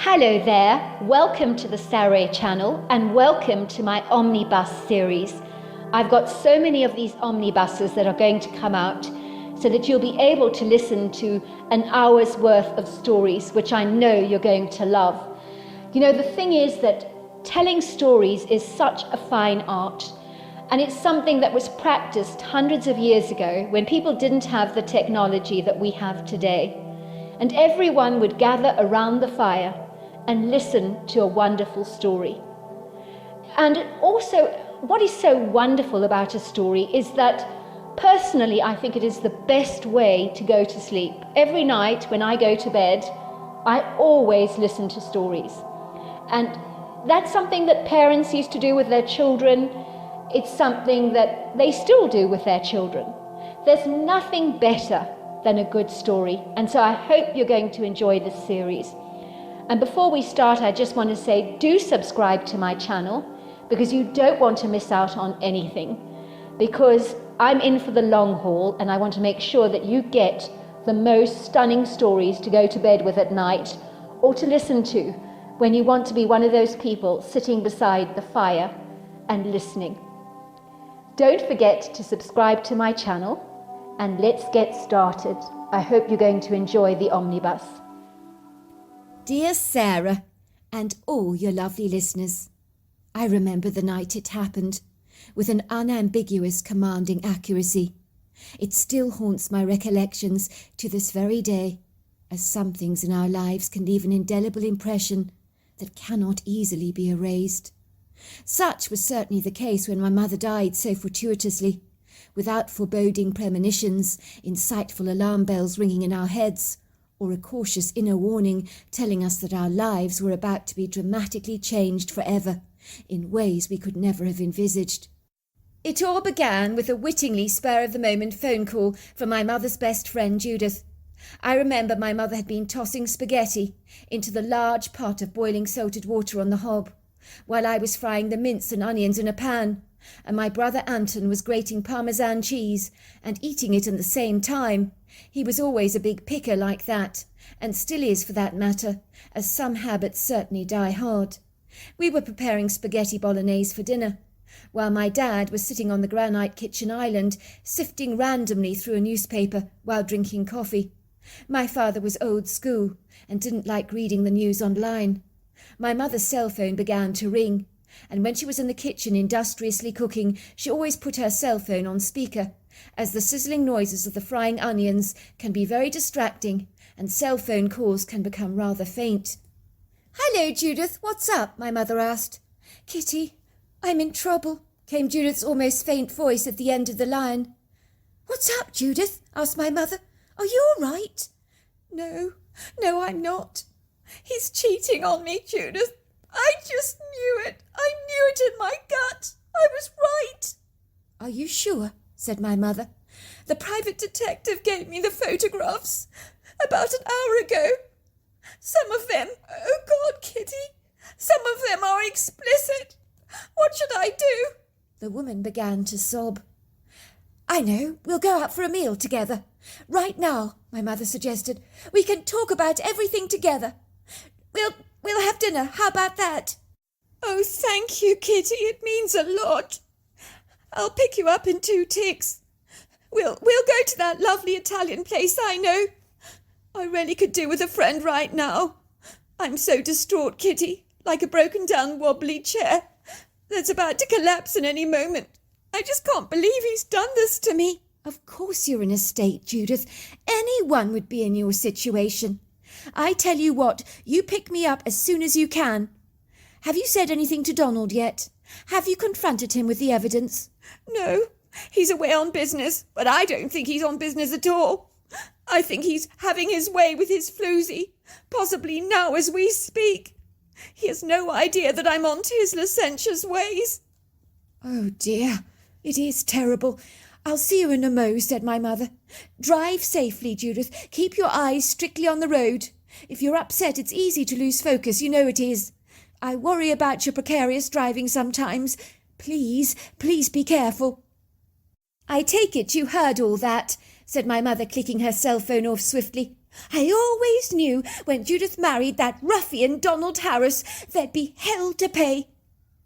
Hello there, welcome to the Saroy channel and welcome to my Omnibus series. I've got so many of these omnibuses that are going to come out so that you'll be able to listen to an hour's worth of stories, which I know you're going to love. You know, the thing is that telling stories is such a fine art, and it's something that was practiced hundreds of years ago when people didn't have the technology that we have today. And everyone would gather around the fire and listen to a wonderful story. And also, what is so wonderful about a story is that personally, I think it is the best way to go to sleep. Every night when I go to bed, I always listen to stories. And that's something that parents used to do with their children. It's something that they still do with their children. There's nothing better than a good story. And so I hope you're going to enjoy this series. And before we start, I just want to say, do subscribe to my channel because you don't want to miss out on anything. Because I'm in for the long haul and I want to make sure that you get the most stunning stories to go to bed with at night or to listen to when you want to be one of those people sitting beside the fire and listening. Don't forget to subscribe to my channel and let's get started. I hope you're going to enjoy the omnibus. Dear Sarah, and all your lovely listeners, I remember the night it happened with an unambiguous, commanding accuracy. It still haunts my recollections to this very day, as some things in our lives can leave an indelible impression that cannot easily be erased. Such was certainly the case when my mother died so fortuitously, without foreboding premonitions, insightful alarm bells ringing in our heads, or a cautious inner warning telling us that our lives were about to be dramatically changed forever, in ways we could never have envisaged. It all began with a wittingly spur-of-the-moment phone call from my mother's best friend Judith. I remember my mother had been tossing spaghetti into the large pot of boiling salted water on the hob, while I was frying the mince and onions in a pan, and my brother Anton was grating Parmesan cheese and eating it at the same time. He was always a big picker like that, and still is for that matter, as some habits certainly die hard. We were preparing spaghetti bolognese for dinner, while my dad was sitting on the granite kitchen island, sifting randomly through a newspaper while drinking coffee. My father was old school and didn't like reading the news online. My mother's cell phone began to ring, and when she was in the kitchen industriously cooking, she always put her cell phone on speaker, as the sizzling noises of the frying onions can be very distracting, and cell phone calls can become rather faint. "Hello, Judith, what's up?" my mother asked. "Kitty, I'm in trouble," came Judith's almost faint voice at the end of the line. "What's up, Judith?" asked my mother. "Are you all right?" No, I'm not. He's cheating on me, Judith. I just knew it. I knew it in my gut. I was right." "Are you sure?" said my mother. "The private detective gave me the photographs about an hour ago. Some of them, oh God, Kitty, some of them are explicit. What should I do?" The woman began to sob. "I know, we'll go out for a meal together. Right now," my mother suggested. "We can talk about everything together. We'll have dinner. How about that?" "Oh, thank you, Kitty. It means a lot. I'll pick you up in 2 ticks. We'll go to that lovely Italian place I know. I really could do with a friend right now. I'm so distraught, Kitty, like a broken-down wobbly chair that's about to collapse in any moment. I just can't believe he's done this to me." "Of course you're in a state, Judith. Anyone would be in your situation. I tell you what, you pick me up as soon as you can. Have you said anything to Donald yet? Have you confronted him with the evidence?" "No, he's away on business, but I don't think he's on business at all. I think he's having his way with his floozy, possibly now as we speak. He has no idea that I'm on to his licentious ways." "Oh dear, it is terrible. I'll see you in a mo," said my mother. "Drive safely, Judith. Keep your eyes strictly on the road. If you're upset, it's easy to lose focus, you know it is. I worry about your precarious driving sometimes. Please be careful." "I take it you heard all that," said my mother, clicking her cell phone off swiftly. I always knew when Judith married that ruffian Donald Harris, there'd be hell to pay.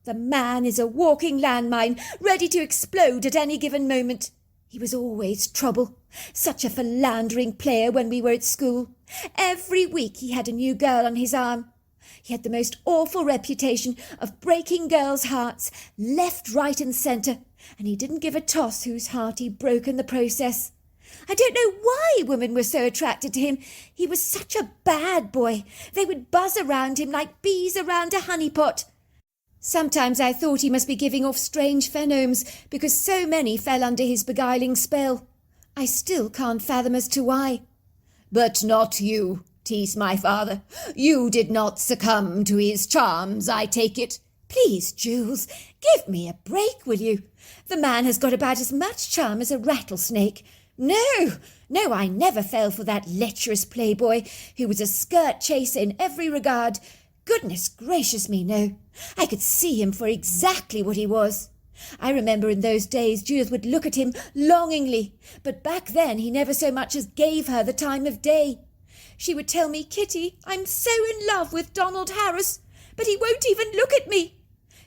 The man is a walking landmine, ready to explode at any given moment. He was always trouble. Such a philandering player when we were at school. Every week he had a new girl on his arm. He had the most awful reputation of breaking girls' hearts, left, right and centre, and he didn't give a toss whose heart he broke in the process. I don't know why women were so attracted to him. He was such a bad boy. They would buzz around him like bees around a honeypot. Sometimes I thought he must be giving off strange phenomes because so many fell under his beguiling spell. I still can't fathom as to why. But not you, teased my father. You did not succumb to his charms, I take it. Please, Jules, give me a break, will you? The man has got about as much charm as a rattlesnake. No, I never fell for that lecherous playboy who was a skirt chaser in every regard. Goodness gracious me, no. I could see him for exactly what he was. I remember in those days Judith would look at him longingly, but back then he never so much as gave her the time of day. She would tell me, Kitty, I'm so in love with Donald Harris, but he won't even look at me.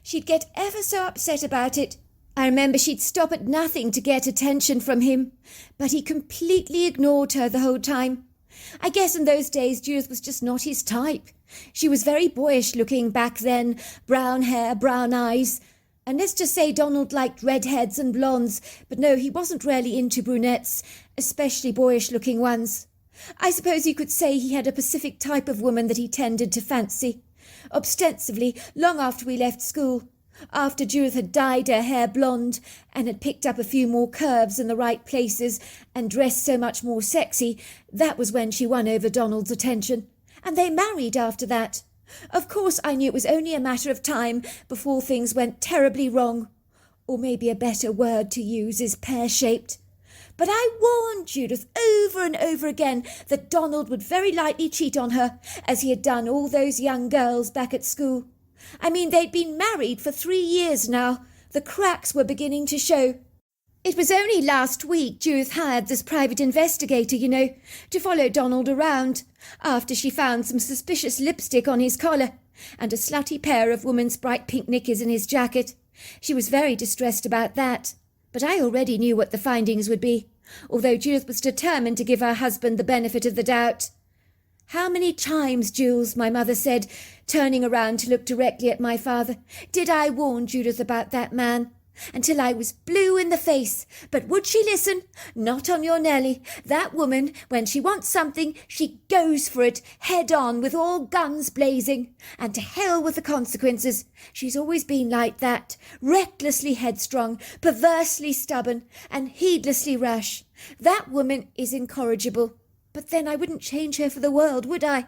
She'd get ever so upset about it. I remember she'd stop at nothing to get attention from him, but he completely ignored her the whole time. I guess in those days Judith was just not his type. She was very boyish looking back then, brown hair, brown eyes. And let's just say Donald liked redheads and blondes, but no, he wasn't really into brunettes, especially boyish looking ones. I suppose you could say he had a Pacific type of woman that he tended to fancy. Ostensibly, long after we left school, after Judith had dyed her hair blonde and had picked up a few more curves in the right places and dressed so much more sexy, that was when she won over Donald's attention. And they married after that. Of course, I knew it was only a matter of time before things went terribly wrong. Or maybe a better word to use is pear-shaped. But I warned Judith over and over again that Donald would very likely cheat on her, as he had done all those young girls back at school. I mean, they'd been married for 3 years now. The cracks were beginning to show. It was only last week Judith hired this private investigator, you know, to follow Donald around, after she found some suspicious lipstick on his collar and a slutty pair of woman's bright pink knickers in his jacket. She was very distressed about that, but I already knew what the findings would be, although Judith was determined to give her husband the benefit of the doubt. How many times, Jules, my mother said, turning around to look directly at my father, did I warn Judith about that man? Until I was blue in the face. But would she listen? Not on your Nelly. That woman, when she wants something, she goes for it, head on, with all guns blazing. And to hell with the consequences. She's always been like that, recklessly headstrong, perversely stubborn, and heedlessly rash. That woman is incorrigible. But then I wouldn't change her for the world, would I?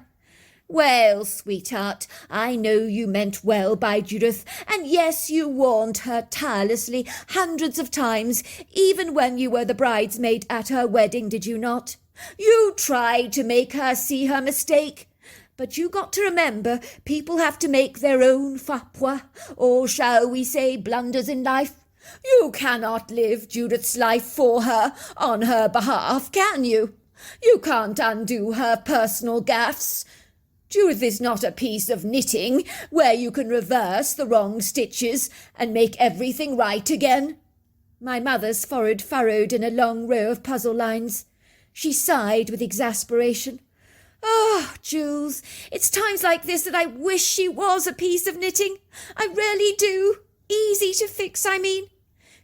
Well, sweetheart, I know you meant well by Judith, and yes, you warned her tirelessly hundreds of times, even when you were the bridesmaid at her wedding, did you not? You tried to make her see her mistake. But you got to remember, people have to make their own faux, or shall we say blunders in life. You cannot live Judith's life for her, on her behalf, can you? You can't undo her personal gaffes. Judith is not a piece of knitting where you can reverse the wrong stitches and make everything right again. My mother's forehead furrowed in a long row of puzzle lines. She sighed with exasperation. Oh, Jules, it's times like this that I wish she was a piece of knitting. I really do. Easy to fix, I mean.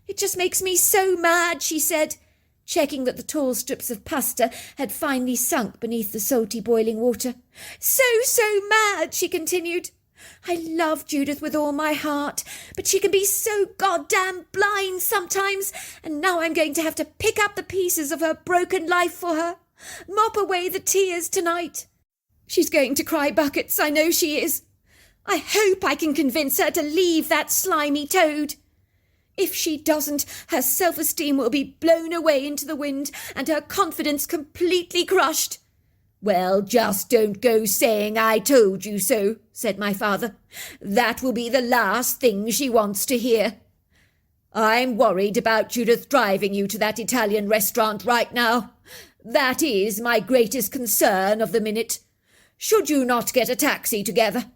It just makes me so mad, she said, checking that the tall strips of pasta had finally sunk beneath the salty boiling water. So mad, she continued. I love Judith with all my heart, but she can be so goddamn blind sometimes, and now I'm going to have to pick up the pieces of her broken life for her, mop away the tears tonight. She's going to cry buckets, I know she is. I hope I can convince her to leave that slimy toad. If she doesn't, her self-esteem will be blown away into the wind and her confidence completely crushed. Well, just don't go saying I told you so, said my father. That will be the last thing she wants to hear. I'm worried about Judith driving you to that Italian restaurant right now. That is my greatest concern of the minute. Should you not get a taxi together?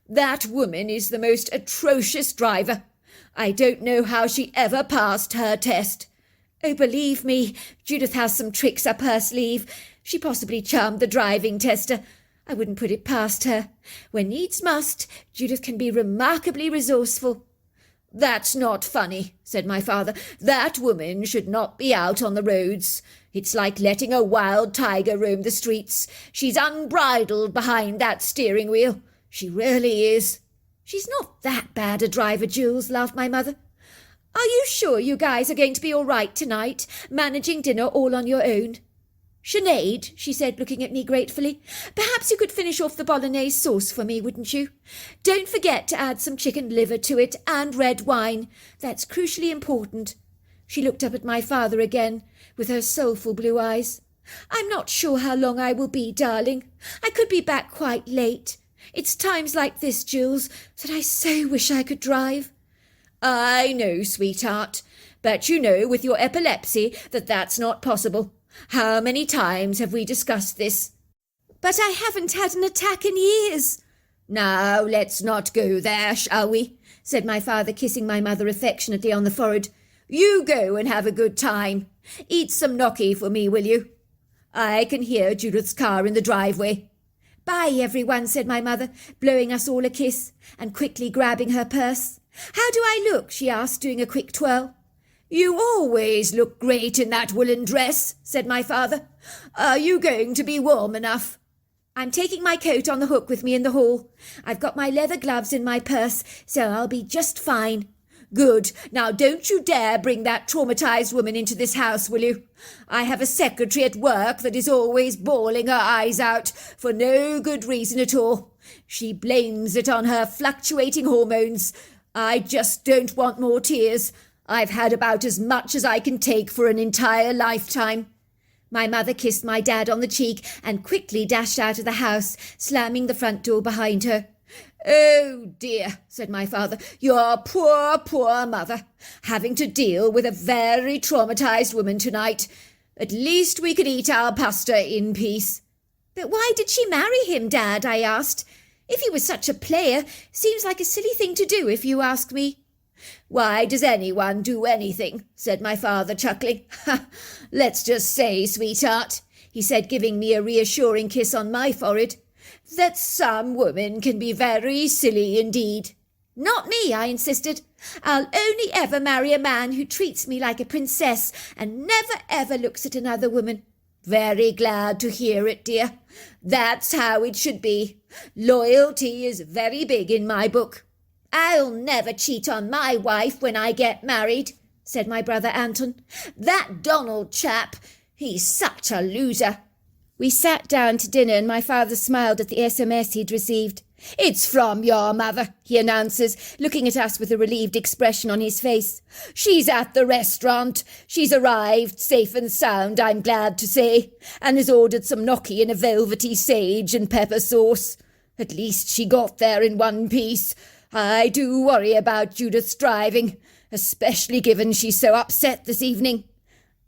That woman is the most atrocious driver. I don't know how she ever passed her test. Oh, believe me, Judith has some tricks up her sleeve. She possibly charmed the driving tester. I wouldn't put it past her. When needs must, Judith can be remarkably resourceful. That's not funny, said my father. That woman should not be out on the roads. It's like letting a wild tiger roam the streets. She's unbridled behind that steering wheel. She really is. She's not that bad a driver, Jules, laughed my mother. Are you sure you guys are going to be all right tonight, managing dinner all on your own? Sinead, she said, looking at me gratefully, perhaps you could finish off the bolognese sauce for me, wouldn't you? Don't forget to add some chicken liver to it and red wine. That's crucially important. She looked up at my father again, with her soulful blue eyes. I'm not sure how long I will be, darling. I could be back quite late. It's times like this, Jules, that I so wish I could drive. I know, sweetheart, but you know with your epilepsy that's not possible. How many times have we discussed this? But I haven't had an attack in years. Now, let's not go there, shall we? Said my father, kissing my mother affectionately on the forehead. You go and have a good time. Eat some gnocchi for me, will you? I can hear Judith's car in the driveway. Bye, everyone, said my mother, blowing us all a kiss and quickly grabbing her purse. How do I look? She asked, doing a quick twirl. You always look great in that woolen dress, said my father. Are you going to be warm enough? I'm taking my coat on the hook with me in the hall. I've got my leather gloves in my purse, so I'll be just fine. Good. Now don't you dare bring that traumatized woman into this house, will you? I have a secretary at work that is always bawling her eyes out for no good reason at all. She blames it on her fluctuating hormones. I just don't want more tears. I've had about as much as I can take for an entire lifetime. My mother kissed my dad on the cheek and quickly dashed out of the house, slamming the front door behind her. Oh dear, said my father, your poor, poor mother, having to deal with a very traumatized woman tonight. At least we could eat our pasta in peace. But why did she marry him, Dad? I asked. If he was such a player, seems like a silly thing to do, if you ask me. Why does anyone do anything? Said my father, chuckling. Let's just say, sweetheart, he said, giving me a reassuring kiss on my forehead, that some women can be very silly indeed. Not me, I insisted. I'll only ever marry a man who treats me like a princess and never ever looks at another woman. Very glad to hear it, dear. That's how it should be. Loyalty is very big in my book. I'll never cheat on my wife when I get married, said my brother Anton. That Donald chap, he's such a loser. We sat down to dinner and my father smiled at the SMS he'd received. It's from your mother, he announces, looking at us with a relieved expression on his face. She's at the restaurant. She's arrived, safe and sound, I'm glad to say, and has ordered some gnocchi in a velvety sage and pepper sauce. At least she got there in one piece. I do worry about Judith's driving, especially given she's so upset this evening.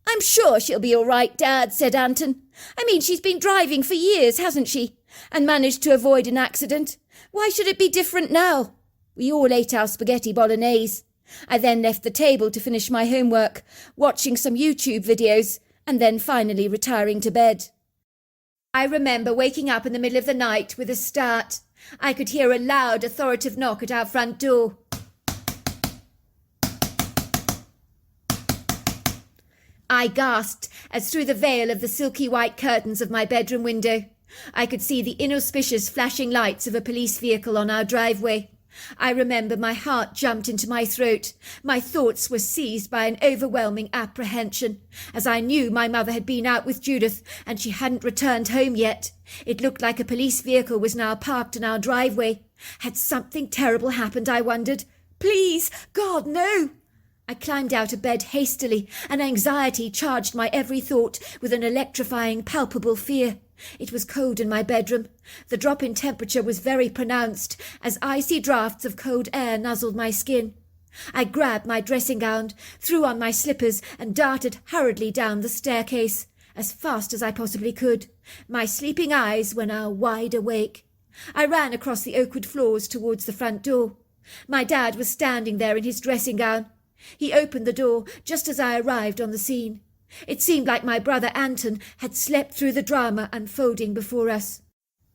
I'm sure she'll be all right, Dad, said Anton. I mean, she's been driving for years, hasn't she? And managed to avoid an accident. Why should it be different now? We all ate our spaghetti bolognese. I then left the table to finish my homework, watching some YouTube videos, and then finally retiring to bed. I remember waking up in the middle of the night with a start. I could hear a loud, authoritative knock at our front door. I gasped as through the veil of the silky white curtains of my bedroom window, I could see the inauspicious flashing lights of a police vehicle on our driveway. I remember my heart jumped into my throat. My thoughts were seized by an overwhelming apprehension, as I knew my mother had been out with Judith and she hadn't returned home yet. It looked like a police vehicle was now parked in our driveway. Had something terrible happened, I wondered? Please, God, no! I climbed out of bed hastily, and anxiety charged my every thought with an electrifying, palpable fear. It was cold in my bedroom. The drop in temperature was very pronounced, as icy draughts of cold air nuzzled my skin. I grabbed my dressing gown, threw on my slippers, and darted hurriedly down the staircase. as fast as I possibly could. My sleeping eyes were now wide awake. I ran across the oakwood floors towards the front door. My dad was standing there in his dressing gown. He opened the door just as I arrived on the scene. It seemed like my brother Anton had slept through the drama unfolding before us.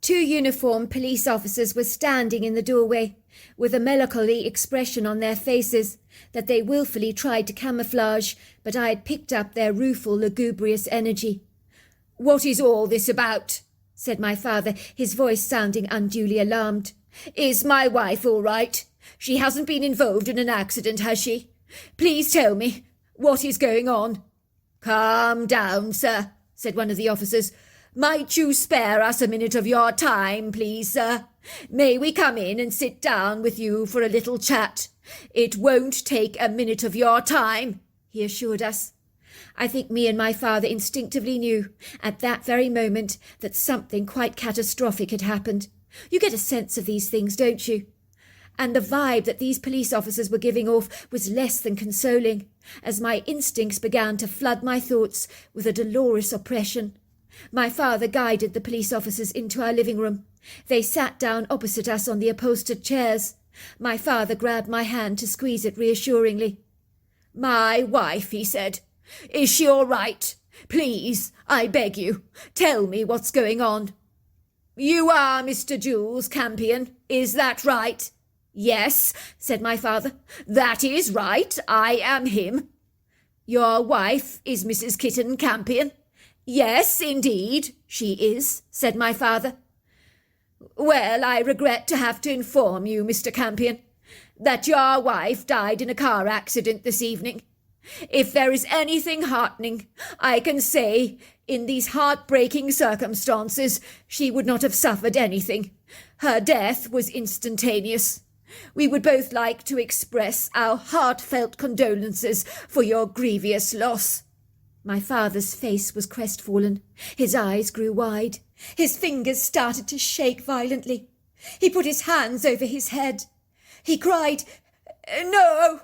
2 uniformed police officers were standing in the doorway, with a melancholy expression on their faces that they wilfully tried to camouflage, but I had picked up their rueful, lugubrious energy. "What is all this about?" said my father, his voice sounding unduly alarmed. "Is my wife all right? She hasn't been involved in an accident, has she? Please tell me, what is going on?" "Calm down, sir," said one of the officers. "Might you spare us a minute of your time, please, sir? May we come in and sit down with you for a little chat? It won't take a minute of your time," he assured us. I think me and my father instinctively knew, at that very moment, that something quite catastrophic had happened. You get a sense of these things, don't you? And the vibe that these police officers were giving off was less than consoling, as my instincts began to flood my thoughts with a dolorous oppression. My father guided the police officers into our living room. They sat down opposite us on the upholstered chairs. My father grabbed my hand to squeeze it reassuringly. "My wife," he said. "Is she all right? Please, I beg you, tell me what's going on." "You are Mr. Jules Campion, is that right?" "Yes," said my father. "That is right, I am him." "Your wife is Mrs. Kitten Campion?" "Yes, indeed, she is," said my father. "Well, I regret to have to inform you, Mr. Campion, that your wife died in a car accident this evening. If there is anything heartening I can say, in these heartbreaking circumstances, she would not have suffered anything. Her death was instantaneous. We would both like to express our heartfelt condolences for your grievous loss." My father's face was crestfallen. His eyes grew wide. His fingers started to shake violently. He put his hands over his head. He cried, "No,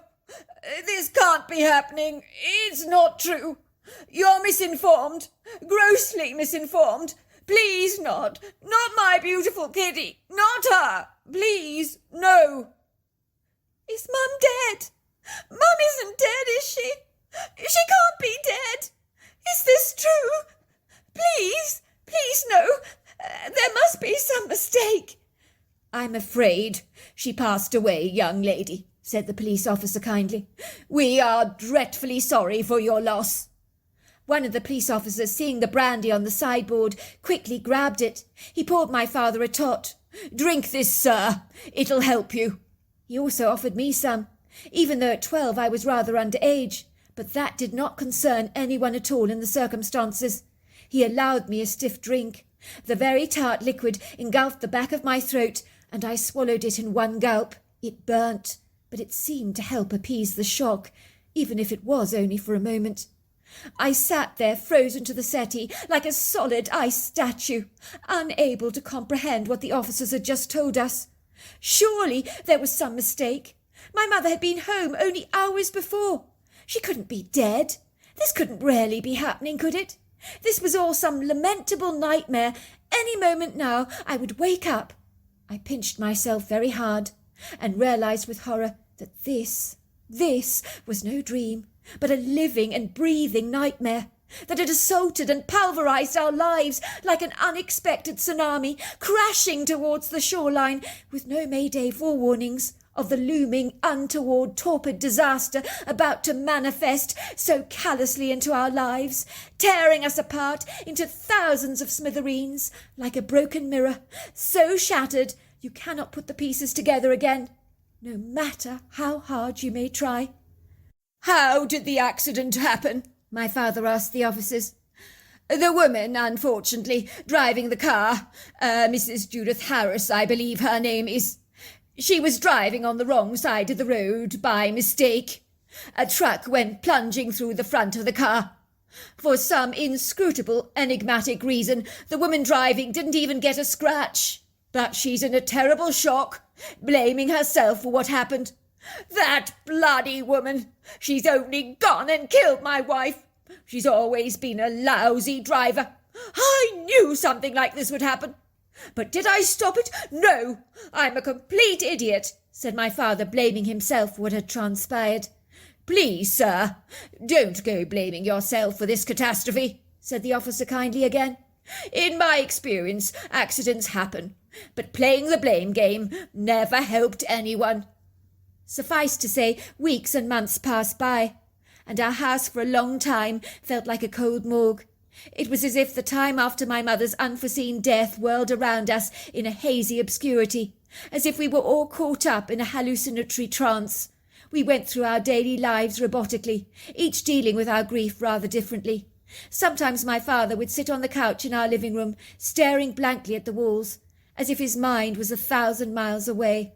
this can't be happening. It's not true. You're misinformed, grossly misinformed. Please not my beautiful Kitty, not her. Please, no." "Is Mum dead? Mum isn't dead, is she? She can't be dead. Is this true? Please no. There must be some mistake." "I'm afraid she passed away, young lady," said the police officer kindly. "We are dreadfully sorry for your loss." One of the police officers, seeing the brandy on the sideboard, quickly grabbed it. He poured my father a tot. "Drink this, sir. It'll help you." He also offered me some, even though at 12 I was rather underage, but that did not concern anyone at all in the circumstances. He allowed me a stiff drink. The very tart liquid engulfed the back of my throat, and I swallowed it in one gulp. It burnt, but it seemed to help appease the shock, even if it was only for a moment. I sat there frozen to the settee like a solid ice statue, unable to comprehend what the officers had just told us. Surely there was some mistake. My mother had been home only hours before. She couldn't be dead. This couldn't really be happening, could it? This was all some lamentable nightmare. Any moment now I would wake up. I pinched myself very hard and realized with horror that this was no dream, but a living and breathing nightmare, that had assaulted and pulverized our lives like an unexpected tsunami, crashing towards the shoreline with no Mayday forewarnings of the looming, untoward, torpid disaster about to manifest so callously into our lives, tearing us apart into thousands of smithereens, like a broken mirror, so shattered you cannot put the pieces together again, no matter how hard you may try. "How did the accident happen?" my father asked the officers. "The woman, unfortunately, driving the car, Mrs. Judith Harris, I believe her name is. She was driving on the wrong side of the road by mistake. A truck went plunging through the front of the car. For some inscrutable, enigmatic reason, the woman driving didn't even get a scratch. But she's in a terrible shock, blaming herself for what happened. That bloody woman! She's only gone and killed my wife. She's always been a lousy driver. I knew something like this would happen. But did I stop it? No, I'm a complete idiot, said my father, blaming himself for what had transpired. Please, sir, don't go blaming yourself for this catastrophe, said the officer kindly again. In my experience, accidents happen, but playing the blame game never helped anyone. Suffice to say, weeks and months passed by, and our house for a long time felt like a cold morgue. It was as if the time after my mother's unforeseen death whirled around us in a hazy obscurity, as if we were all caught up in a hallucinatory trance. We went through our daily lives robotically, each dealing with our grief rather differently. Sometimes my father would sit on the couch in our living room, staring blankly at the walls, as if his mind was 1,000 miles away.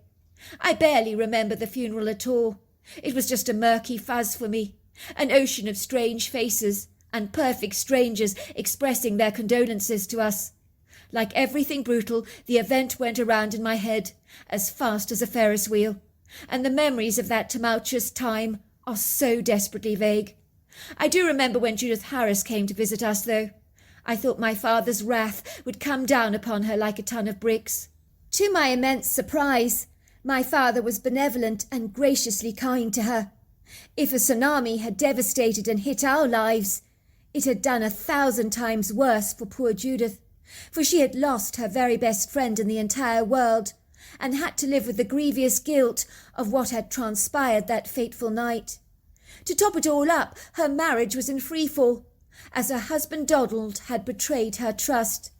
I barely remember the funeral at all. It was just a murky fuzz for me, an ocean of strange faces and perfect strangers expressing their condolences to us. Like everything brutal, the event went around in my head as fast as a Ferris wheel, and the memories of that tumultuous time are so desperately vague. I do remember when Judith Harris came to visit us, though. I thought my father's wrath would come down upon her like a ton of bricks. To my immense surprise, my father was benevolent and graciously kind to her. If a tsunami had devastated and hit our lives, it had done 1,000 times worse for poor Judith, for she had lost her very best friend in the entire world, and had to live with the grievous guilt of what had transpired that fateful night. To top it all up, her marriage was in freefall, as her husband Donald had betrayed her trust.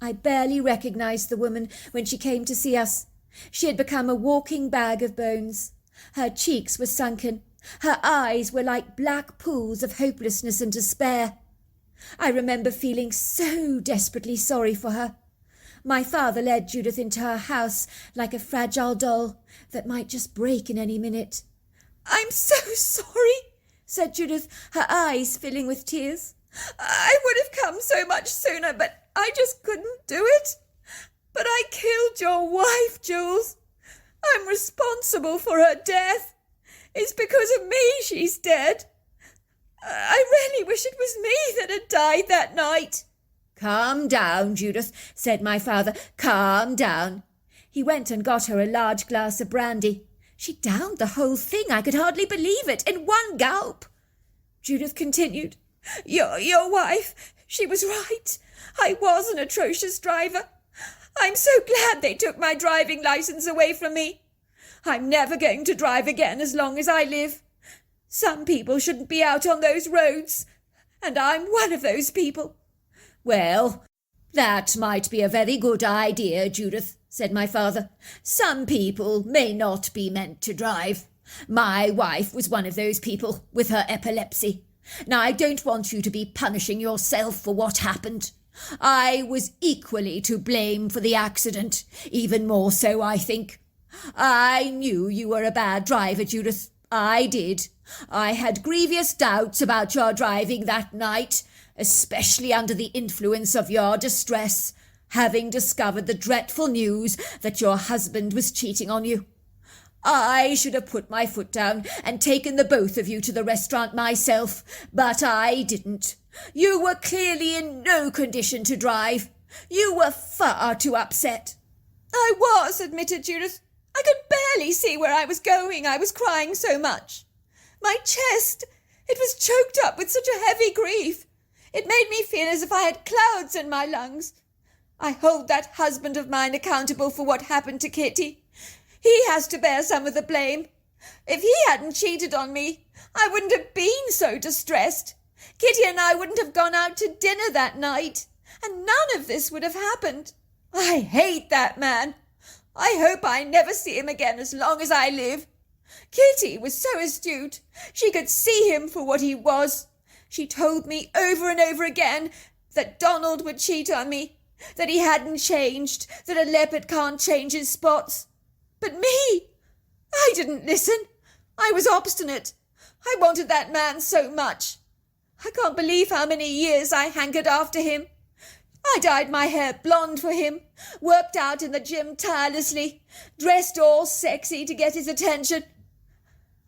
I barely recognized the woman when she came to see us. She had become a walking bag of bones. Her cheeks were sunken. Her eyes were like black pools of hopelessness and despair. I remember feeling so desperately sorry for her. My father led Judith into her house like a fragile doll that might just break in any minute. "I'm so sorry," said Judith, her eyes filling with tears. "I would have come so much sooner, but I just couldn't do it. But I killed your wife, Jules. I'm responsible for her death. It's because of me she's dead. I really wish it was me that had died that night." "Calm down, Judith," said my father. "Calm down." He went and got her a large glass of brandy. She downed the whole thing. I could hardly believe it, in one gulp. Judith continued, Your wife, she was right. I was an atrocious driver. I'm so glad they took my driving license away from me. I'm never going to drive again as long as I live. Some people shouldn't be out on those roads, and I'm one of those people." "Well, that might be a very good idea, Judith," said my father. "Some people may not be meant to drive. My wife was one of those people with her epilepsy. Now, I don't want you to be punishing yourself for what happened. I was equally to blame for the accident, even more so, I think. I knew you were a bad driver, Judith. I did. I had grievous doubts about your driving that night, especially under the influence of your distress, having discovered the dreadful news that your husband was cheating on you. I should have put my foot down and taken the both of you to the restaurant myself, but I didn't. You were clearly in no condition to drive. You were far too upset." "I was," admitted Judith. "I could barely see where I was going. I was crying so much. My chest, it was choked up with such a heavy grief. It made me feel as if I had clouds in my lungs. I hold that husband of mine accountable for what happened to Kitty. He has to bear some of the blame. If he hadn't cheated on me, I wouldn't have been so distressed. Kitty and I wouldn't have gone out to dinner that night, and none of this would have happened. I hate that man. I hope I never see him again as long as I live. Kitty was so astute. She could see him for what he was. She told me over and over again that Donald would cheat on me, that he hadn't changed, that a leopard can't change his spots. But me, I didn't listen. I was obstinate. I wanted that man so much. I can't believe how many years I hankered after him. I dyed my hair blonde for him, worked out in the gym tirelessly, dressed all sexy to get his attention.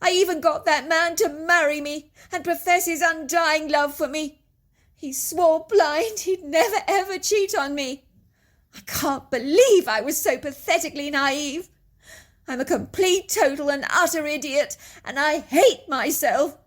I even got that man to marry me and profess his undying love for me. He swore blind he'd never ever cheat on me. I can't believe I was so pathetically naive. I'm a complete, total and utter idiot, and I hate myself."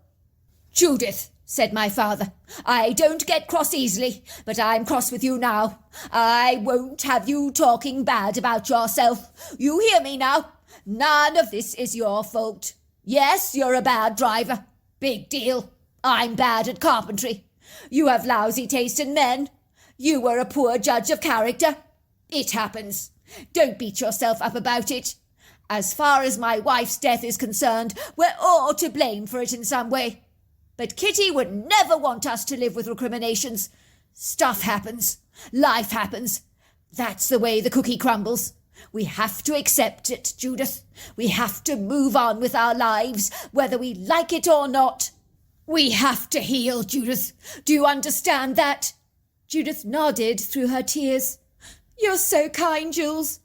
"Judith," said my father, "I don't get cross easily, but I'm cross with you now. I won't have you talking bad about yourself. You hear me now? None of this is your fault. Yes, you're a bad driver. Big deal. I'm bad at carpentry. You have lousy taste in men. You were a poor judge of character. It happens. Don't beat yourself up about it. As far as my wife's death is concerned, we're all to blame for it in some way. But Kitty would never want us to live with recriminations. Stuff happens. Life happens. That's the way the cookie crumbles. We have to accept it, Judith. We have to move on with our lives, whether we like it or not. We have to heal, Judith. Do you understand that?" Judith nodded through her tears. "You're so kind, Jules.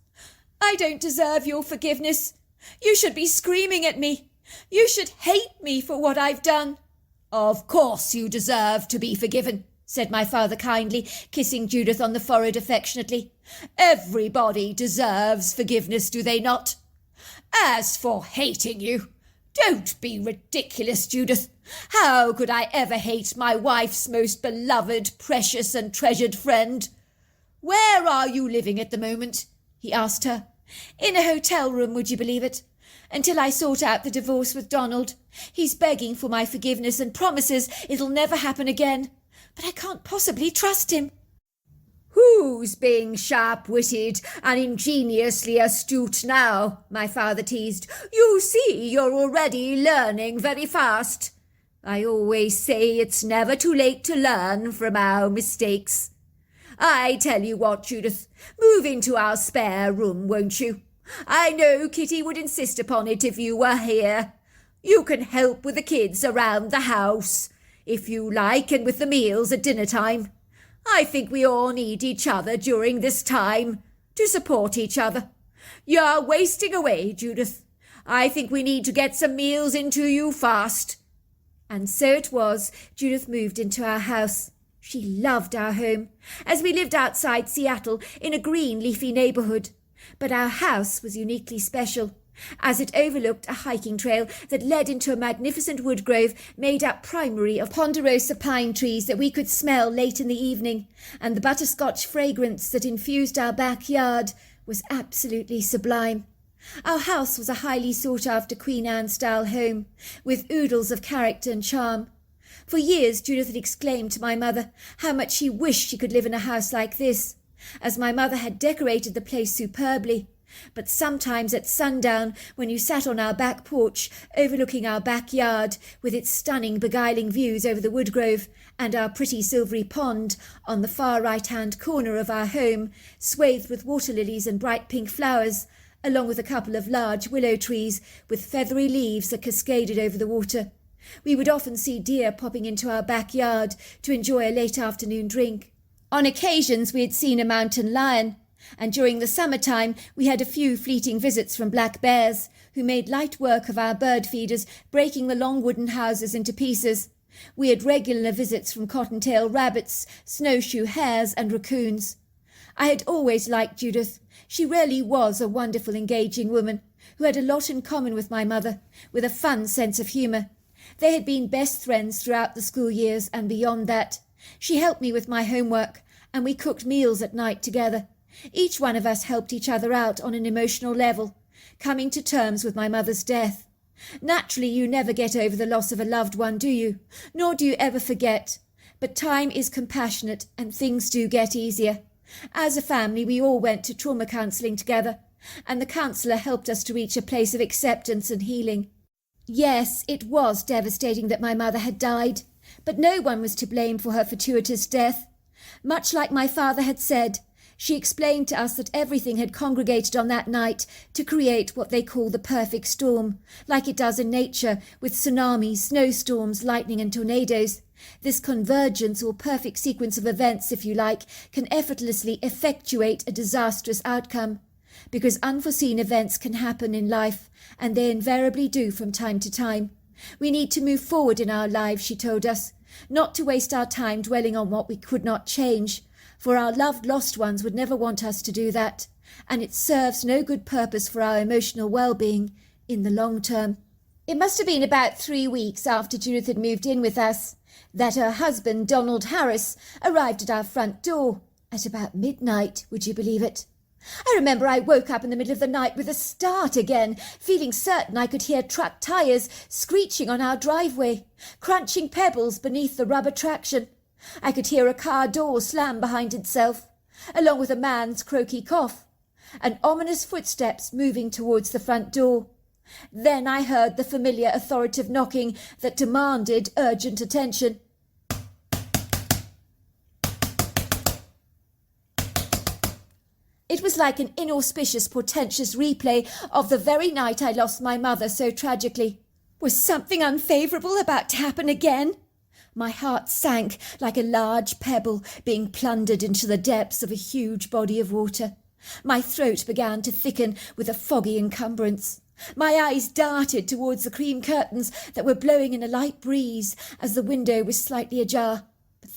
I don't deserve your forgiveness. You should be screaming at me. You should hate me for what I've done." "Of course you deserve to be forgiven," said my father kindly, kissing Judith on the forehead affectionately. "Everybody deserves forgiveness, do they not? As for hating you, don't be ridiculous, Judith. How could I ever hate my wife's most beloved, precious and treasured friend? Where are you living at the moment?" he asked her. "In a hotel room, would you believe it? Until I sort out the divorce with Donald. He's begging for my forgiveness and promises it'll never happen again. But I can't possibly trust him." "Who's being sharp-witted and ingeniously astute now?" my father teased. "You see, you're already learning very fast. I always say it's never too late to learn from our mistakes. I tell you what, Judith, move into our spare room, won't you? I know Kitty would insist upon it if you were here. You can help with the kids around the house, if you like, and with the meals at dinner time. I think we all need each other during this time, to support each other. You're wasting away, Judith. I think we need to get some meals into you fast." And so it was. Judith moved into our house. She loved our home, as we lived outside Seattle in a green, leafy neighborhood. But our house was uniquely special, as it overlooked a hiking trail that led into a magnificent wood grove made up primarily of ponderosa pine trees that we could smell late in the evening, and the butterscotch fragrance that infused our backyard was absolutely sublime. Our house was a highly sought-after Queen Anne-style home, with oodles of character and charm. For years Judith had exclaimed to my mother how much she wished she could live in a house like this, as my mother had decorated the place superbly. But sometimes at sundown, when you sat on our back porch, overlooking our backyard, with its stunning, beguiling views over the woodgrove, and our pretty silvery pond on the far right-hand corner of our home, swathed with water lilies and bright pink flowers, along with a couple of large willow trees with feathery leaves that cascaded over the water, we would often see deer popping into our backyard to enjoy a late afternoon drink. On occasions we had seen a mountain lion, and during the summer-time we had a few fleeting visits from black bears, who made light work of our bird feeders, breaking the long wooden houses into pieces. We had regular visits from cottontail rabbits, snowshoe hares, and raccoons. I had always liked Judith. She really was a wonderful, engaging woman, who had a lot in common with my mother, with a fun sense of humour. They had been best friends throughout the school years and beyond that. She helped me with my homework, and we cooked meals at night together. Each one of us helped each other out on an emotional level, coming to terms with my mother's death. Naturally, you never get over the loss of a loved one, do you? Nor do you ever forget. But time is compassionate, and things do get easier. As a family, we all went to trauma counselling together, and the counsellor helped us to reach a place of acceptance and healing. Yes, it was devastating that my mother had died, but no one was to blame for her fortuitous death. Much like my father had said, she explained to us that everything had congregated on that night to create what they call the perfect storm, like it does in nature, with tsunamis, snowstorms, lightning and tornadoes. This convergence or perfect sequence of events, if you like, can effortlessly effectuate a disastrous outcome. because unforeseen events can happen in life, and they invariably do from time to time. We need to move forward in our lives, she told us, not to waste our time dwelling on what we could not change, for our loved lost ones would never want us to do that, and it serves no good purpose for our emotional well-being in the long term. It must have been about 3 weeks after Judith had moved in with us that her husband, Donald Harris, arrived at our front door at about midnight, would you believe it? I remember I woke up in the middle of the night with a start again, feeling certain I could hear truck tyres screeching on our driveway, crunching pebbles beneath the rubber traction. I could hear a car door slam behind itself, along with a man's croaky cough, and ominous footsteps moving towards the front door. Then I heard the familiar authoritative knocking that demanded urgent attention. It was like an inauspicious, portentous replay of the very night I lost my mother so tragically. Was something unfavourable about to happen again? My heart sank like a large pebble being plundered into the depths of a huge body of water. My throat began to thicken with a foggy encumbrance. My eyes darted towards the cream curtains that were blowing in a light breeze as the window was slightly ajar. But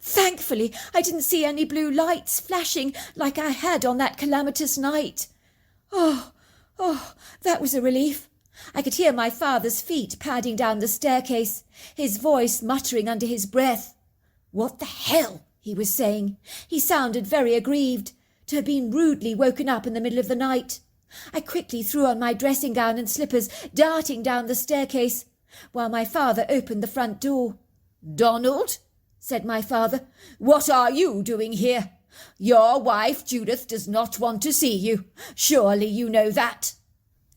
thankfully, I didn't see any blue lights flashing like I had on that calamitous night. Oh, that was a relief. I could hear my father's feet padding down the staircase, his voice muttering under his breath. "What the hell?" he was saying. He sounded very aggrieved, to have been rudely woken up in the middle of the night. I quickly threw on my dressing gown and slippers, darting down the staircase, while my father opened the front door. "Donald," said my father, "what are you doing here? Your wife, Judith, does not want to see you. Surely you know that."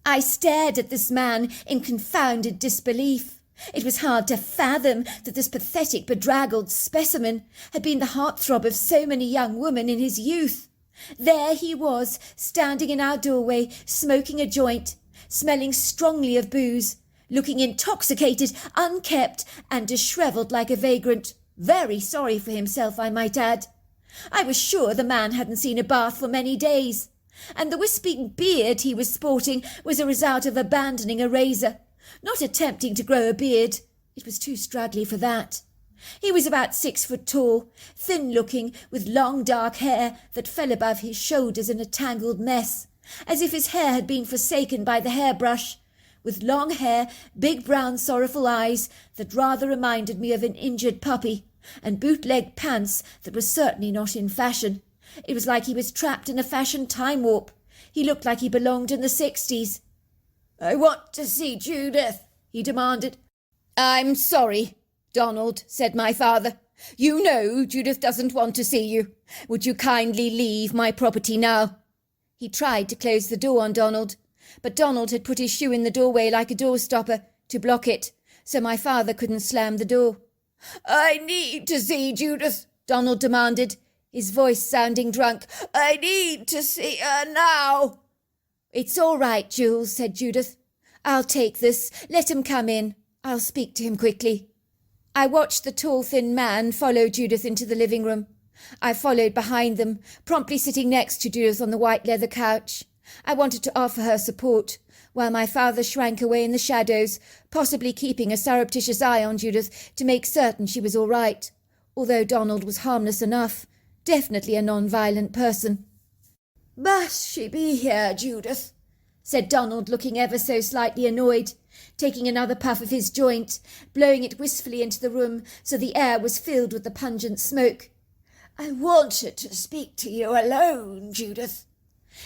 I stared at this man in confounded disbelief. It was hard to fathom that this pathetic, bedraggled specimen had been the heartthrob of so many young women in his youth. There he was, standing in our doorway, smoking a joint, smelling strongly of booze, looking intoxicated, unkempt, and dishevelled like a vagrant. Very sorry for himself, I might add. I was sure the man hadn't seen a bath for many days, and the wispy beard he was sporting was a result of abandoning a razor, not attempting to grow a beard. It was too straggly for that. He was about 6 foot tall, thin-looking, with long dark hair that fell above his shoulders in a tangled mess, as if his hair had been forsaken by the hairbrush, with long hair, big brown sorrowful eyes that rather reminded me of an injured puppy, and bootleg pants that were certainly not in fashion. It was like he was trapped in a fashion time warp. He looked like he belonged in the 60s. "I want to see Judith," he demanded. "I'm sorry, Donald," said my father. "You know Judith doesn't want to see you. Would you kindly leave my property now?" He tried to close the door on Donald, but Donald had put his shoe in the doorway like a doorstopper to block it, so my father couldn't slam the door. "I need to see Judith," Donald demanded, his voice sounding drunk. "I need to see her now." "It's all right, Jules," said Judith. "I'll take this. Let him come in. I'll speak to him quickly." I watched the tall, thin man follow Judith into the living room. I followed behind them, promptly sitting next to Judith on the white leather couch. I wanted to offer her support, while my father shrank away in the shadows, possibly keeping a surreptitious eye on Judith to make certain she was all right, although Donald was harmless enough, definitely a non-violent person. "Must she be here, Judith?" said Donald, looking ever so slightly annoyed, taking another puff of his joint, blowing it wistfully into the room so the air was filled with the pungent smoke. "I wanted to speak to you alone, Judith."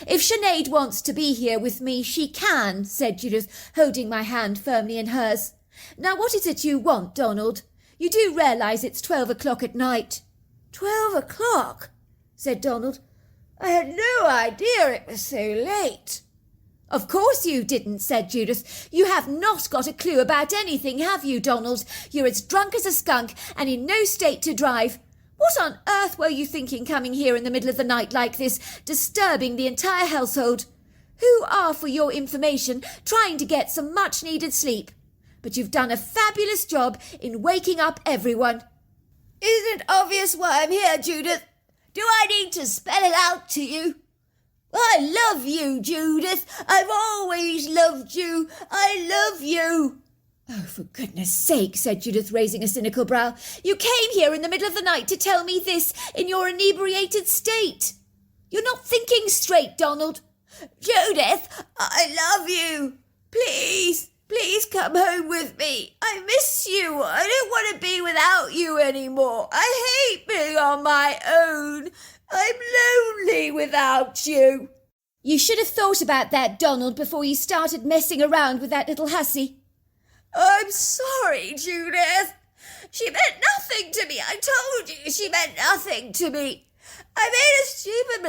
"If Sinead wants to be here with me, she can," said Judith, holding my hand firmly in hers. "Now what is it you want, Donald? You do realise it's 12 o'clock at night." 12 o'clock?" said Donald. "I had no idea it was so late." "Of course you didn't," said Judith. "You have not got a clue about anything, have you, Donald? You're as drunk as a skunk and in no state to drive. What on earth were you thinking coming here in the middle of the night like this, disturbing the entire household? Who are, for your information, trying to get some much-needed sleep. But you've done a fabulous job in waking up everyone." "Isn't it obvious why I'm here, Judith? Do I need to spell it out to you?" I love you, Judith. I've always loved you. I love you. Oh, for goodness sake, said Judith, raising a cynical brow. You came here in the middle of the night to tell me this in your inebriated state. You're not thinking straight, Donald. Judith, I love you. Please, please come home with me. I miss you. I don't want to be without you anymore. I hate being on my own. I'm lonely without you. You should have thought about that, Donald, before you started messing around with that little hussy. I'm sorry, Judith. She meant nothing to me. I told you she meant nothing to me. I made a stupid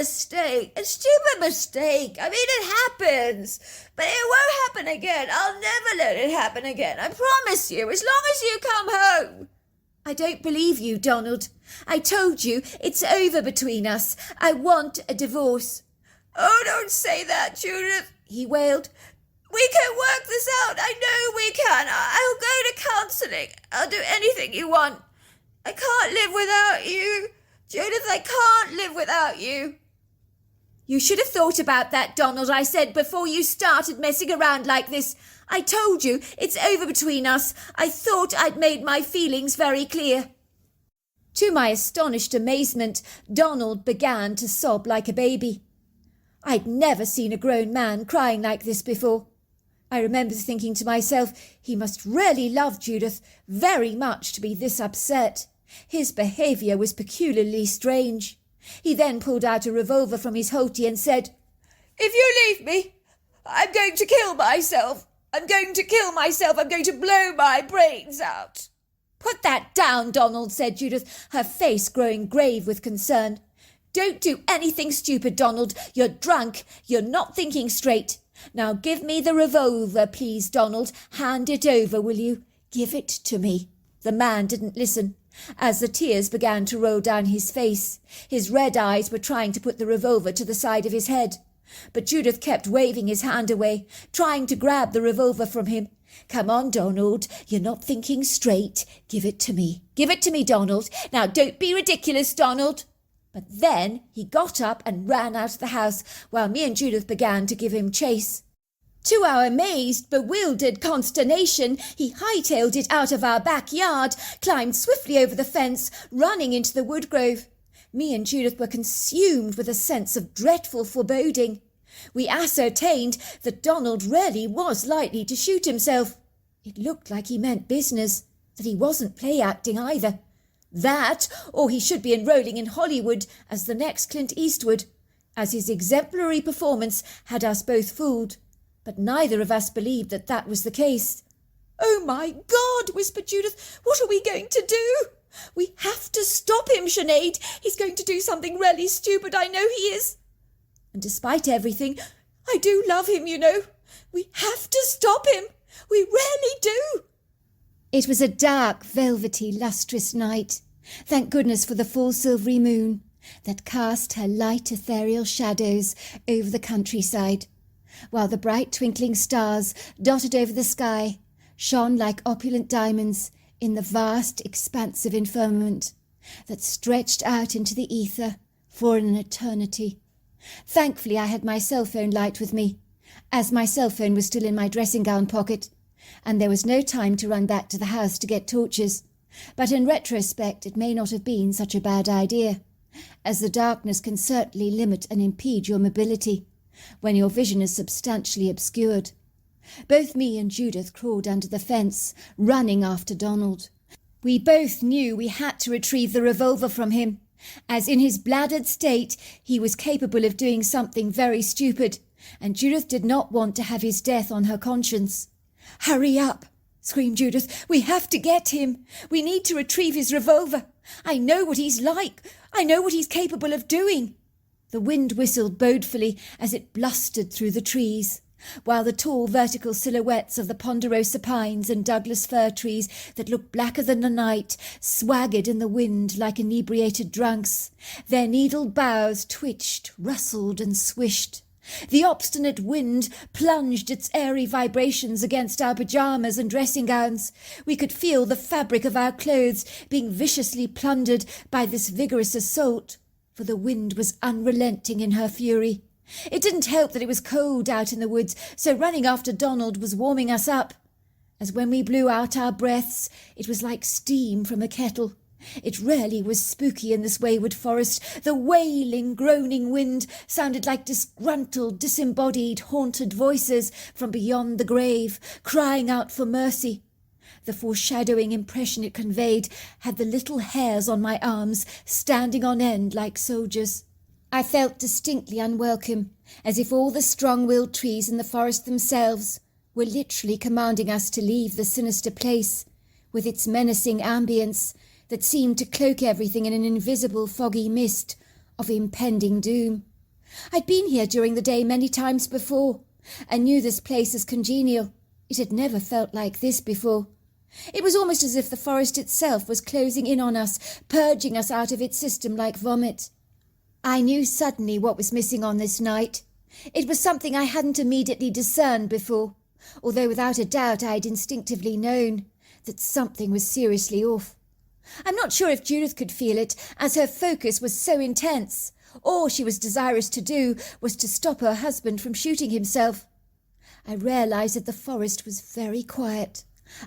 mistake. I mean, it happens. But it won't happen again. I'll never let it happen again. I promise you, as long as you come home. I don't believe you, Donald. I told you it's over between us. I want a divorce. Oh, don't say that, Judith, he wailed. We can work this out. I know we can. I'll go to counselling. I'll do anything you want. I can't live without you. Judith, I can't live without you. You should have thought about that, Donald, I said, before you started messing around like this. I told you it's over between us. I thought I'd made my feelings very clear. To my astonished amazement, Donald began to sob like a baby. I'd never seen a grown man crying like this before. I remember thinking to myself, he must really love Judith very much to be this upset. His behaviour was peculiarly strange. He then pulled out a revolver from his holty and said, If you leave me, I'm going to kill myself. I'm going to blow my brains out. Put that down, Donald, said Judith, her face growing grave with concern. Don't do anything stupid, Donald. You're drunk. You're not thinking straight. Now give me the revolver, please, Donald. Hand it over, will you? Give it to me. The man didn't listen. As the tears began to roll down his face, his red eyes were trying to put the revolver to the side of his head. But Judith kept waving his hand away, trying to grab the revolver from him. Come on, Donald. You're not thinking straight. Give it to me. Give it to me, Donald. Now don't be ridiculous, Donald. But then he got up and ran out of the house, while me and Judith began to give him chase. To our amazed, bewildered consternation, he hightailed it out of our backyard, climbed swiftly over the fence, running into the woodgrove. Me and Judith were consumed with a sense of dreadful foreboding. We ascertained that Donald really was likely to shoot himself. It looked like he meant business, that he wasn't play-acting either. That, or he should be enrolling in Hollywood as the next Clint Eastwood, as his exemplary performance had us both fooled. But neither of us believed that that was the case. Oh, my God, whispered Judith. What are we going to do? We have to stop him, Sinead. He's going to do something really stupid, I know he is. And despite everything, I do love him, you know. We have to stop him. We really do. It was a dark, velvety, lustrous night. Thank goodness for the full silvery moon that cast her light ethereal shadows over the countryside, while the bright twinkling stars dotted over the sky shone like opulent diamonds in the vast expansive firmament that stretched out into the ether for an eternity. Thankfully I had my cell phone light with me, as my cell phone was still in my dressing gown pocket, and there was no time to run back to the house to get torches. But in retrospect it may not have been such a bad idea, as the darkness can certainly limit and impede your mobility when your vision is substantially obscured. Both me and Judith crawled under the fence, running after Donald. We both knew we had to retrieve the revolver from him, as in his bladdered state he was capable of doing something very stupid, and Judith did not want to have his death on her conscience. Hurry up, screamed Judith. We have to get him. We need to retrieve his revolver. I know what he's like. I know what he's capable of doing. The wind whistled bodefully as it blustered through the trees, while the tall vertical silhouettes of the ponderosa pines and Douglas fir trees that looked blacker than the night swaggered in the wind like inebriated drunks. Their needled boughs twitched, rustled and swished. The obstinate wind plunged its airy vibrations against our pyjamas and dressing gowns. We could feel the fabric of our clothes being viciously plundered by this vigorous assault, for the wind was unrelenting in her fury. It didn't help that it was cold out in the woods, so running after Donald was warming us up. As when we blew out our breaths, it was like steam from a kettle. It really was spooky in this wayward forest. The wailing, groaning wind sounded like disgruntled, disembodied, haunted voices from beyond the grave, crying out for mercy. The foreshadowing impression it conveyed had the little hairs on my arms standing on end like soldiers. I felt distinctly unwelcome, as if all the strong-willed trees in the forest themselves were literally commanding us to leave the sinister place, with its menacing ambience that seemed to cloak everything in an invisible foggy mist of impending doom. I'd been here during the day many times before, and knew this place as congenial. It had never felt like this before. It was almost as if the forest itself was closing in on us, purging us out of its system like vomit. I knew suddenly what was missing on this night. It was something I hadn't immediately discerned before, although without a doubt I had instinctively known that something was seriously off. I'm not sure if Judith could feel it, as her focus was so intense. All she was desirous to do was to stop her husband from shooting himself. I realised that the forest was very quiet,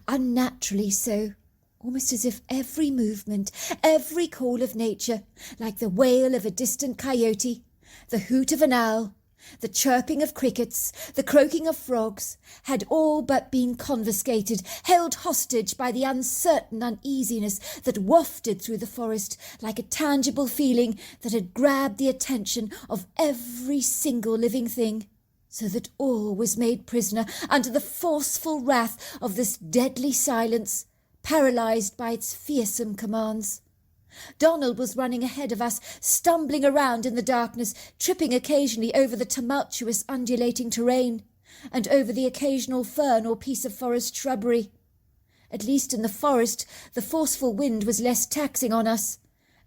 unnaturally so, almost as if every movement, every call of nature, like the wail of a distant coyote, the hoot of an owl, the chirping of crickets, the croaking of frogs, had all but been confiscated, held hostage by the uncertain uneasiness that wafted through the forest like a tangible feeling that had grabbed the attention of every single living thing, so that all was made prisoner under the forceful wrath of this deadly silence, paralysed by its fearsome commands. Donald was running ahead of us, stumbling around in the darkness, tripping occasionally over the tumultuous undulating terrain, and over the occasional fern or piece of forest shrubbery. At least in the forest, the forceful wind was less taxing on us,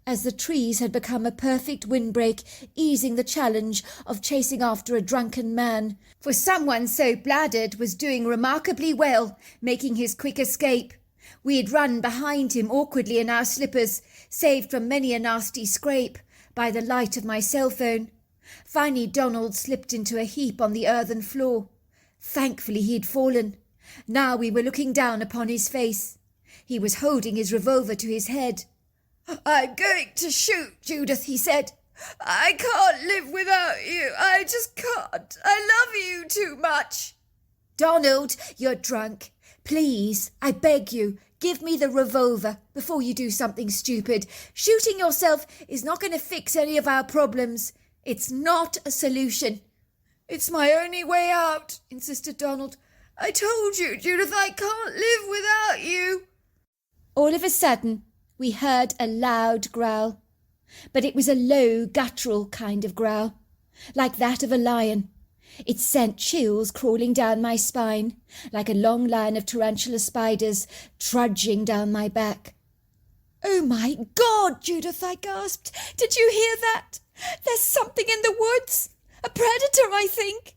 as the trees had become a perfect windbreak, easing the challenge of chasing after a drunken man, for someone so bladdered was doing remarkably well, making his quick escape. We had run behind him awkwardly in our slippers, saved from many a nasty scrape by the light of my cell phone. Finally Donald slipped into a heap on the earthen floor. Thankfully he had fallen. Now we were looking down upon his face. He was holding his revolver to his head. "I'm going to shoot, Judith," he said. "I can't live without you. I just can't. I love you too much." "Donald, you're drunk. Please, I beg you, give me the revolver before you do something stupid. Shooting yourself is not going to fix any of our problems. It's not a solution." "It's my only way out," insisted Donald. "I told you, Judith, I can't live without you." All of a sudden, we heard a loud growl, but it was a low, guttural kind of growl, like that of a lion. It sent chills crawling down my spine, like a long line of tarantula spiders trudging down my back. "Oh my God, Judith," I gasped. "Did you hear that? There's something in the woods. A predator, I think."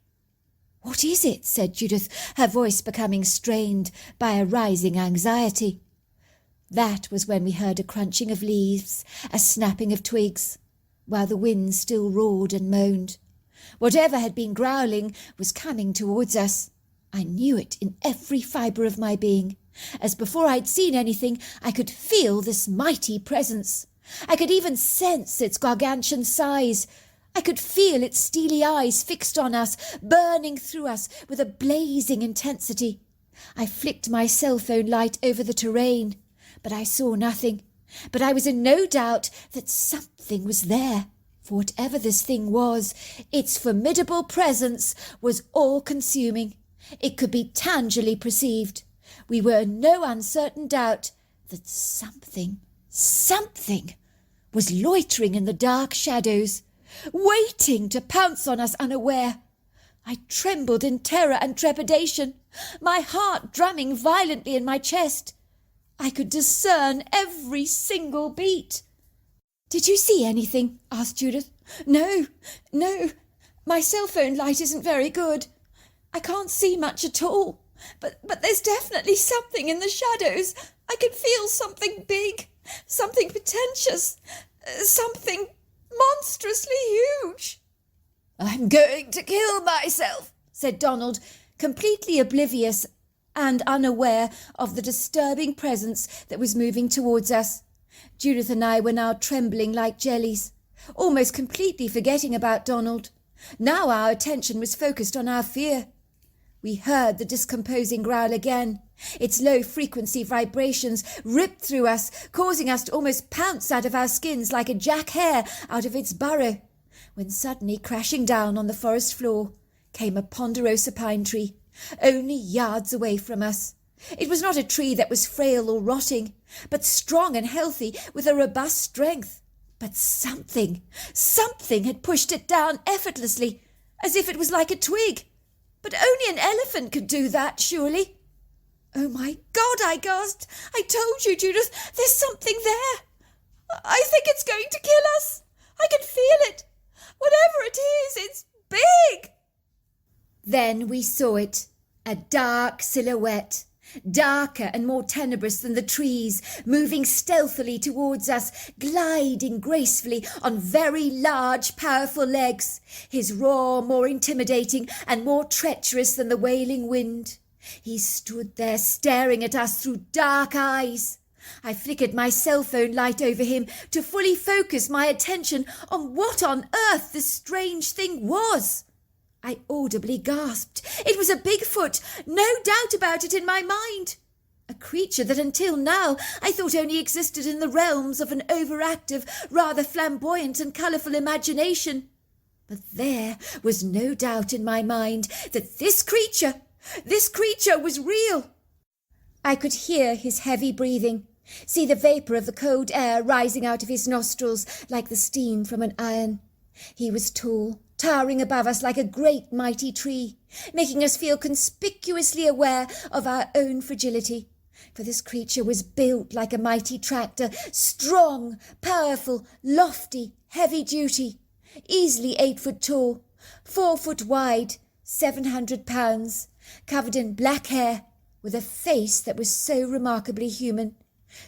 "What is it?" said Judith, her voice becoming strained by a rising anxiety. That was when we heard a crunching of leaves, a snapping of twigs, while the wind still roared and moaned. Whatever had been growling was coming towards us. I knew it in every fibre of my being, as before I'd seen anything I could feel this mighty presence. I could even sense its gargantuan size. I could feel its steely eyes fixed on us, burning through us with a blazing intensity. I flicked my cell phone light over the terrain, but I saw nothing. But I was in no doubt that something was there. For whatever this thing was, its formidable presence was all-consuming. It could be tangibly perceived. We were in no uncertain doubt that something was loitering in the dark shadows, waiting to pounce on us unaware. I trembled in terror and trepidation, my heart drumming violently in my chest. I could discern every single beat. "Did you see anything?" asked Judith. No, my cell phone light isn't very good. I can't see much at all, but there's definitely something in the shadows. I can feel something big, something pretentious, something monstrously huge." I'm going to kill myself, said Donald, completely oblivious and unaware of the disturbing presence that was moving towards us. Judith and I were now trembling like jellies, almost completely forgetting about Donald. Now our attention was focused on our fear. We heard the discomposing growl again. Its low-frequency vibrations ripped through us, causing us to almost pounce out of our skins like a jack-hare out of its burrow, when suddenly crashing down on the forest floor came a ponderosa pine tree, only yards away from us. It was not a tree that was frail or rotting, but strong and healthy, with a robust strength. But something had pushed it down effortlessly, as if it was like a twig. But only an elephant could do that, surely. Oh my God, I gasped. I told you, Judith, there's something there. I think it's going to kill us. I can feel it. Whatever it is, it's big. Then we saw it, a dark silhouette, darker and more tenebrous than the trees, moving stealthily towards us, gliding gracefully on very large, powerful legs, his roar more intimidating and more treacherous than the wailing wind. He stood there staring at us through dark eyes. I flickered my cell phone light over him to fully focus my attention on what on earth this strange thing was. I audibly gasped. It was a Bigfoot, no doubt about it in my mind. A creature that until now I thought only existed in the realms of an overactive, rather flamboyant and colourful imagination. But there was no doubt in my mind that this creature was real. I could hear his heavy breathing, see the vapour of the cold air rising out of his nostrils like the steam from an iron. He was tall, towering above us like a great mighty tree, making us feel conspicuously aware of our own fragility. For this creature was built like a mighty tractor, strong, powerful, lofty, heavy-duty, easily 8 foot tall, 4 foot wide, 700 pounds, covered in black hair, with a face that was so remarkably human,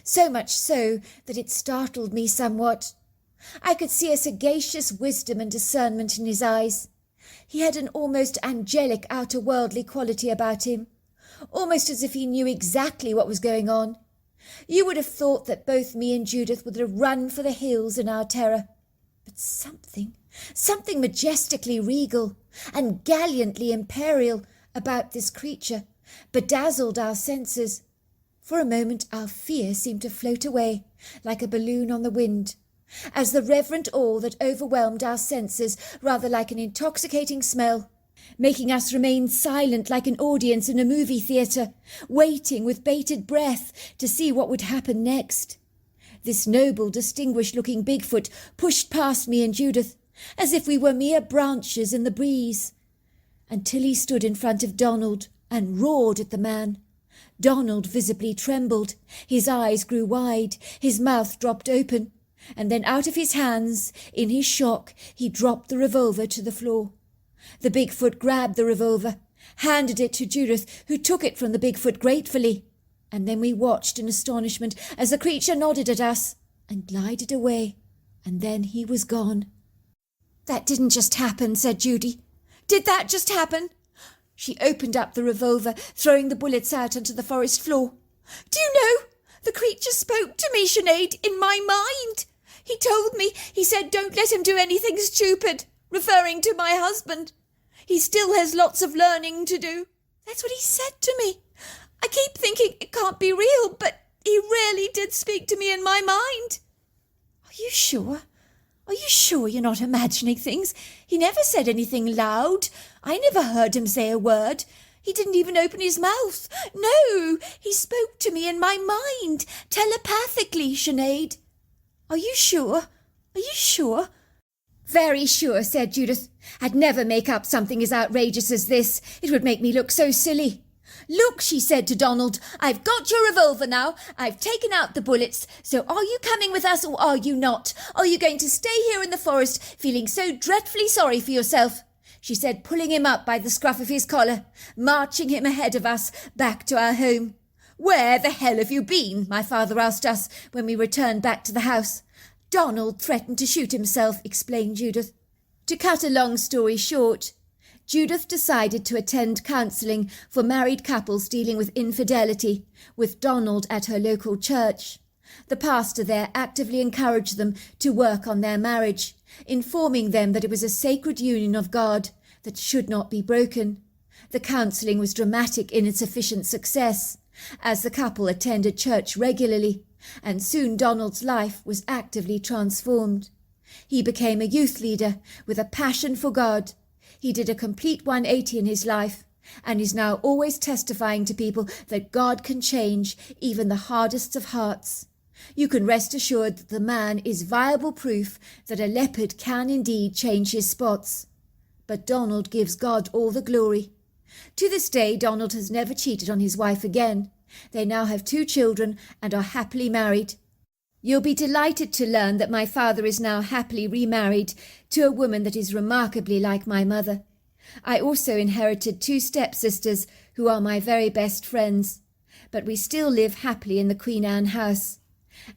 so much so that it startled me somewhat. I could see a sagacious wisdom and discernment in his eyes. He had an almost angelic outer-worldly quality about him, almost as if he knew exactly what was going on. You would have thought that both me and Judith would have run for the hills in our terror. But something majestically regal and gallantly imperial about this creature bedazzled our senses. For a moment our fear seemed to float away like a balloon on the wind, as the reverent awe that overwhelmed our senses rather like an intoxicating smell, making us remain silent like an audience in a movie theatre, waiting with bated breath to see what would happen next. This noble, distinguished-looking Bigfoot pushed past me and Judith, as if we were mere branches in the breeze, until he stood in front of Donald and roared at the man. Donald visibly trembled, his eyes grew wide, his mouth dropped open, and then out of his hands, in his shock, he dropped the revolver to the floor. The Bigfoot grabbed the revolver, handed it to Judith, who took it from the Bigfoot gratefully, and then we watched in astonishment as the creature nodded at us and glided away, and then he was gone. "That didn't just happen," said Judy. "Did that just happen?" She opened up the revolver, throwing the bullets out onto the forest floor. "Do you know, the creature spoke to me, Sinead, in my mind. He told me, he said, don't let him do anything stupid, referring to my husband. He still has lots of learning to do. That's what he said to me. I keep thinking it can't be real, but he really did speak to me in my mind." "Are you sure? Are you sure you're not imagining things? He never said anything loud. I never heard him say a word. He didn't even open his mouth. No, he spoke to me in my mind, telepathically, Sinead. Are you sure? Are you sure?" "Very sure," said Judith. "I'd never make up something as outrageous as this. It would make me look so silly." "Look," she said to Donald, "I've got your revolver now. I've taken out the bullets. So are you coming with us or are you not? Are you going to stay here in the forest, feeling so dreadfully sorry for yourself?" she said, pulling him up by the scruff of his collar, marching him ahead of us back to our home. "Where the hell have you been?" my father asked us when we returned back to the house. "Donald threatened to shoot himself," explained Judith. To cut a long story short, Judith decided to attend counselling for married couples dealing with infidelity with Donald at her local church. The pastor there actively encouraged them to work on their marriage, informing them that it was a sacred union of God that should not be broken. The counselling was dramatic in its efficient success, as the couple attended church regularly, and soon Donald's life was actively transformed. He became a youth leader with a passion for God. He did a complete 180 in his life, and is now always testifying to people that God can change even the hardest of hearts. You can rest assured that the man is viable proof that a leopard can indeed change his spots. But Donald gives God all the glory. To this day, Donald has never cheated on his wife again. They now have 2 children and are happily married. You'll be delighted to learn that my father is now happily remarried to a woman that is remarkably like my mother. I also inherited 2 stepsisters who are my very best friends, but we still live happily in the Queen Anne house.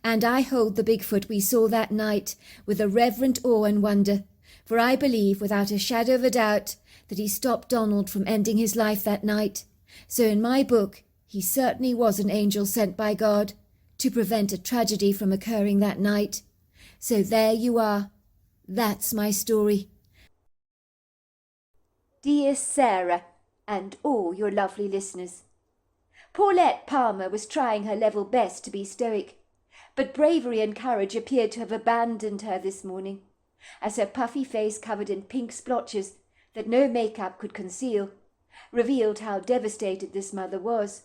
And I hold the Bigfoot we saw that night with a reverent awe and wonder, for I believe without a shadow of a doubt that he stopped Donald from ending his life that night. So in my book, he certainly was an angel sent by God to prevent a tragedy from occurring that night. So there you are. That's my story. Dear Sarah, and all your lovely listeners. Paulette Palmer was trying her level best to be stoic, but bravery and courage appeared to have abandoned her this morning, as her puffy face covered in pink splotches that no makeup could conceal, revealed how devastated this mother was.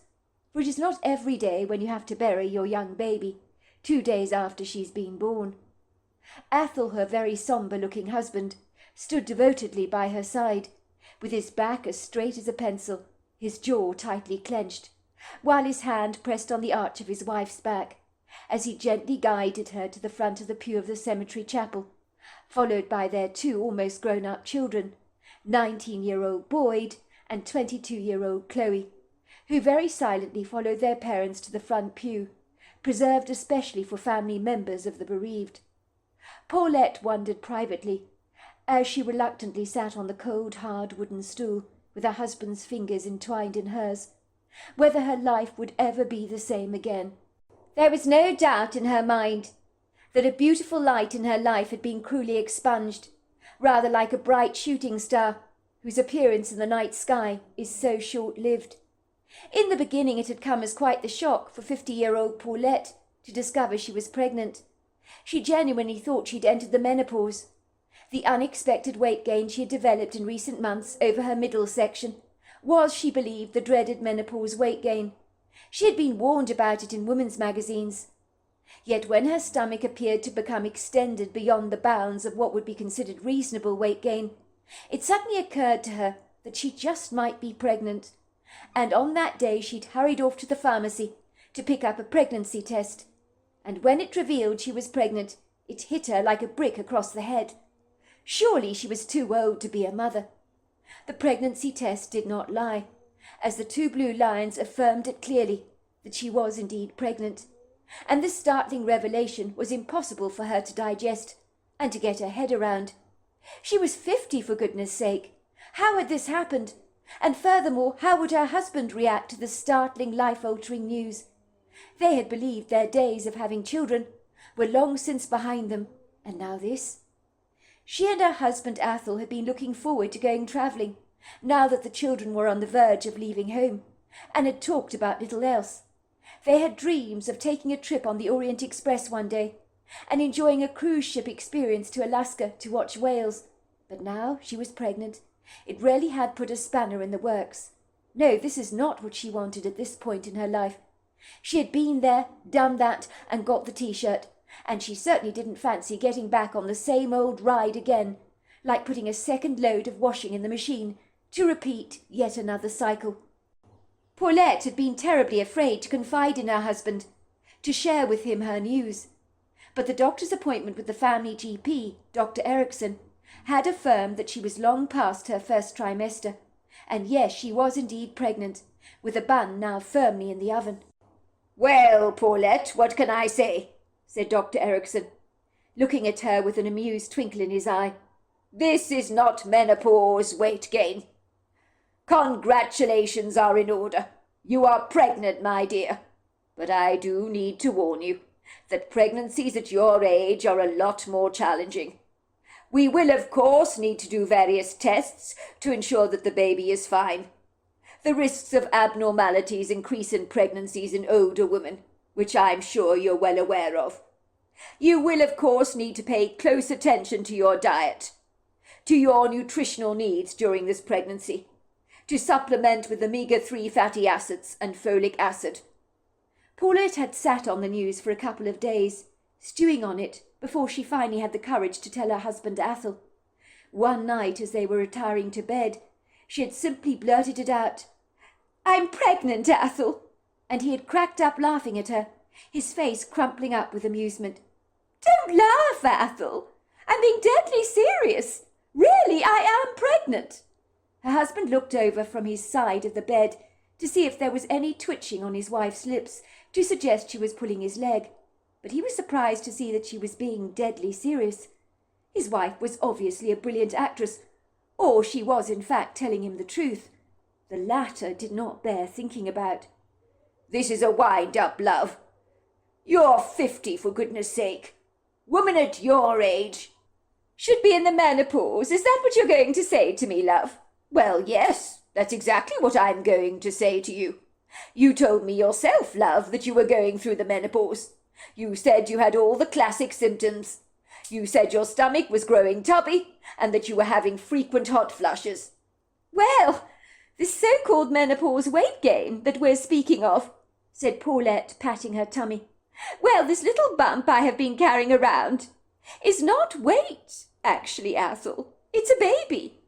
For it is not every day when you have to bury your young baby, 2 days after she's been born. Athol, her very sombre-looking husband, stood devotedly by her side, with his back as straight as a pencil, his jaw tightly clenched, while his hand pressed on the arch of his wife's back, as he gently guided her to the front of the pew of the cemetery chapel, followed by their 2 almost grown-up children, 19-year-old Boyd and 22-year-old Chloe, who very silently followed their parents to the front pew, preserved especially for family members of the bereaved. Paulette wondered privately, as she reluctantly sat on the cold, hard wooden stool with her husband's fingers entwined in hers, whether her life would ever be the same again. There was no doubt in her mind that a beautiful light in her life had been cruelly expunged, rather like a bright shooting star whose appearance in the night sky is so short-lived. In the beginning it had come as quite the shock for 50-year-old Paulette to discover she was pregnant. She genuinely thought she'd entered the menopause. The unexpected weight gain she had developed in recent months over her middle section was, she believed, the dreaded menopause weight gain. She had been warned about it in women's magazines. Yet when her stomach appeared to become extended beyond the bounds of what would be considered reasonable weight gain, it suddenly occurred to her that she just might be pregnant. And on that day she'd hurried off to the pharmacy to pick up a pregnancy test. And when it revealed she was pregnant, it hit her like a brick across the head. Surely she was too old to be a mother. The pregnancy test did not lie, as the 2 blue lines affirmed it clearly that she was indeed pregnant. And this startling revelation was impossible for her to digest and to get her head around. She was 50, for goodness sake. How had this happened? And furthermore, how would her husband react to the startling, life-altering news? They had believed their days of having children were long since behind them, and now this. She and her husband Athol had been looking forward to going travelling, now that the children were on the verge of leaving home, and had talked about little else. They had dreams of taking a trip on the Orient Express one day, and enjoying a cruise ship experience to Alaska to watch whales. But now she was pregnant. It really had put a spanner in the works. No, this is not what she wanted at this point in her life. She had been there, done that, and got the T-shirt, and she certainly didn't fancy getting back on the same old ride again, like putting a second load of washing in the machine, to repeat yet another cycle. Paulette had been terribly afraid to confide in her husband, to share with him her news. But the doctor's appointment with the family GP, Dr. Erickson, had affirmed that she was long past her first trimester, and yes, she was indeed pregnant, with a bun now firmly in the oven. "Well, Paulette, what can I say?" said Dr. Erickson, looking at her with an amused twinkle in his eye. This is not menopause weight gain. Congratulations are in order. You are pregnant, my dear. But I do need to warn you that pregnancies at your age are a lot more challenging. We will, of course, need to do various tests to ensure that the baby is fine. The risks of abnormalities increase in pregnancies in older women, which I'm sure you're well aware of. You will, of course, need to pay close attention to your diet, to your nutritional needs during this pregnancy, to supplement with omega-3 fatty acids and folic acid. Paulette had sat on the news for a couple of days, stewing on it, before she finally had the courage to tell her husband Athol. One night, as they were retiring to bed, she had simply blurted it out. "I'm pregnant, Athol," and he had cracked up laughing at her, his face crumpling up with amusement. "Don't laugh, Athol. I'm being deadly serious. Really, I am pregnant." Her husband looked over from his side of the bed to see if there was any twitching on his wife's lips to suggest she was pulling his leg, but he was surprised to see that she was being deadly serious. His wife was obviously a brilliant actress, or she was in fact telling him the truth. The latter did not bear thinking about. "This is a wind-up, love. You're 50, for goodness sake. Woman at your age should be in the menopause. Is that what you're going to say to me, love?" "Well, yes, that's exactly what I'm going to say to you. You told me yourself, love, that you were going through the menopause. You said you had all the classic symptoms. You said your stomach was growing tubby and that you were having frequent hot flushes." "Well, this so-called menopause weight gain that we're speaking of," said Paulette, patting her tummy. "Well, this little bump I have been carrying around is not weight, actually, Athol. It's a baby.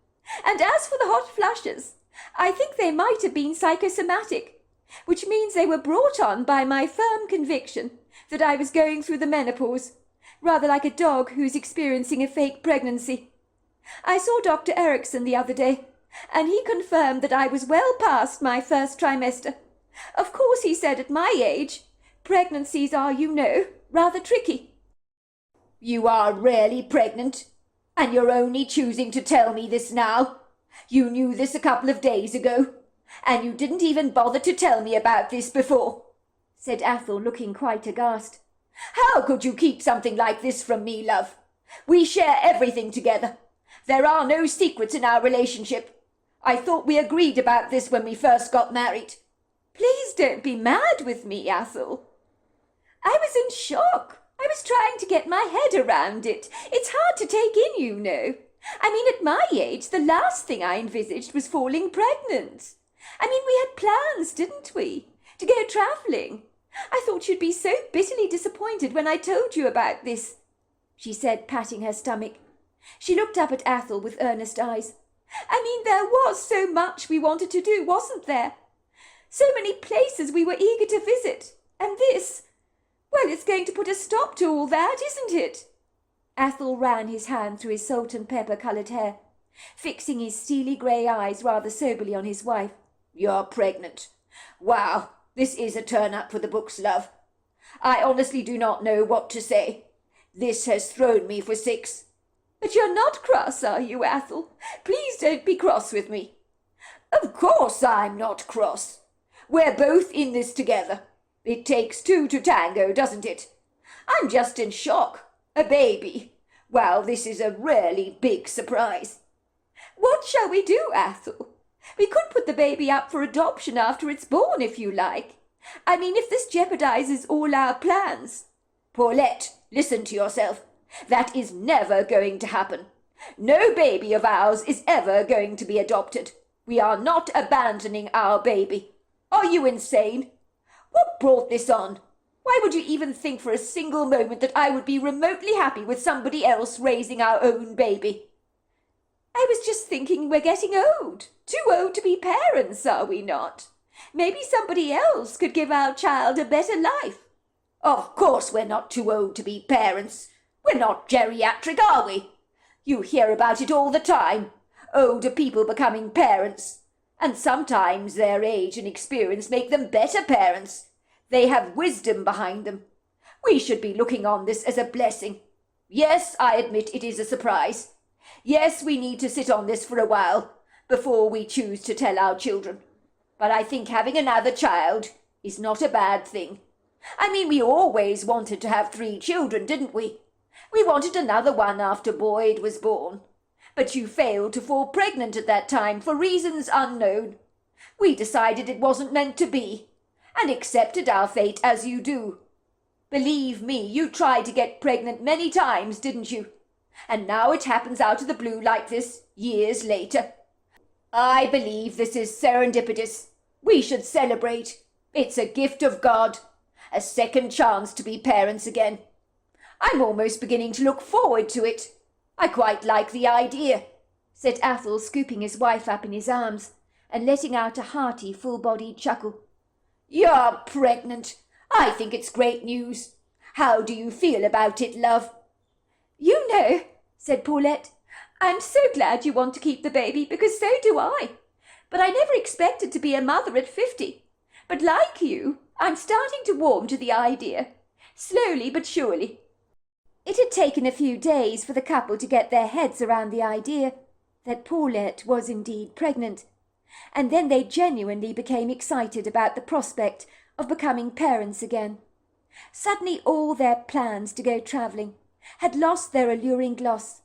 And as for the hot flushes, I think they might have been psychosomatic, which means they were brought on by my firm conviction that I was going through the menopause, rather like a dog who's experiencing a fake pregnancy. I saw Dr. Erickson the other day, and he confirmed that I was well past my first trimester. Of course, he said at my age, pregnancies are, you know, rather tricky." "You are really pregnant? And you're only choosing to tell me this now? You knew this a couple of days ago, and you didn't even bother to tell me about this before," said Athol, looking quite aghast. "How could you keep something like this from me, love? We share everything together. There are no secrets in our relationship. I thought we agreed about this when we first got married." "Please don't be mad with me, Athol. I was in shock. I was trying to get my head around it. It's hard to take in, you know. I mean, at my age, the last thing I envisaged was falling pregnant. I mean, we had plans, didn't we, to go travelling. I thought you'd be so bitterly disappointed when I told you about this," she said, patting her stomach. She looked up at Athol with earnest eyes. "I mean, there was so much we wanted to do, wasn't there? So many places we were eager to visit. And this, well, it's going to put a stop to all that, isn't it?" Athol ran his hand through his salt and pepper-coloured hair, fixing his steely grey eyes rather soberly on his wife. "You're pregnant. Wow, this is a turn-up for the books, love. I honestly do not know what to say. This has thrown me for six." "But you're not cross, are you, Athol? Please don't be cross with me." "Of course I'm not cross. We're both in this together. It takes two to tango, doesn't it? I'm just in shock. A baby. Well, this is a really big surprise." "What shall we do, Athol? We could put the baby up for adoption after it's born, if you like. I mean, if this jeopardizes all our plans." "Paulette, listen to yourself. That is never going to happen. No baby of ours is ever going to be adopted. We are not abandoning our baby. Are you insane? What brought this on? Why would you even think for a single moment that I would be remotely happy with somebody else raising our own baby?" "I was just thinking we're getting old. Too old to be parents, are we not? Maybe somebody else could give our child a better life." "Of course we're not too old to be parents. We're not geriatric, are we? You hear about it all the time. Older people becoming parents. And sometimes their age and experience make them better parents. They have wisdom behind them. We should be looking on this as a blessing. Yes, I admit it is a surprise. Yes, we need to sit on this for a while before we choose to tell our children. But I think having another child is not a bad thing. I mean, we always wanted to have 3 children, didn't we? We wanted another one after Boyd was born. But you failed to fall pregnant at that time for reasons unknown. We decided it wasn't meant to be, and accepted our fate as you do. Believe me, you tried to get pregnant many times, didn't you? And now it happens out of the blue like this, years later. I believe this is serendipitous. We should celebrate. It's a gift of God. A second chance to be parents again. I'm almost beginning to look forward to it. I quite like the idea, said Athol, scooping his wife up in his arms and letting out a hearty, full-bodied chuckle. You're pregnant. I think it's great news. How do you feel about it, love? You know, said Paulette, I'm so glad you want to keep the baby, because so do I. But I never expected to be a mother at 50. But like you, I'm starting to warm to the idea, slowly but surely. It had taken a few days for the couple to get their heads around the idea that Paulette was indeed pregnant, and then they genuinely became excited about the prospect of becoming parents again. Suddenly all their plans to go travelling had lost their alluring gloss,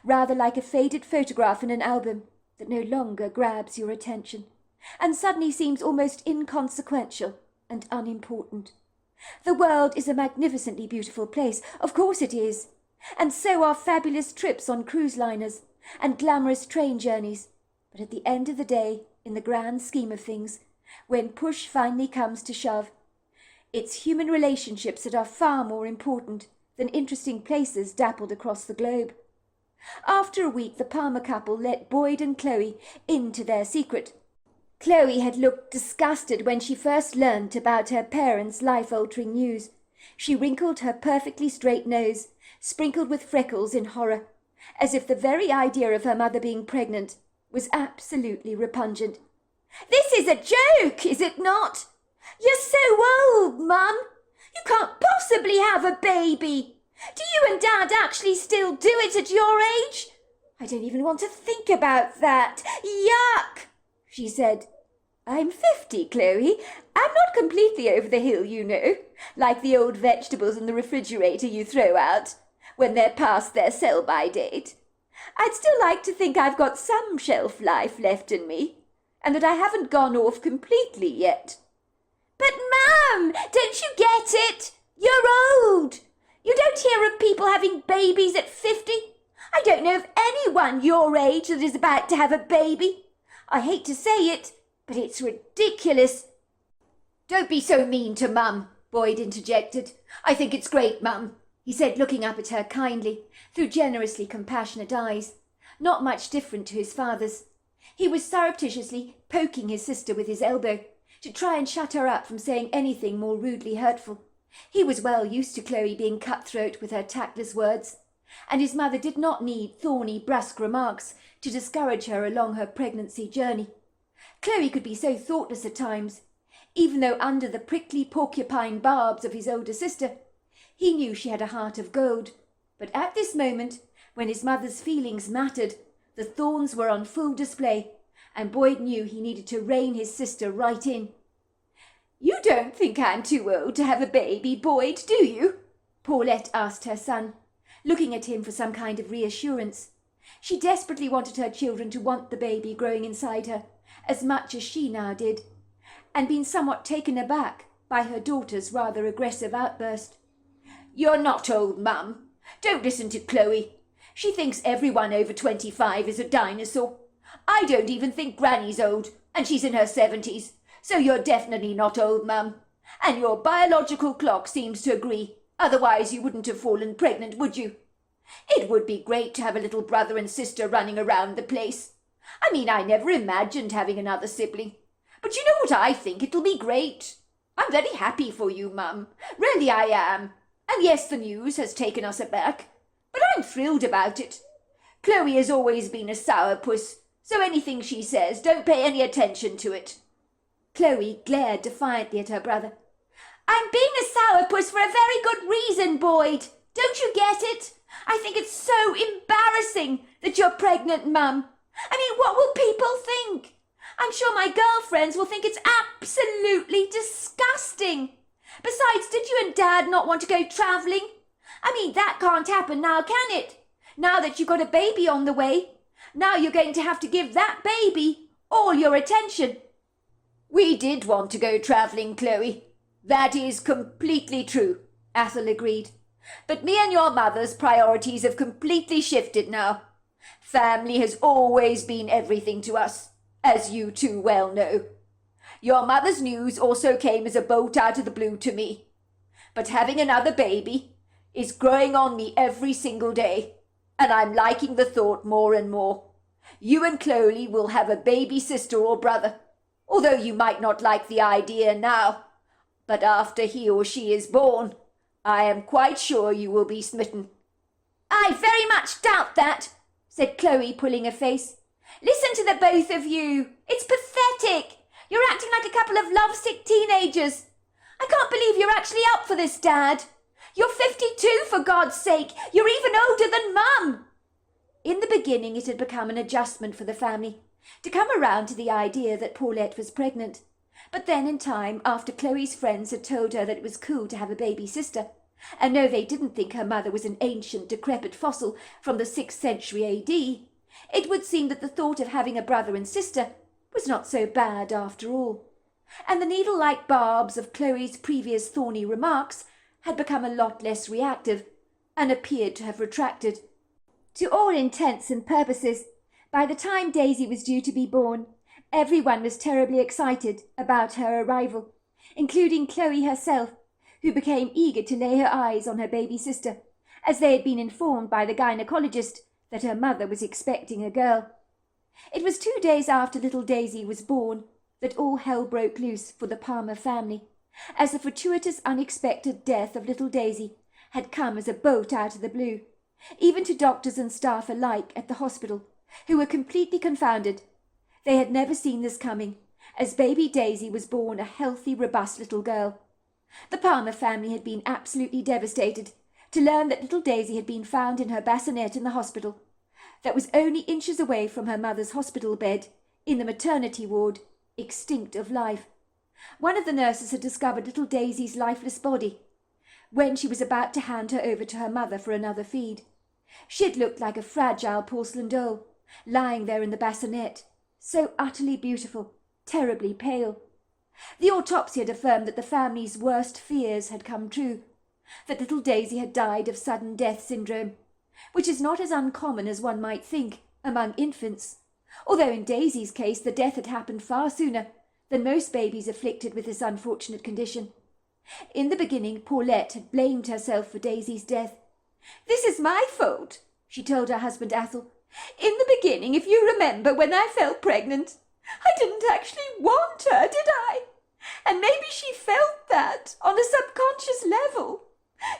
rather like a faded photograph in an album that no longer grabs your attention, and suddenly seems almost inconsequential and unimportant. The world is a magnificently beautiful place, of course it is, and so are fabulous trips on cruise liners and glamorous train journeys. But at the end of the day, in the grand scheme of things, when push finally comes to shove, it's human relationships that are far more important than interesting places dappled across the globe. After a week, the Palmer couple let Boyd and Chloe into their secret. Chloe had looked disgusted when she first learnt about her parents' life-altering news. She wrinkled her perfectly straight nose, sprinkled with freckles in horror, as if the very idea of her mother being pregnant was absolutely repugnant. This is a joke, is it not? You're so old, Mum. You can't possibly have a baby. Do you and Dad actually still do it at your age? I don't even want to think about that. Yuck, she said. I'm 50, Chloe. I'm not completely over the hill, you know, like the old vegetables in the refrigerator you throw out when they're past their sell-by date. I'd still like to think I've got some shelf life left in me, and that I haven't gone off completely yet. But, Mum, don't you get it? You're old. You don't hear of people having babies at 50. I don't know of anyone your age that is about to have a baby. I hate to say it, but it's ridiculous. Don't be so mean to Mum, Boyd interjected. I think it's great, Mum, he said, looking up at her kindly, through generously compassionate eyes, not much different to his father's. He was surreptitiously poking his sister with his elbow, to try and shut her up from saying anything more rudely hurtful. He was well used to Chloe being cutthroat with her tactless words, and his mother did not need thorny, brusque remarks to discourage her along her pregnancy journey. Chloe could be so thoughtless at times, even though under the prickly porcupine barbs of his older sister, he knew she had a heart of gold. But at this moment, when his mother's feelings mattered, the thorns were on full display, and Boyd knew he needed to rein his sister right in. You don't think I'm too old to have a baby, Boyd, do you? Paulette asked her son, looking at him for some kind of reassurance. She desperately wanted her children to want the baby growing inside her, as much as she now did, and been somewhat taken aback by her daughter's rather aggressive outburst. You're not old, Mum. Don't listen to Chloe. She thinks everyone over 25 is a dinosaur. I don't even think Granny's old, and she's in her 70s, so you're definitely not old, Mum. And your biological clock seems to agree, otherwise you wouldn't have fallen pregnant, would you? It would be great to have a little brother and sister running around the place. I mean, I never imagined having another sibling. But you know what I think? It'll be great. I'm very happy for you, Mum. Really I am. And yes, the news has taken us aback, but I'm thrilled about it. Chloe has always been a sourpuss, so anything she says, don't pay any attention to it. Chloe glared defiantly at her brother. I'm being a sourpuss for a very good reason, Boyd. Don't you get it? I think it's so embarrassing that you're pregnant, Mum. I mean, what will people think? I'm sure my girlfriends will think it's absolutely disgusting. Besides, did you and Dad not want to go travelling? I mean, that can't happen now, can it? Now that you've got a baby on the way. Now you're going to have to give that baby all your attention. We did want to go travelling, Chloe. That is completely true, Athol agreed. But me and your mother's priorities have completely shifted now. Family has always been everything to us, as you too well know. Your mother's news also came as a bolt out of the blue to me. But having another baby is growing on me every single day, and I'm liking the thought more and more. You and Chloe will have a baby sister or brother, although you might not like the idea now. But after he or she is born, I am quite sure you will be smitten. I very much doubt that, said Chloe, pulling a face. Listen to the both of you. It's pathetic. You're acting like a couple of lovesick teenagers. I can't believe you're actually up for this, Dad. You're 52, for God's sake. You're even older than Mum. In the beginning, it had become an adjustment for the family to come around to the idea that Paulette was pregnant. But then in time, after Chloe's friends had told her that it was cool to have a baby sister, and no, they didn't think her mother was an ancient, decrepit fossil from the 6th century A.D., it would seem that the thought of having a brother and sister was not so bad after all. And the needle-like barbs of Chloe's previous thorny remarks had become a lot less reactive and appeared to have retracted. To all intents and purposes, by the time Daisy was due to be born, everyone was terribly excited about her arrival, including Chloe herself, who became eager to lay her eyes on her baby sister, as they had been informed by the gynecologist that her mother was expecting a girl. It was 2 days after little Daisy was born that all hell broke loose for the Palmer family, as the fortuitous, unexpected death of little Daisy had come as a bolt out of the blue, even to doctors and staff alike at the hospital, who were completely confounded. They had never seen this coming, as baby Daisy was born a healthy, robust little girl. The Palmer family had been absolutely devastated to learn that little Daisy had been found in her bassinet in the hospital, that was only inches away from her mother's hospital bed, in the maternity ward, extinct of life. One of the nurses had discovered little Daisy's lifeless body when she was about to hand her over to her mother for another feed. She had looked like a fragile porcelain doll, lying there in the bassinet, so utterly beautiful, terribly pale. The autopsy had affirmed that the family's worst fears had come true, that little Daisy had died of sudden death syndrome, which is not as uncommon as one might think among infants, although in Daisy's case the death had happened far sooner than most babies afflicted with this unfortunate condition. In the beginning, Paulette had blamed herself for Daisy's death. "This is my fault," she told her husband Athol. "In the beginning, if you remember, when I fell pregnant, I didn't actually want her, did I? And maybe she felt that on a subconscious level.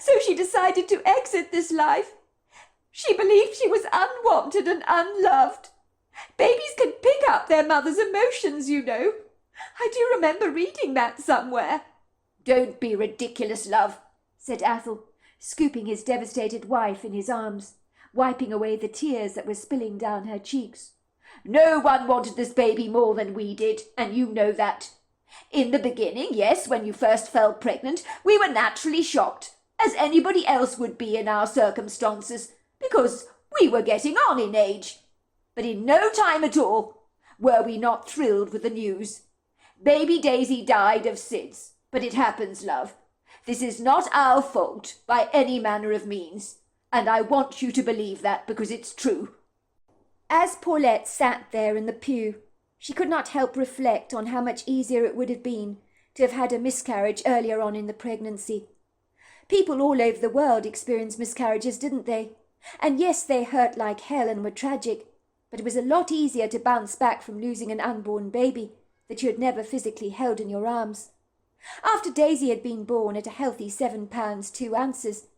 So she decided to exit this life. She believed she was unwanted and unloved. Babies can pick up their mother's emotions, you know. I do remember reading that somewhere." "Don't be ridiculous, love," said Athol, scooping his devastated wife in his arms, wiping away the tears that were spilling down her cheeks. "No one wanted this baby more than we did, and you know that. In the beginning, yes, when you first fell pregnant, we were naturally shocked, as anybody else would be in our circumstances, because we were getting on in age. But in no time at all were we not thrilled with the news. Baby Daisy died of SIDS, but it happens, love. This is not our fault by any manner of means, and I want you to believe that because it's true." As Paulette sat there in the pew, she could not help reflect on how much easier it would have been to have had a miscarriage earlier on in the pregnancy. People all over the world experienced miscarriages, didn't they? And yes, they hurt like hell and were tragic, but it was a lot easier to bounce back from losing an unborn baby that you had never physically held in your arms. After Daisy had been born at a healthy 7 pounds 2 ounces,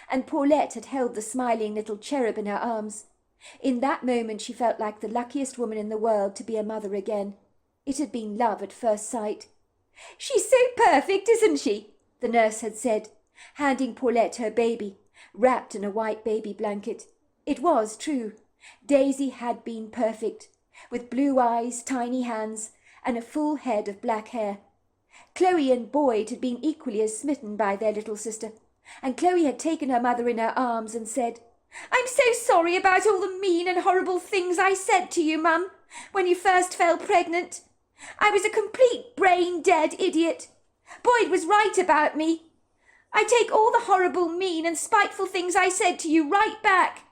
and Paulette had held the smiling little cherub in her arms, in that moment she felt like the luckiest woman in the world to be a mother again. It had been love at first sight. "She's so perfect, isn't she?" the nurse had said, handing Paulette her baby, wrapped in a white baby blanket. It was true. Daisy had been perfect, with blue eyes, tiny hands, and a full head of black hair. Chloe and Boyd had been equally as smitten by their little sister, and Chloe had taken her mother in her arms and said, "I'm so sorry about all the mean and horrible things I said to you, Mum, when you first fell pregnant. I was a complete brain-dead idiot. Boyd was right about me. I take all the horrible, mean and spiteful things I said to you right back.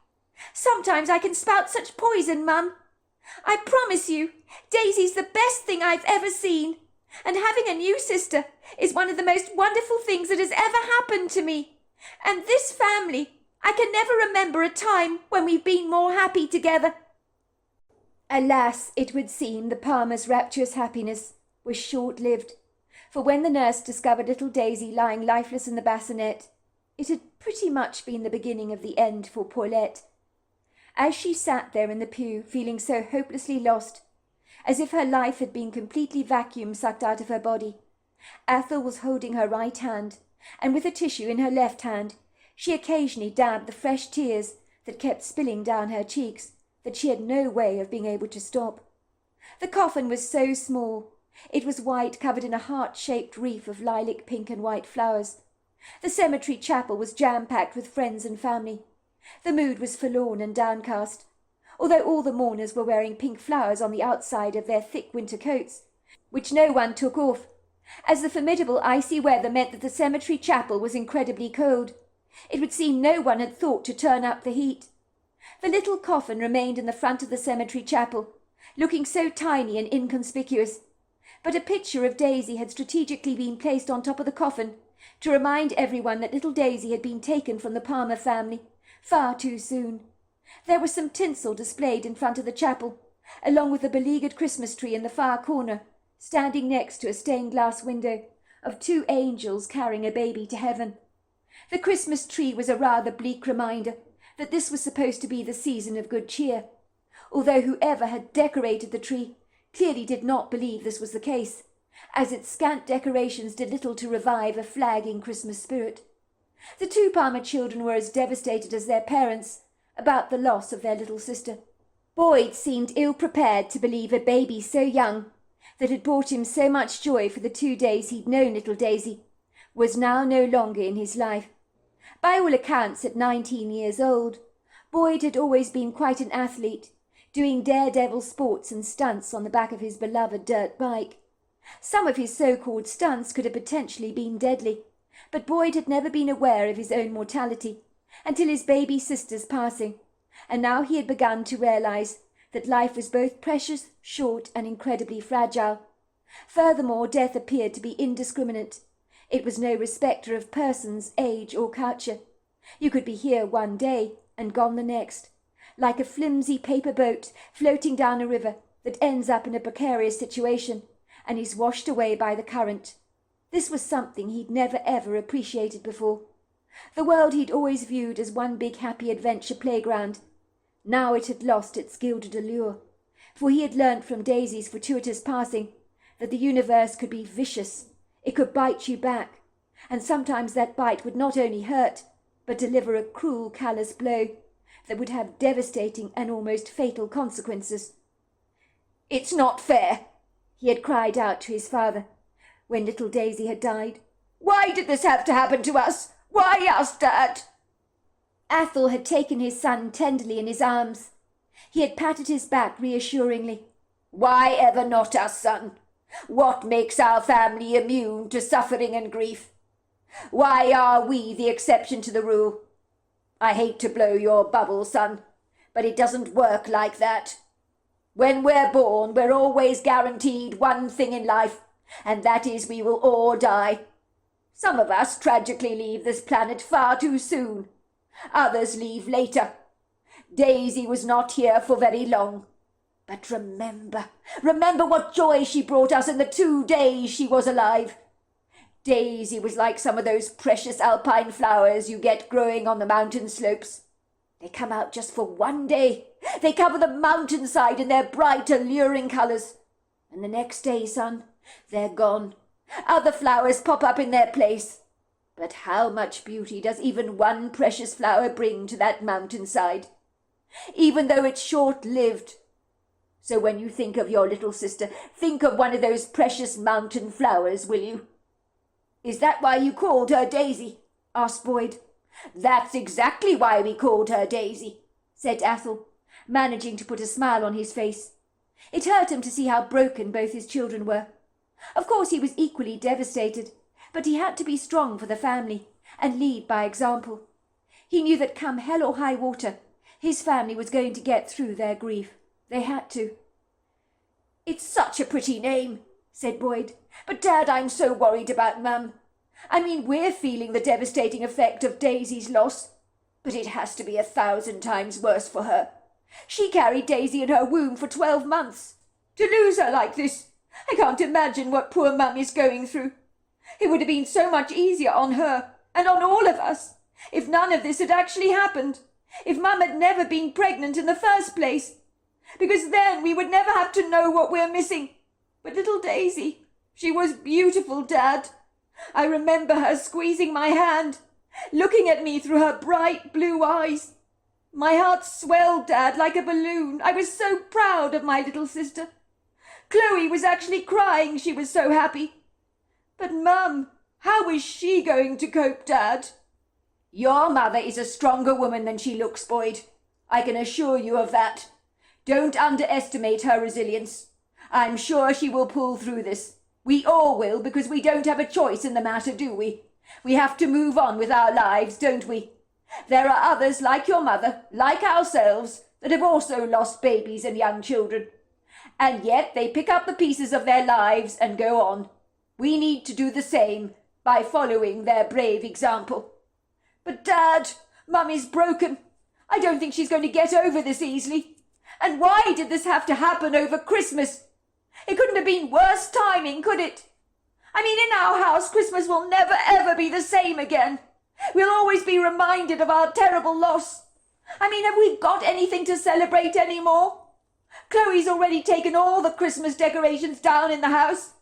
Sometimes I can spout such poison, Mum. I promise you, Daisy's the best thing I've ever seen, and having a new sister is one of the most wonderful things that has ever happened to me. And this family, I can never remember a time when we've been more happy together." Alas, it would seem the Palmers' rapturous happiness was short-lived, for when the nurse discovered little Daisy lying lifeless in the bassinet, it had pretty much been the beginning of the end for Paulette. As she sat there in the pew, feeling so hopelessly lost, as if her life had been completely vacuum-sucked out of her body, Athol was holding her right hand, and with a tissue in her left hand, she occasionally dabbed the fresh tears that kept spilling down her cheeks that she had no way of being able to stop. The coffin was so small. It was white, covered in a heart-shaped wreath of lilac pink and white flowers. The cemetery chapel was jam-packed with friends and family. The mood was forlorn and downcast, although all the mourners were wearing pink flowers on the outside of their thick winter coats, which no one took off, as the formidable icy weather meant that the cemetery chapel was incredibly cold. It would seem no one had thought to turn up the heat. The little coffin remained in the front of the cemetery chapel, looking so tiny and inconspicuous, but a picture of Daisy had strategically been placed on top of the coffin to remind everyone that little Daisy had been taken from the Palmer family far too soon. There was some tinsel displayed in front of the chapel, along with a beleaguered Christmas tree in the far corner, standing next to a stained-glass window of two angels carrying a baby to heaven. The Christmas tree was a rather bleak reminder that this was supposed to be the season of good cheer, although whoever had decorated the tree clearly did not believe this was the case, as its scant decorations did little to revive a flagging Christmas spirit. The two Palmer children were as devastated as their parents about the loss of their little sister. Boyd seemed ill-prepared to believe a baby so young, that had brought him so much joy for the 2 days he'd known little Daisy, was now no longer in his life. By all accounts, at 19 years old, Boyd had always been quite an athlete, doing daredevil sports and stunts on the back of his beloved dirt bike. Some of his so-called stunts could have potentially been deadly, but Boyd had never been aware of his own mortality until his baby sister's passing, and now he had begun to realize that life was both precious, short, and incredibly fragile. Furthermore, death appeared to be indiscriminate. It was no respecter of persons, age, or culture. You could be here one day and gone the next, like a flimsy paper boat floating down a river that ends up in a precarious situation and is washed away by the current. This was something he'd never ever appreciated before. The world he'd always viewed as one big happy adventure playground. Now it had lost its gilded allure, for he had learnt from Daisy's fortuitous passing that the universe could be vicious. It could bite you back, and sometimes that bite would not only hurt, but deliver a cruel, callous blow that would have devastating and almost fatal consequences. "It's not fair," he had cried out to his father when little Daisy had died. "Why did this have to happen to us? Why us, Dad?" Athol had taken his son tenderly in his arms. He had patted his back reassuringly. "Why ever not us, son? What makes our family immune to suffering and grief? Why are we the exception to the rule? I hate to blow your bubble, son, but it doesn't work like that. When we're born, we're always guaranteed one thing in life, and that is we will all die. Some of us tragically leave this planet far too soon. Others leave later. Daisy was not here for very long. But remember what joy she brought us in the 2 days she was alive. Daisy was like some of those precious alpine flowers you get growing on the mountain slopes. They come out just for 1 day. They cover the mountainside in their bright, alluring colours. And the next day, son, they're gone. Other flowers pop up in their place. But how much beauty does even one precious flower bring to that mountainside? even though it's short-lived. So when you think of your little sister, think of one of those precious mountain flowers, will you?" "Is that why you called her Daisy?" asked Boyd. "That's exactly why we called her Daisy," said Athol, managing to put a smile on his face. It hurt him to see how broken both his children were. Of course he was equally devastated, but he had to be strong for the family and lead by example. He knew that come hell or high water, his family was going to get through their grief. They had to. "It's such a pretty name," said Boyd. "But, Dad, I'm so worried about Mum. I mean, we're feeling the devastating effect of Daisy's loss, but it has to be 1,000 times worse for her. She carried Daisy in her womb for 12 months. To lose her like this, I can't imagine what poor Mum is going through. It would have been so much easier on her, and on all of us, if none of this had actually happened, if Mum had never been pregnant in the first place, because then we would never have to know what we're missing. But little Daisy, she was beautiful, Dad. I remember her squeezing my hand, looking at me through her bright blue eyes. My heart swelled, Dad, like a balloon. I was so proud of my little sister. Chloe was actually crying, she was so happy. But Mum, how is she going to cope, Dad?" "Your mother is a stronger woman than she looks, Boyd. I can assure you of that. Don't underestimate her resilience. I'm sure she will pull through this. We all will, because we don't have a choice in the matter, do we? We have to move on with our lives, don't we? There are others like your mother, like ourselves, that have also lost babies and young children. And yet they pick up the pieces of their lives and go on. We need to do the same by following their brave example." "But, Dad, Mum is broken. I don't think she's going to get over this easily. And why did this have to happen over Christmas? It couldn't have been worse timing, could it? I mean, in our house, Christmas will never, ever be the same again. We'll always be reminded of our terrible loss. I mean, have we got anything to celebrate anymore? Chloe's already taken all the Christmas decorations down in the house.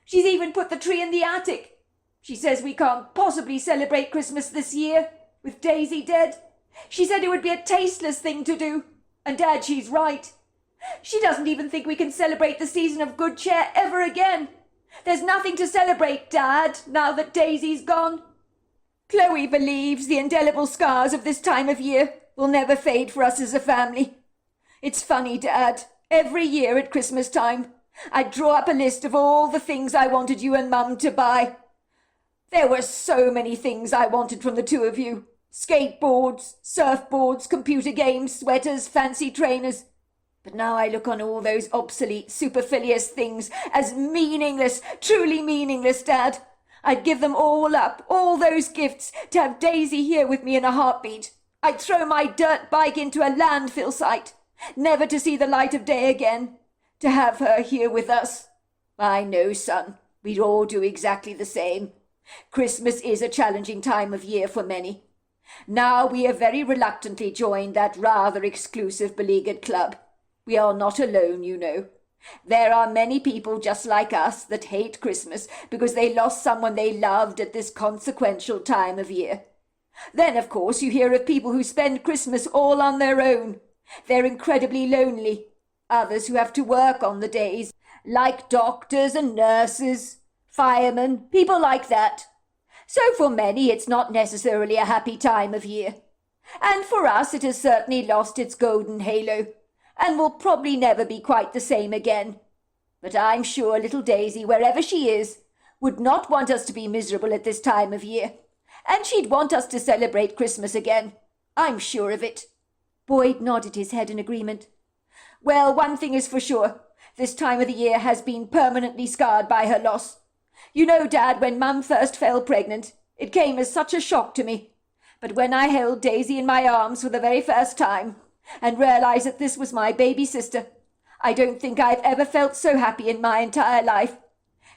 She's even put the tree in the attic. She says we can't possibly celebrate Christmas this year, with Daisy dead. She said it would be a tasteless thing to do. And, Dad, she's right. She doesn't even think we can celebrate the season of good cheer ever again. There's nothing to celebrate, Dad, now that Daisy's gone. Chloe believes the indelible scars of this time of year will never fade for us as a family. It's funny, Dad. Every year at Christmas time, I'd draw up a list of all the things I wanted you and Mum to buy. There were so many things I wanted from the two of you. Skateboards, surfboards, computer games, sweaters, fancy trainers. But now I look on all those obsolete, superfluous things as meaningless, truly meaningless, Dad. I'd give them all up, all those gifts, to have Daisy here with me in a heartbeat. I'd throw my dirt bike into a landfill site, never to see the light of day again, to have her here with us. I know, son, we'd all do exactly the same. Christmas is a challenging time of year for many. Now we have very reluctantly joined that rather exclusive beleaguered club. We are not alone, you know. There are many people just like us that hate Christmas because they lost someone they loved at this consequential time of year. Then, of course, you hear of people who spend Christmas all on their own. They're incredibly lonely. Others who have to work on the days, like doctors and nurses, firemen, people like that. So for many, it's not necessarily a happy time of year. And for us, it has certainly lost its golden halo, and will probably never be quite the same again. But I'm sure little Daisy, wherever she is, would not want us to be miserable at this time of year, and she'd want us to celebrate Christmas again. I'm sure of it. Boyd nodded his head in agreement. Well, one thing is for sure. This time of the year has been permanently scarred by her loss. You know, Dad, when Mum first fell pregnant, it came as such a shock to me. But when I held Daisy in my arms for the very first time, and realised that this was my baby sister, I don't think I've ever felt so happy in my entire life.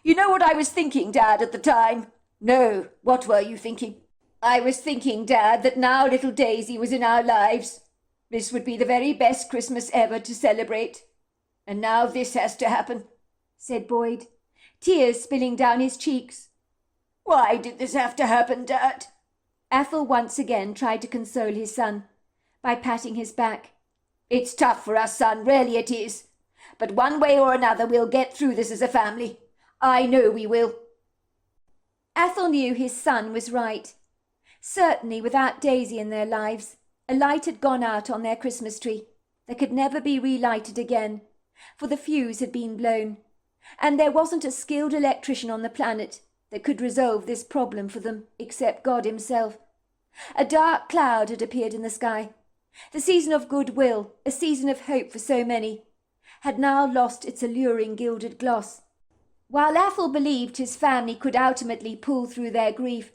You know what I was thinking, Dad, at the time? No, what were you thinking? I was thinking, Dad, that now little Daisy was in our lives, this would be the very best Christmas ever to celebrate. And now this has to happen, said Boyd, tears spilling down his cheeks. Why did this have to happen, Dad? Athol once again tried to console his son by patting his back. It's tough for us, son, really it is. But one way or another we'll get through this as a family. I know we will." Athol knew his son was right. Certainly, without Daisy in their lives, a light had gone out on their Christmas tree that could never be relighted again, for the fuse had been blown, and there wasn't a skilled electrician on the planet that could resolve this problem for them except God himself. A dark cloud had appeared in the sky. The season of goodwill, a season of hope for so many, had now lost its alluring gilded gloss. While Athol believed his family could ultimately pull through their grief,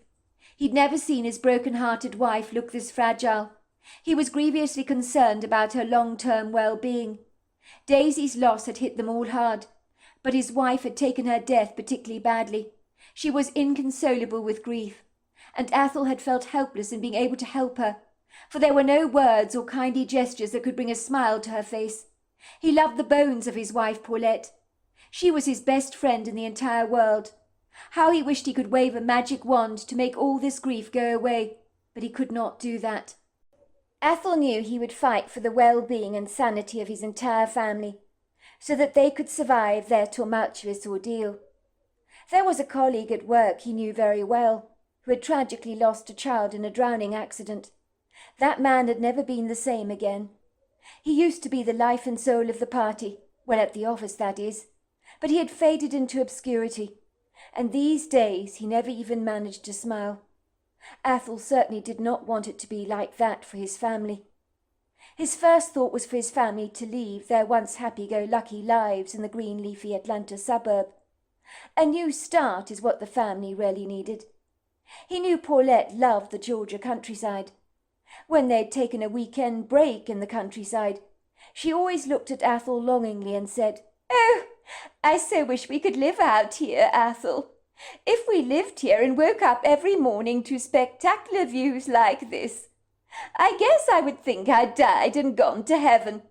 he'd never seen his broken-hearted wife look this fragile. He was grievously concerned about her long-term well-being. Daisy's loss had hit them all hard, but his wife had taken her death particularly badly. She was inconsolable with grief, and Athol had felt helpless in being able to help her, for there were no words or kindly gestures that could bring a smile to her face. He loved the bones of his wife Paulette. She was his best friend in the entire world. How he wished he could wave a magic wand to make all this grief go away, but he could not do that. Athol knew he would fight for the well-being and sanity of his entire family, so that they could survive their tumultuous ordeal. There was a colleague at work he knew very well, who had tragically lost a child in a drowning accident. That man had never been the same again. He used to be the life and soul of the party, well, at the office, that is, but he had faded into obscurity, and these days he never even managed to smile. Athol certainly did not want it to be like that for his family. His first thought was for his family to leave their once happy-go-lucky lives in the green leafy Atlanta suburb. A new start is what the family really needed. He knew Paulette loved the Georgia countryside. When they'd taken a weekend break in the countryside, she always looked at Athol longingly and said, "Oh, I so wish we could live out here, Athol. If we lived here and woke up every morning to spectacular views like this, I guess I would think I'd died and gone to heaven."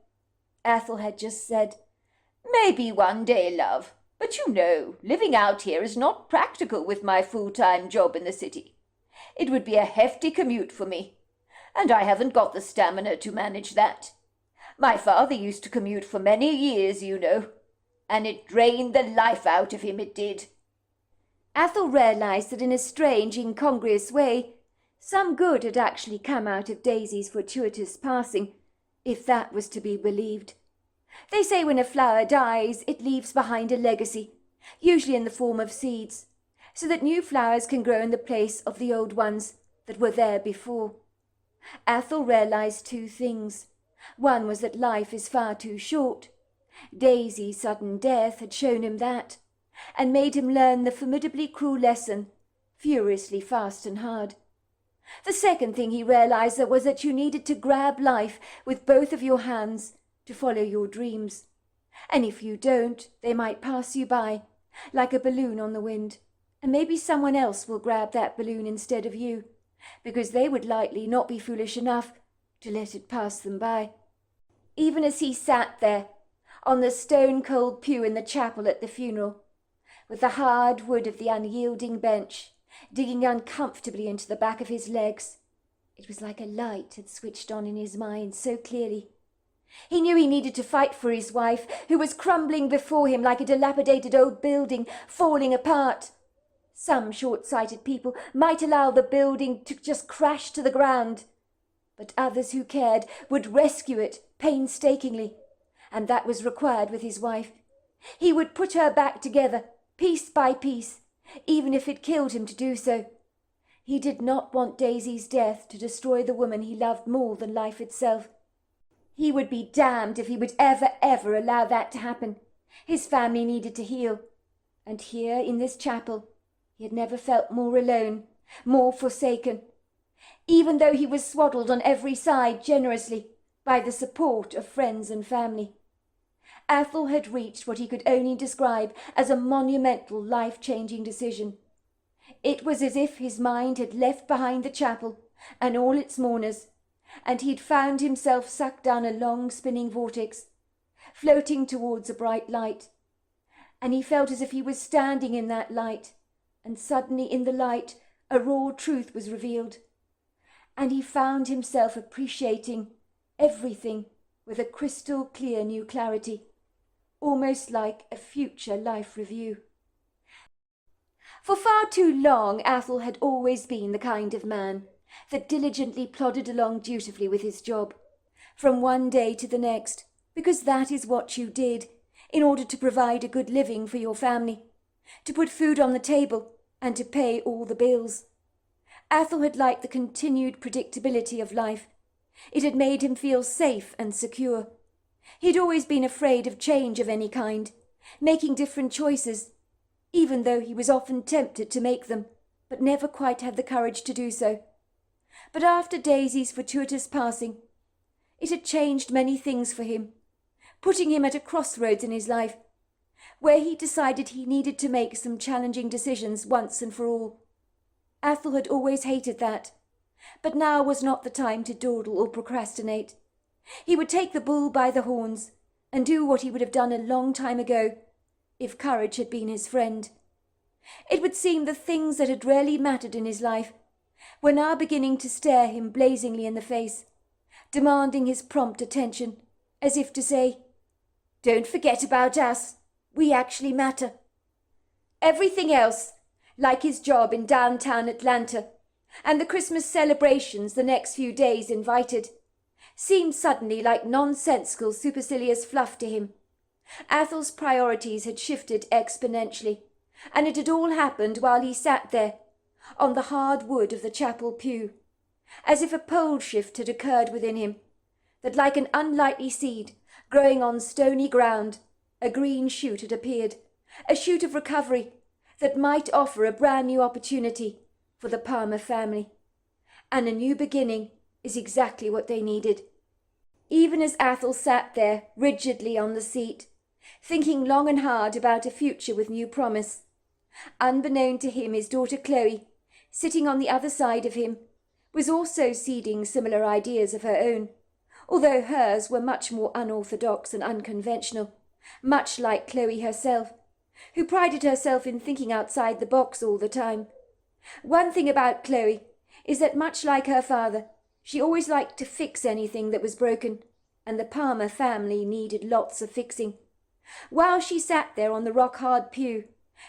Athol had just said, "Maybe one day, love, but you know, living out here is not practical with my full-time job in the city. It would be a hefty commute for me, and I haven't got the stamina to manage that. My father used to commute for many years, you know, and it drained the life out of him, it did." Athol realized that in a strange, incongruous way, some good had actually come out of Daisy's fortuitous passing, if that was to be believed. They say when a flower dies, it leaves behind a legacy, usually in the form of seeds, so that new flowers can grow in the place of the old ones that were there before. Athol realized two things. One was that life is far too short. Daisy's sudden death had shown him that, and made him learn the formidably cruel lesson, furiously fast and hard. The second thing he realized was that you needed to grab life with both of your hands to follow your dreams. And if you don't, they might pass you by, like a balloon on the wind, and maybe someone else will grab that balloon instead of you, because they would likely not be foolish enough to let it pass them by. Even as he sat there, on the stone-cold pew in the chapel at the funeral, with the hard wood of the unyielding bench digging uncomfortably into the back of his legs, it was like a light had switched on in his mind so clearly. He knew he needed to fight for his wife, who was crumbling before him like a dilapidated old building falling apart. Some short-sighted people might allow the building to just crash to the ground, but others who cared would rescue it painstakingly, and that was required with his wife. He would put her back together, piece by piece, even if it killed him to do so. He did not want Daisy's death to destroy the woman he loved more than life itself. He would be damned if he would ever allow that to happen. His family needed to heal, and here in this chapel he had never felt more alone, more forsaken, even though he was swaddled on every side generously by the support of friends and family. Athol had reached what he could only describe as a monumental, life-changing decision. It was as if his mind had left behind the chapel and all its mourners, and he'd found himself sucked down a long spinning vortex, floating towards a bright light. And he felt as if he was standing in that light, and suddenly in the light a raw truth was revealed, and he found himself appreciating everything with a crystal clear new clarity, almost like a future life review. For far too long, Athol had always been the kind of man that diligently plodded along dutifully with his job, from one day to the next, because that is what you did in order to provide a good living for your family, to put food on the table, and to pay all the bills. Athol had liked the continued predictability of life. It had made him feel safe and secure. He'd always been afraid of change of any kind, making different choices, even though he was often tempted to make them, but never quite had the courage to do so. But after Daisy's fortuitous passing, it had changed many things for him, putting him at a crossroads in his life, where he decided he needed to make some challenging decisions once and for all. Athol had always hated that, but now was not the time to dawdle or procrastinate. He would take the bull by the horns and do what he would have done a long time ago if courage had been his friend. It would seem the things that had rarely mattered in his life were now beginning to stare him blazingly in the face, demanding his prompt attention, as if to say, "Don't forget about us. We actually matter." Everything else, like his job in downtown Atlanta and the Christmas celebrations the next few days invited, seemed suddenly like nonsensical supercilious fluff to him. Athol's priorities had shifted exponentially, and it had all happened while he sat there, on the hard wood of the chapel pew, as if a pole shift had occurred within him, that like an unlikely seed growing on stony ground, a green shoot had appeared, a shoot of recovery that might offer a brand new opportunity for the Palmer family. And a new beginning is exactly what they needed. Even as Athol sat there rigidly on the seat, thinking long and hard about a future with new promise, unbeknown to him, his daughter Chloe, sitting on the other side of him, was also seeding similar ideas of her own, although hers were much more unorthodox and unconventional, much like Chloe herself, who prided herself in thinking outside the box all the time. One thing about Chloe is that, much like her father, she always liked to fix anything that was broken, and the Palmer family needed lots of fixing. While she sat there on the rock-hard pew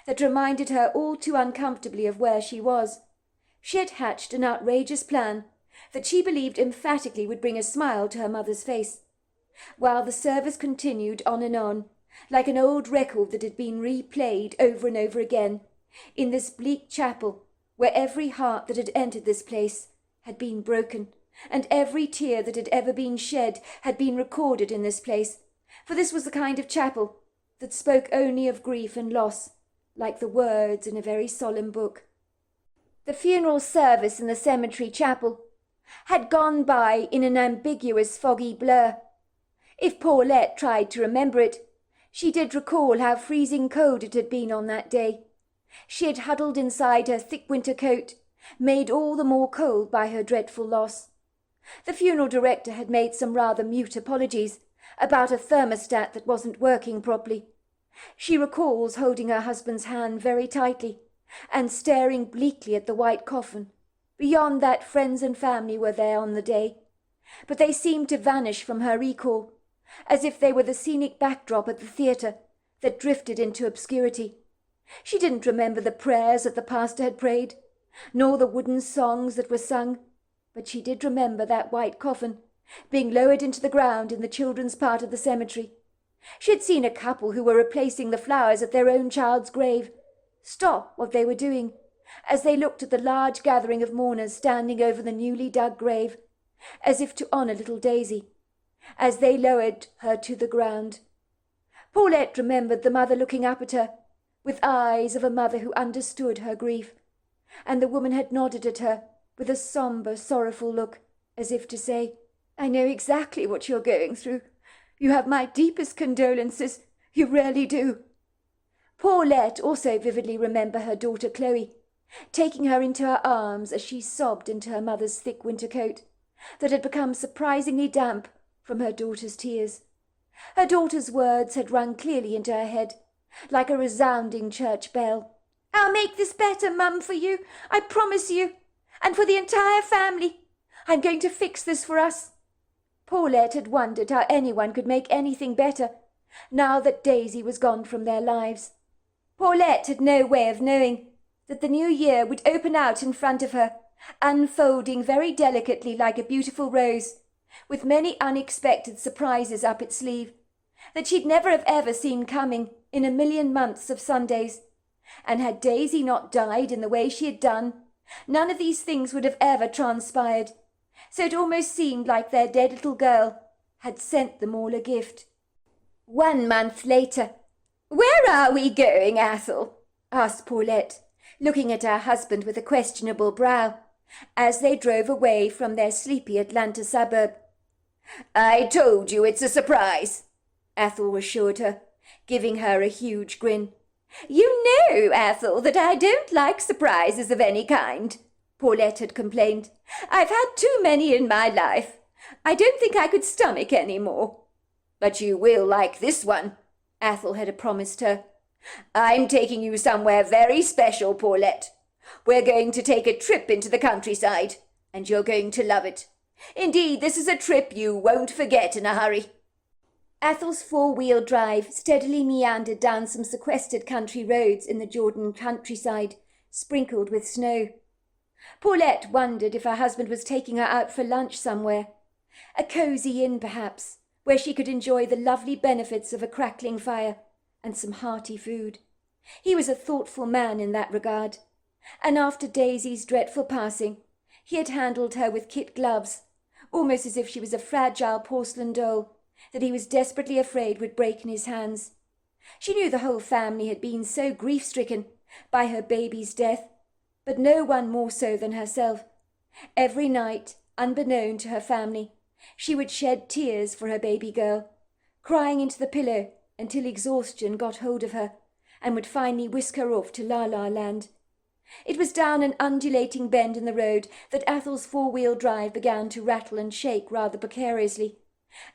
that reminded her all too uncomfortably of where she was, she had hatched an outrageous plan that she believed emphatically would bring a smile to her mother's face. While the service continued on, like an old record that had been replayed over and over again, in this bleak chapel, where every heart that had entered this place had been broken, and every tear that had ever been shed had been recorded in this place, for this was the kind of chapel that spoke only of grief and loss, like the words in a very solemn book. The funeral service in the cemetery chapel had gone by in an ambiguous foggy blur. If Paulette tried to remember it, she did recall how freezing cold it had been on that day. She had huddled inside her thick winter coat, made all the more cold by her dreadful loss. The funeral director had made some rather mute apologies about a thermostat that wasn't working properly. She recalls holding her husband's hand very tightly and staring bleakly at the white coffin. Beyond that, friends and family were there on the day, but they seemed to vanish from her recall, as if they were the scenic backdrop at the theatre that drifted into obscurity. She didn't remember the prayers that the pastor had prayed, nor the wooden songs that were sung, but she did remember that white coffin being lowered into the ground in the children's part of the cemetery. She had seen a couple who were replacing the flowers at their own child's grave stop what they were doing as they looked at the large gathering of mourners standing over the newly dug grave, as if to honour little Daisy, as they lowered her to the ground. Paulette remembered the mother looking up at her, with eyes of a mother who understood her grief, and the woman had nodded at her with a sombre, sorrowful look, as if to say, "I know exactly what you're going through. You have my deepest condolences. You really do." Paulette also vividly remembered her daughter Chloe, taking her into her arms as she sobbed into her mother's thick winter coat, that had become surprisingly damp from her daughter's tears. Her daughter's words had rung clearly into her head, like a resounding church bell. "I'll make this better, Mum, for you. I promise you. And for the entire family. I'm going to fix this for us." Paulette had wondered how anyone could make anything better, now that Daisy was gone from their lives. Paulette had no way of knowing that the new year would open out in front of her, unfolding very delicately like a beautiful rose, with many unexpected surprises up its sleeve, that she'd never have ever seen coming in a million months of Sundays. And had Daisy not died in the way she had done, none of these things would have ever transpired. So it almost seemed like their dead little girl had sent them all a gift. 1 month later. "Where are we going, Athol?" asked Paulette, looking at her husband with a questionable brow, as they drove away from their sleepy Atlanta suburb. "I told you it's a surprise," Athol assured her, giving her a huge grin. "You know, Athol, that I don't like surprises of any kind," Paulette had complained. "I've had too many in my life. I don't think I could stomach any more." "But you will like this one," Athol had promised her. "I'm taking you somewhere very special, Paulette. We're going to take a trip into the countryside, and you're going to love it. Indeed, this is a trip you won't forget in a hurry." Athol's 4-wheel drive steadily meandered down some sequestered country roads in the Jordan countryside, sprinkled with snow. Paulette wondered if her husband was taking her out for lunch somewhere. A cosy inn, perhaps, where she could enjoy the lovely benefits of a crackling fire and some hearty food. He was a thoughtful man in that regard, and after Daisy's dreadful passing, he had handled her with kid gloves, almost as if she was a fragile porcelain doll that he was desperately afraid would break in his hands. She knew the whole family had been so grief-stricken by her baby's death, but no one more so than herself. Every night, unbeknown to her family, she would shed tears for her baby girl, crying into the pillow until exhaustion got hold of her and would finally whisk her off to La-La Land. It was down an undulating bend in the road that Athol's 4-wheel drive began to rattle and shake rather precariously,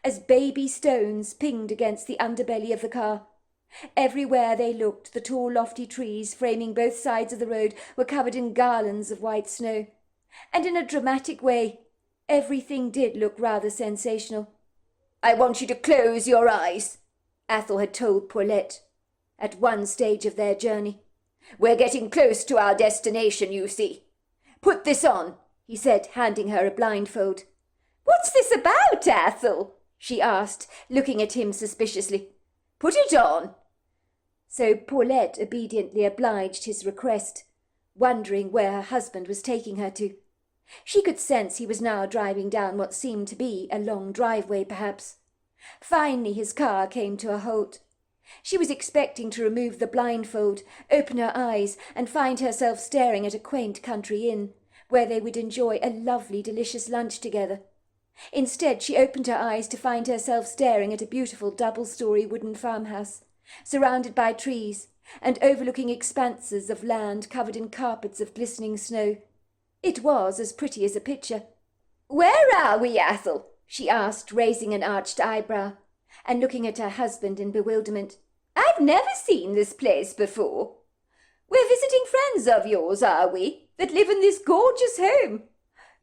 as baby stones pinged against the underbelly of the car. Everywhere they looked, the tall lofty trees framing both sides of the road were covered in garlands of white snow, and in a dramatic way everything did look rather sensational. "I want you to close your eyes," Athol had told Paulette at one stage of their journey. "We're getting close to our destination, you see. Put this on," he said, handing her a blindfold. "What's this about, Athol?" she asked, looking at him suspiciously. "Put it on." So Paulette obediently obliged his request, wondering where her husband was taking her to. She could sense he was now driving down what seemed to be a long driveway, perhaps. Finally his car came to a halt. She was expecting to remove the blindfold, open her eyes, and find herself staring at a quaint country inn, where they would enjoy a lovely, delicious lunch together. Instead, she opened her eyes to find herself staring at a beautiful double-story wooden farmhouse, surrounded by trees, and overlooking expanses of land covered in carpets of glistening snow. It was as pretty as a picture. "Where are we, Athol?" she asked, raising an arched eyebrow, and looking at her husband in bewilderment. "I've never seen this place before." "We're visiting friends of yours, are we, that live in this gorgeous home?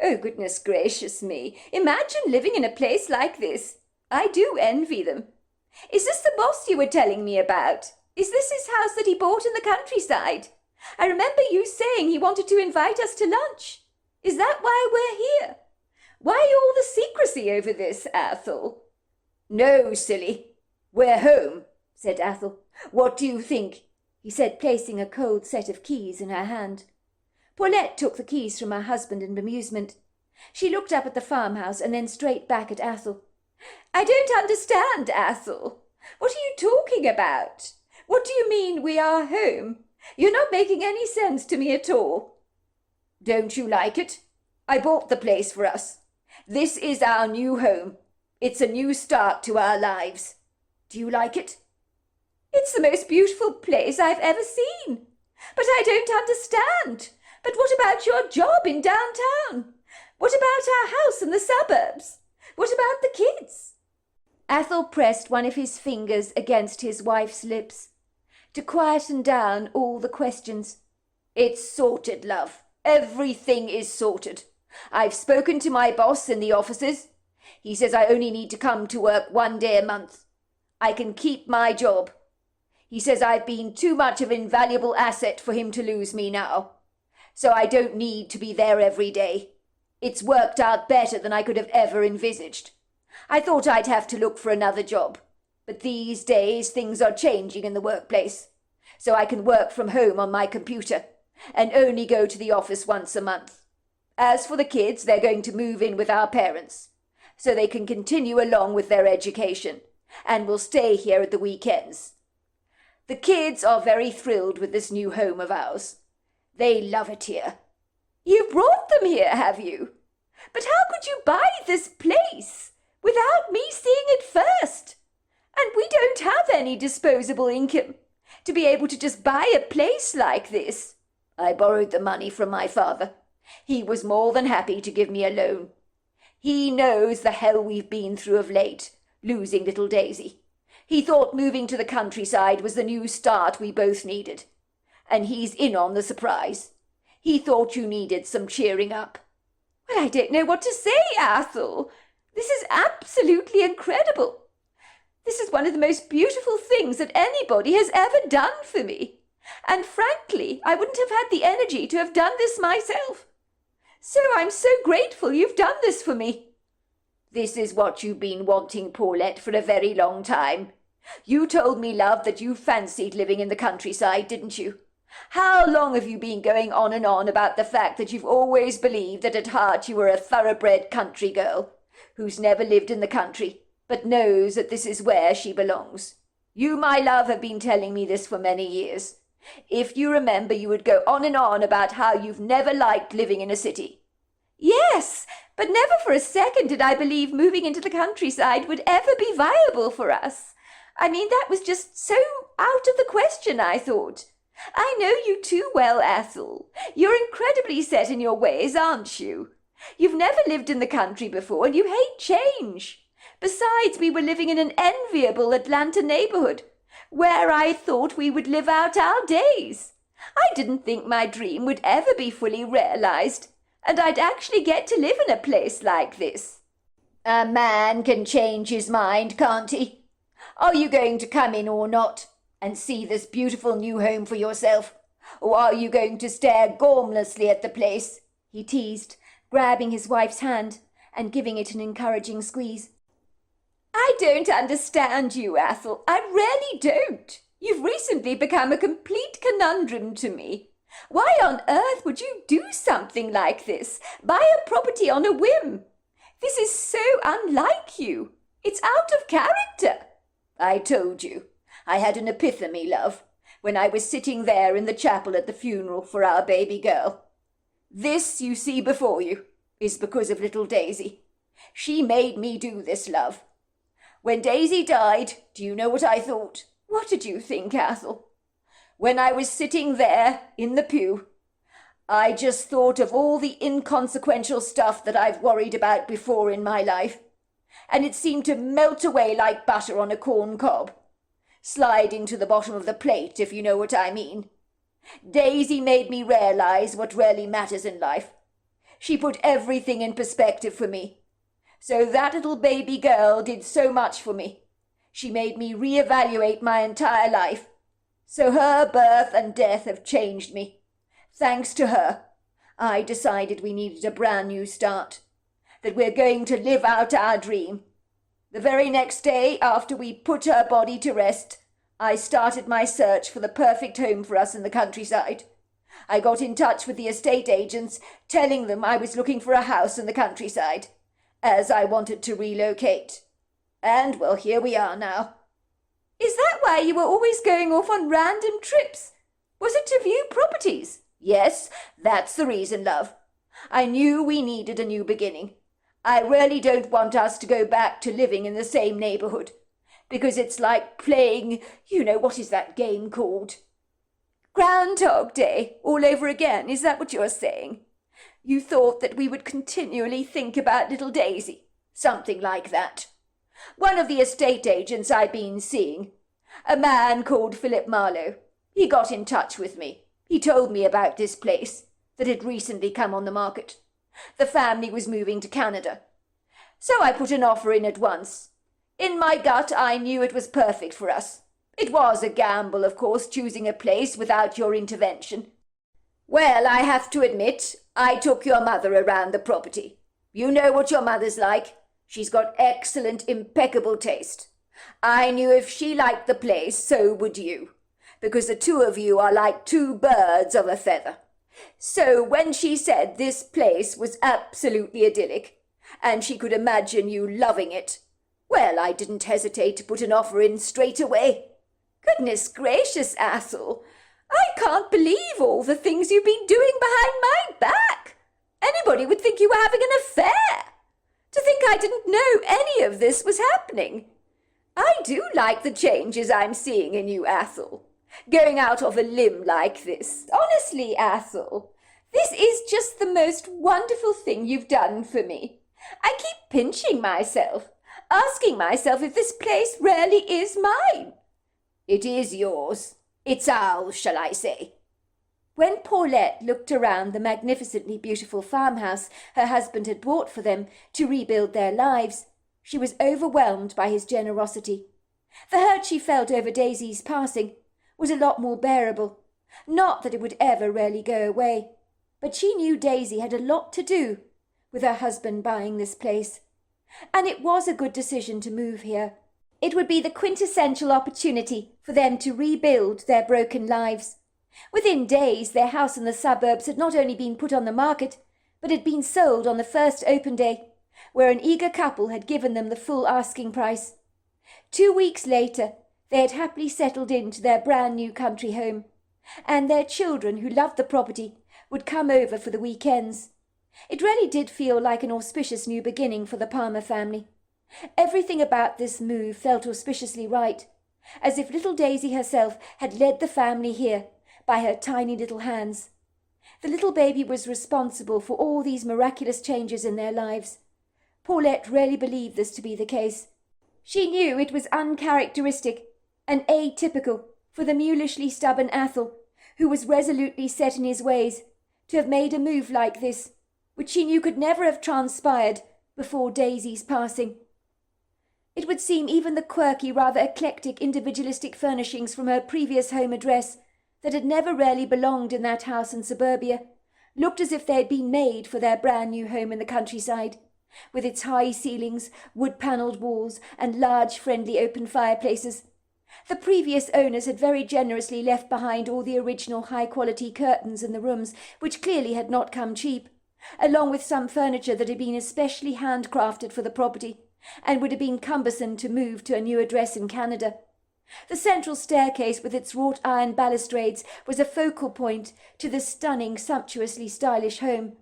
Oh, goodness gracious me, imagine living in a place like this. I do envy them. Is this the boss you were telling me about? Is this his house that he bought in the countryside? I remember you saying he wanted to invite us to lunch. Is that why we're here? Why all the secrecy over this, Athol?" "No, silly. We're home," said Athol. "What do you think?" he said, placing a cold set of keys in her hand. Paulette took the keys from her husband in bemusement. She looked up at the farmhouse and then straight back at Athol. "I don't understand, Athol. What are you talking about? What do you mean we are home? You're not making any sense to me at all." "Don't you like it? I bought the place for us. This is our new home. It's a new start to our lives. Do you like it?" "It's the most beautiful place I've ever seen. But I don't understand. But what about your job in downtown? What about our house in the suburbs? What about the kids?" Athol pressed one of his fingers against his wife's lips to quieten down all the questions. "It's sorted, love. Everything is sorted. I've spoken to my boss in the offices. He says I only need to come to work 1 day a month. I can keep my job. He says I've been too much of an invaluable asset for him to lose me now. So I don't need to be there every day. It's worked out better than I could have ever envisaged. I thought I'd have to look for another job. But these days things are changing in the workplace. So I can work from home on my computer and only go to the office once a month. As for the kids, they're going to move in with our parents, so they can continue along with their education, and will stay here at the weekends. The kids are very thrilled with this new home of ours. They love it here. You brought them here, have you? But how could you buy this place without me seeing it first? And we don't have any disposable income to be able to just buy a place like this. I borrowed the money from my father. He was more than happy to give me a loan. He knows the hell we've been through of late, losing little Daisy. He thought moving to the countryside was the new start we both needed. And he's in on the surprise. He thought you needed some cheering up. Well, I don't know what to say, Athol. This is absolutely incredible. This is one of the most beautiful things that anybody has ever done for me. And frankly, I wouldn't have had the energy to have done this myself. So I'm so grateful you've done this for me. This is what you've been wanting, Paulette, for a very long time. You told me, love, that you fancied living in the countryside, didn't you? How long have you been going on and on about the fact that you've always believed that at heart you were a thoroughbred country girl, who's never lived in the country, but knows that this is where she belongs? You, my love, have been telling me this for many years. If you remember, you would go on and on about how you've never liked living in a city. Yes, but never for a second did I believe moving into the countryside would ever be viable for us. I mean, that was just so out of the question, I thought. I know you too well, Athol. You're incredibly set in your ways, aren't you? You've never lived in the country before, and you hate change. Besides, we were living in an enviable Atlanta neighborhood, where I thought we would live out our days. I didn't think my dream would ever be fully realized, and I'd actually get to live in a place like this. A man can change his mind, can't he? Are you going to come in or not, and see this beautiful new home for yourself? Or are you going to stare gormlessly at the place? He teased, grabbing his wife's hand and giving it an encouraging squeeze. I don't understand you, Athol. I really don't. You've recently become a complete conundrum to me. Why on earth would you do something like this? Buy a property on a whim? This is so unlike you. It's out of character. I told you. I had an epiphany, love, when I was sitting there in the chapel at the funeral for our baby girl. This you see before you is because of little Daisy. She made me do this, love. When Daisy died, do you know what I thought? What did you think, Athol? When I was sitting there in the pew, I just thought of all the inconsequential stuff that I've worried about before in my life, and it seemed to melt away like butter on a corn cob, sliding to the bottom of the plate, if you know what I mean. Daisy made me realize what really matters in life. She put everything in perspective for me. So that little baby girl did so much for me. She made me reevaluate my entire life. So her birth and death have changed me. Thanks to her, I decided we needed a brand new start, that we're going to live out our dream. The very next day after we put her body to rest, I started my search for the perfect home for us in the countryside. I got in touch with the estate agents, telling them I was looking for a house in the countryside, as I wanted to relocate. And, well, here we are now. Is that why you were always going off on random trips? Was it to view properties? Yes, that's the reason, love. I knew we needed a new beginning. I really don't want us to go back to living in the same neighborhood, because it's like playing, what is that game called? Groundhog Day, all over again, is that what you're saying? You thought that we would continually think about little Daisy, something like that. One of the estate agents I'd been seeing, a man called Philip Marlowe, he got in touch with me. He told me about this place that had recently come on the market. The family was moving to Canada. So I put an offer in at once. In my gut, I knew it was perfect for us. It was a gamble, of course, choosing a place without your intervention. Well, I have to admit, I took your mother around the property. You know what your mother's like. She's got excellent, impeccable taste. I knew if she liked the place, so would you, because the two of you are like two birds of a feather. So when she said this place was absolutely idyllic, and she could imagine you loving it, well, I didn't hesitate to put an offer in straight away. Goodness gracious, Athol, I can't believe all the things you've been doing behind my back. Anybody would think you were having an affair. To think I didn't know any of this was happening. I do like the changes I'm seeing in you, Athol. Going out of a limb like this. Honestly, Athol, this is just the most wonderful thing you've done for me. I keep pinching myself, asking myself if this place really is mine. It is yours. It's ours, shall I say. When Paulette looked around the magnificently beautiful farmhouse her husband had bought for them to rebuild their lives, she was overwhelmed by his generosity. The hurt she felt over Daisy's passing was a lot more bearable. Not that it would ever really go away, but she knew Daisy had a lot to do with her husband buying this place. And it was a good decision to move here. It would be the quintessential opportunity for them to rebuild their broken lives. Within days, their house in the suburbs had not only been put on the market, but had been sold on the first open day, where an eager couple had given them the full asking price. 2 weeks later, they had happily settled into their brand new country home, and their children, who loved the property, would come over for the weekends. It really did feel like an auspicious new beginning for the Palmer family. Everything about this move felt auspiciously right, as if little Daisy herself had led the family here by her tiny little hands. The little baby was responsible for all these miraculous changes in their lives. Paulette really believed this to be the case. She knew it was uncharacteristic and atypical for the mulishly stubborn Athol, who was resolutely set in his ways, to have made a move like this, which she knew could never have transpired before Daisy's passing. It would seem even the quirky, rather eclectic, individualistic furnishings from her previous home address that had never really belonged in that house in suburbia looked as if they had been made for their brand new home in the countryside, with its high ceilings, wood-panelled walls, and large, friendly open fireplaces. The previous owners had very generously left behind all the original high-quality curtains in the rooms, which clearly had not come cheap, along with some furniture that had been especially handcrafted for the property, and would have been cumbersome to move to a new address in Canada. The central staircase with its wrought iron balustrades was a focal point to the stunning, sumptuously stylish home.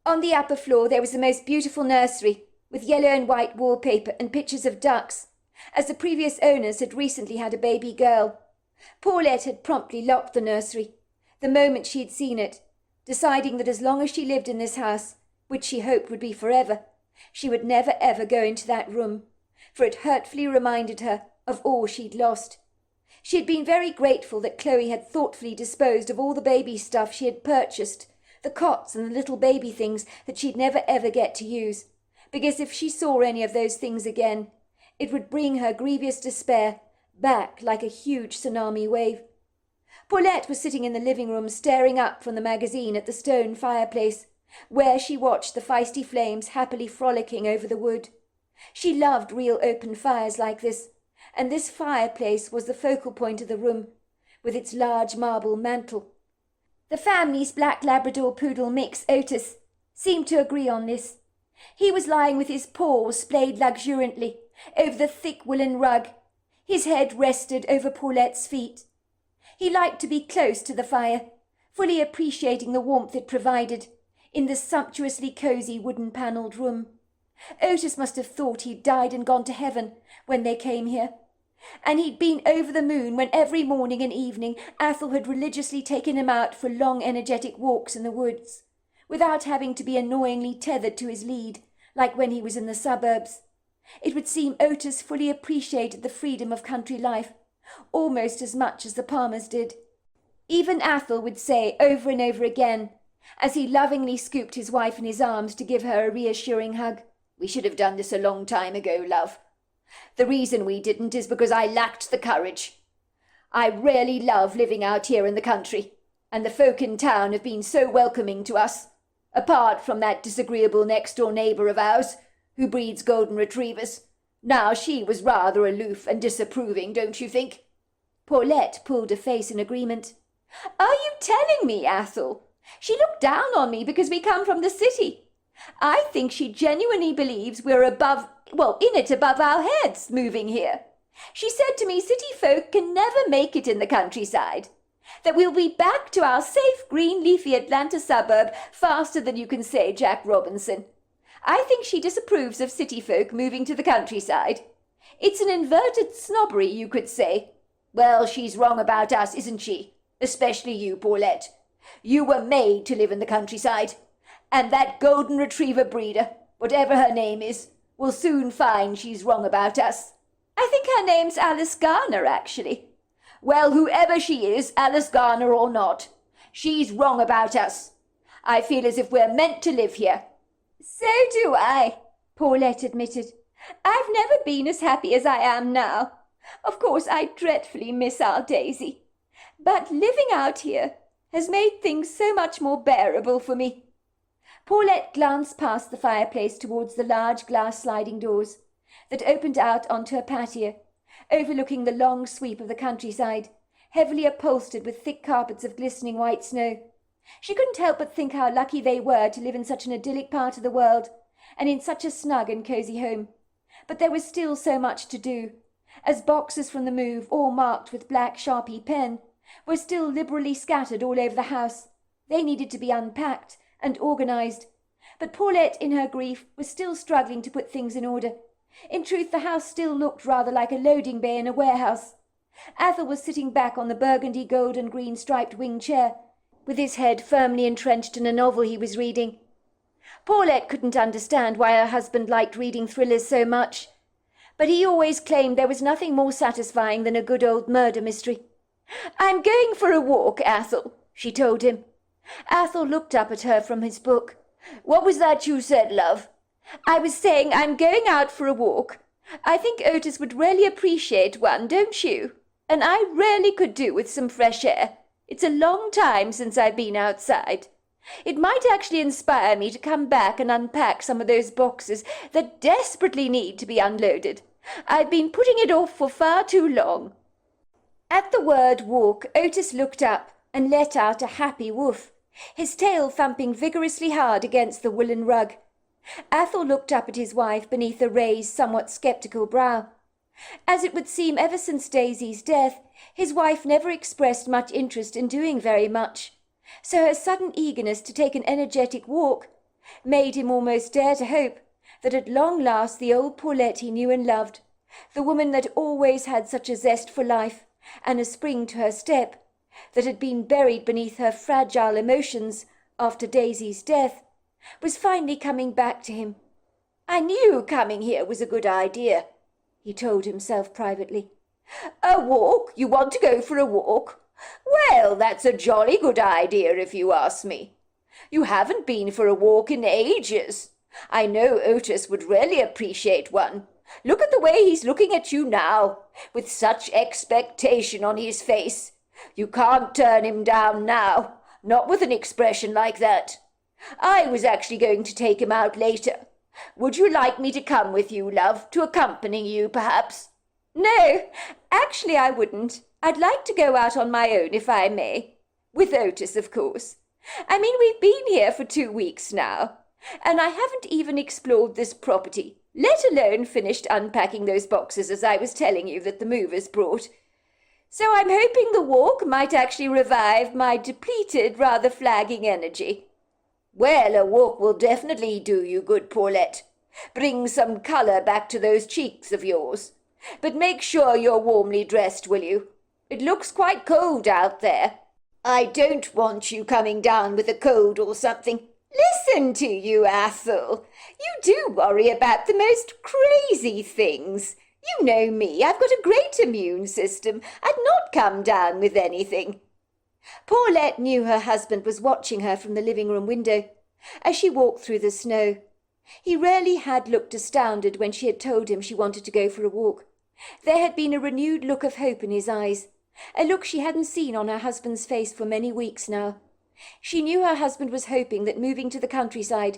On the upper floor there was the most beautiful nursery, with yellow and white wallpaper and pictures of ducks, as the previous owners had recently had a baby girl. Paulette had promptly locked the nursery the moment she had seen it, deciding that as long as she lived in this house, which she hoped would be forever, she would never ever go into that room, for it hurtfully reminded her of all she'd lost. She had been very grateful that Chloe had thoughtfully disposed of all the baby stuff she had purchased, the cots and the little baby things that she'd never ever get to use, because if she saw any of those things again, it would bring her grievous despair back like a huge tsunami wave. Paulette was sitting in the living room staring up from the magazine at the stone fireplace, where she watched the feisty flames happily frolicking over the wood. She loved real open fires like this, and this fireplace was the focal point of the room, with its large marble mantel. The family's black Labrador poodle mix, Otis, seemed to agree on this. He was lying with his paws splayed luxuriantly over the thick woolen rug. His head rested over Paulette's feet. He liked to be close to the fire, fully appreciating the warmth it provided in the sumptuously cosy wooden-panelled room. Otis must have thought he'd died and gone to heaven when they came here, and he'd been over the moon when every morning and evening Athol had religiously taken him out for long, energetic walks in the woods, without having to be annoyingly tethered to his lead, like when he was in the suburbs. It would seem Otis fully appreciated the freedom of country life, almost as much as the Palmers did. Even Athol would say over and over again, as he lovingly scooped his wife in his arms to give her a reassuring hug, We should have done this a long time ago, love. The reason we didn't is because I lacked the courage. I really love living out here in the country, and the folk in town have been so welcoming to us, apart from that disagreeable next-door neighbour of ours, who breeds golden retrievers. Now she was rather aloof and disapproving, don't you think?" Paulette pulled a face in agreement. "Are you telling me, Athol? She looked down on me because we come from the city. I think she genuinely believes we're above our heads moving here. She said to me city folk can never make it in the countryside, that we'll be back to our safe, green, leafy Atlanta suburb faster than you can say Jack Robinson. I think she disapproves of city folk moving to the countryside. It's an inverted snobbery, you could say. Well, she's wrong about us, isn't she? Especially you, Paulette. You were made to live in the countryside, and that golden retriever breeder, whatever her name is, will soon find she's wrong about us. I think her name's Alice Garner, actually. Well, whoever she is, Alice Garner or not, she's wrong about us. I feel as if we're meant to live here." "So do I," Paulette admitted. "I've never been as happy as I am now. Of course, I dreadfully miss our Daisy. But living out here has made things so much more bearable for me." Paulette glanced past the fireplace towards the large glass sliding doors that opened out onto a patio, overlooking the long sweep of the countryside, heavily upholstered with thick carpets of glistening white snow. She couldn't help but think how lucky they were to live in such an idyllic part of the world, and in such a snug and cosy home. But there was still so much to do, as boxes from the move, all marked with black Sharpie pen, were still liberally scattered all over the house. They needed to be unpacked and organised. But Paulette, in her grief, was still struggling to put things in order. In truth, the house still looked rather like a loading bay in a warehouse. Athol was sitting back on the burgundy, gold and green striped wing chair, with his head firmly entrenched in a novel he was reading. Paulette couldn't understand why her husband liked reading thrillers so much, but he always claimed there was nothing more satisfying than a good old murder mystery. "I'm going for a walk, Athol," she told him. Athol looked up at her from his book. "What was that you said, love?" "I was saying I'm going out for a walk. I think Otis would really appreciate one, don't you? And I really could do with some fresh air. It's a long time since I've been outside. It might actually inspire me to come back and unpack some of those boxes that desperately need to be unloaded. I've been putting it off for far too long." At the word walk, Otis looked up and let out a happy woof, his tail thumping vigorously hard against the woolen rug. Athol looked up at his wife beneath a raised, somewhat sceptical brow. As it would seem, ever since Daisy's death, his wife never expressed much interest in doing very much, so her sudden eagerness to take an energetic walk made him almost dare to hope that at long last the old Paulette he knew and loved, the woman that always had such a zest for life and a spring to her step, that had been buried beneath her fragile emotions after Daisy's death, was finally coming back to him. "I knew coming here was a good idea," he told himself privately. "A walk? You want to go for a walk? Well, that's a jolly good idea if you ask me. You haven't been for a walk in ages. I know Otis would really appreciate one. Look at the way he's looking at you now, with such expectation on his face. You can't turn him down now, not with an expression like that. I was actually going to take him out later. Would you like me to come with you, love, to accompany you, perhaps?" "No, actually I wouldn't. I'd like to go out on my own, if I may. With Otis, of course. I mean, we've been here for 2 weeks now, and I haven't even explored this property, let alone finished unpacking those boxes as I was telling you that the movers brought. So I'm hoping the walk might actually revive my depleted, rather flagging energy." "Well, a walk will definitely do you good, Paulette. Bring some colour back to those cheeks of yours. But make sure you're warmly dressed, will you? It looks quite cold out there. I don't want you coming down with a cold or something." "Listen to you, Athol. You do worry about the most crazy things. You know me, I've got a great immune system. I'd not come down with anything." Paulette knew her husband was watching her from the living-room window as she walked through the snow. He really had looked astounded when she had told him she wanted to go for a walk. There had been a renewed look of hope in his eyes, a look she hadn't seen on her husband's face for many weeks now. She knew her husband was hoping that moving to the countryside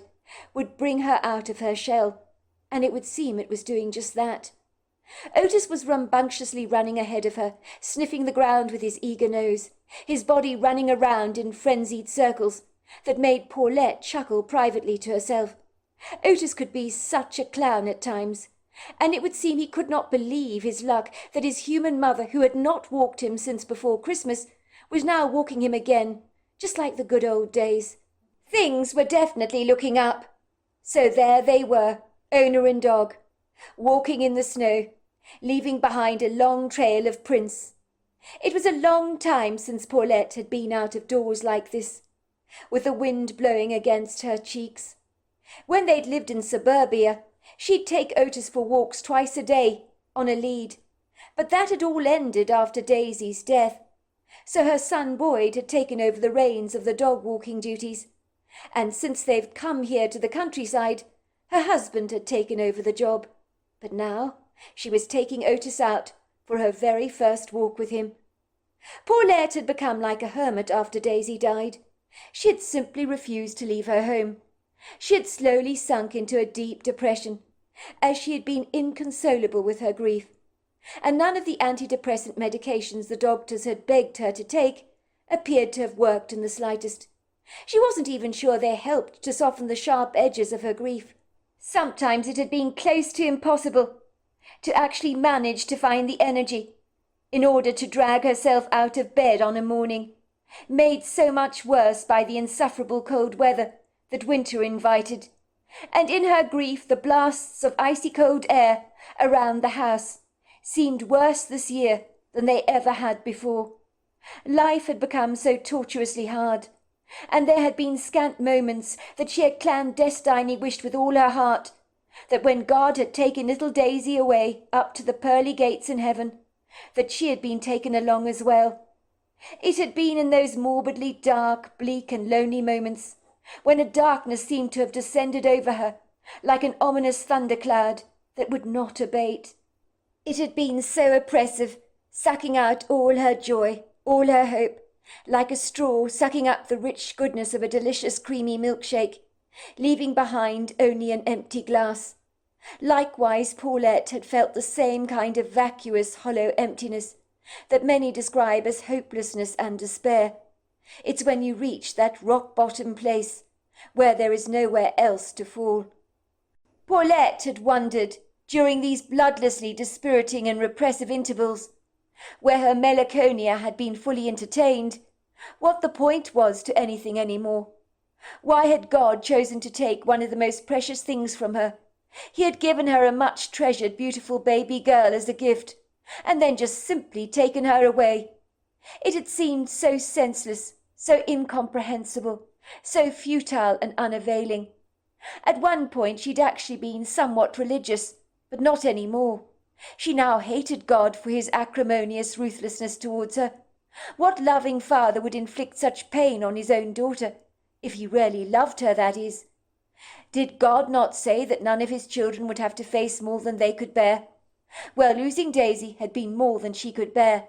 would bring her out of her shell, and it would seem it was doing just that. Otis was rambunctiously running ahead of her, sniffing the ground with his eager nose, his body running around in frenzied circles that made Paulette chuckle privately to herself. Otis could be such a clown at times, and it would seem he could not believe his luck that his human mother, who had not walked him since before Christmas, was now walking him again, just like the good old days. Things were definitely looking up. So there they were, owner and dog, walking in the snow, leaving behind a long trail of prints. It was a long time since Paulette had been out of doors like this, with the wind blowing against her cheeks. When they'd lived in suburbia, she'd take Otis for walks twice a day, on a lead. But that had all ended after Daisy's death, so her son Boyd had taken over the reins of the dog-walking duties. And since they've come here to the countryside, her husband had taken over the job. But now she was taking Otis out for her very first walk with him. Paulette had become like a hermit after Daisy died. She had simply refused to leave her home. She had slowly sunk into a deep depression, as she had been inconsolable with her grief, and none of the antidepressant medications the doctors had begged her to take appeared to have worked in the slightest. She wasn't even sure they helped to soften the sharp edges of her grief. Sometimes it had been close to impossible to actually manage to find the energy in order to drag herself out of bed on a morning, made so much worse by the insufferable cold weather that winter invited, and in her grief the blasts of icy cold air around the house seemed worse this year than they ever had before. Life had become so tortuously hard, and there had been scant moments that she had clandestinely wished with all her heart that when God had taken little Daisy away up to the pearly gates in heaven, that she had been taken along as well. It had been in those morbidly dark, bleak and lonely moments, when a darkness seemed to have descended over her like an ominous thundercloud that would not abate. It had been so oppressive, sucking out all her joy, all her hope, like a straw sucking up the rich goodness of a delicious creamy milkshake, leaving behind only an empty glass. Likewise, Paulette had felt the same kind of vacuous, hollow emptiness that many describe as hopelessness and despair. It's when you reach that rock-bottom place where there is nowhere else to fall. Paulette had wondered, during these bloodlessly dispiriting and repressive intervals, where her melancholia had been fully entertained, what the point was to anything any more. Why had God chosen to take one of the most precious things from her? He had given her a much-treasured, beautiful baby girl as a gift, and then just simply taken her away. It had seemed so senseless, so incomprehensible, so futile and unavailing. At one point she'd actually been somewhat religious, but not any more. She now hated God for his acrimonious ruthlessness towards her. What loving father would inflict such pain on his own daughter, if he really loved her, that is? Did God not say that none of his children would have to face more than they could bear? Well, losing Daisy had been more than she could bear,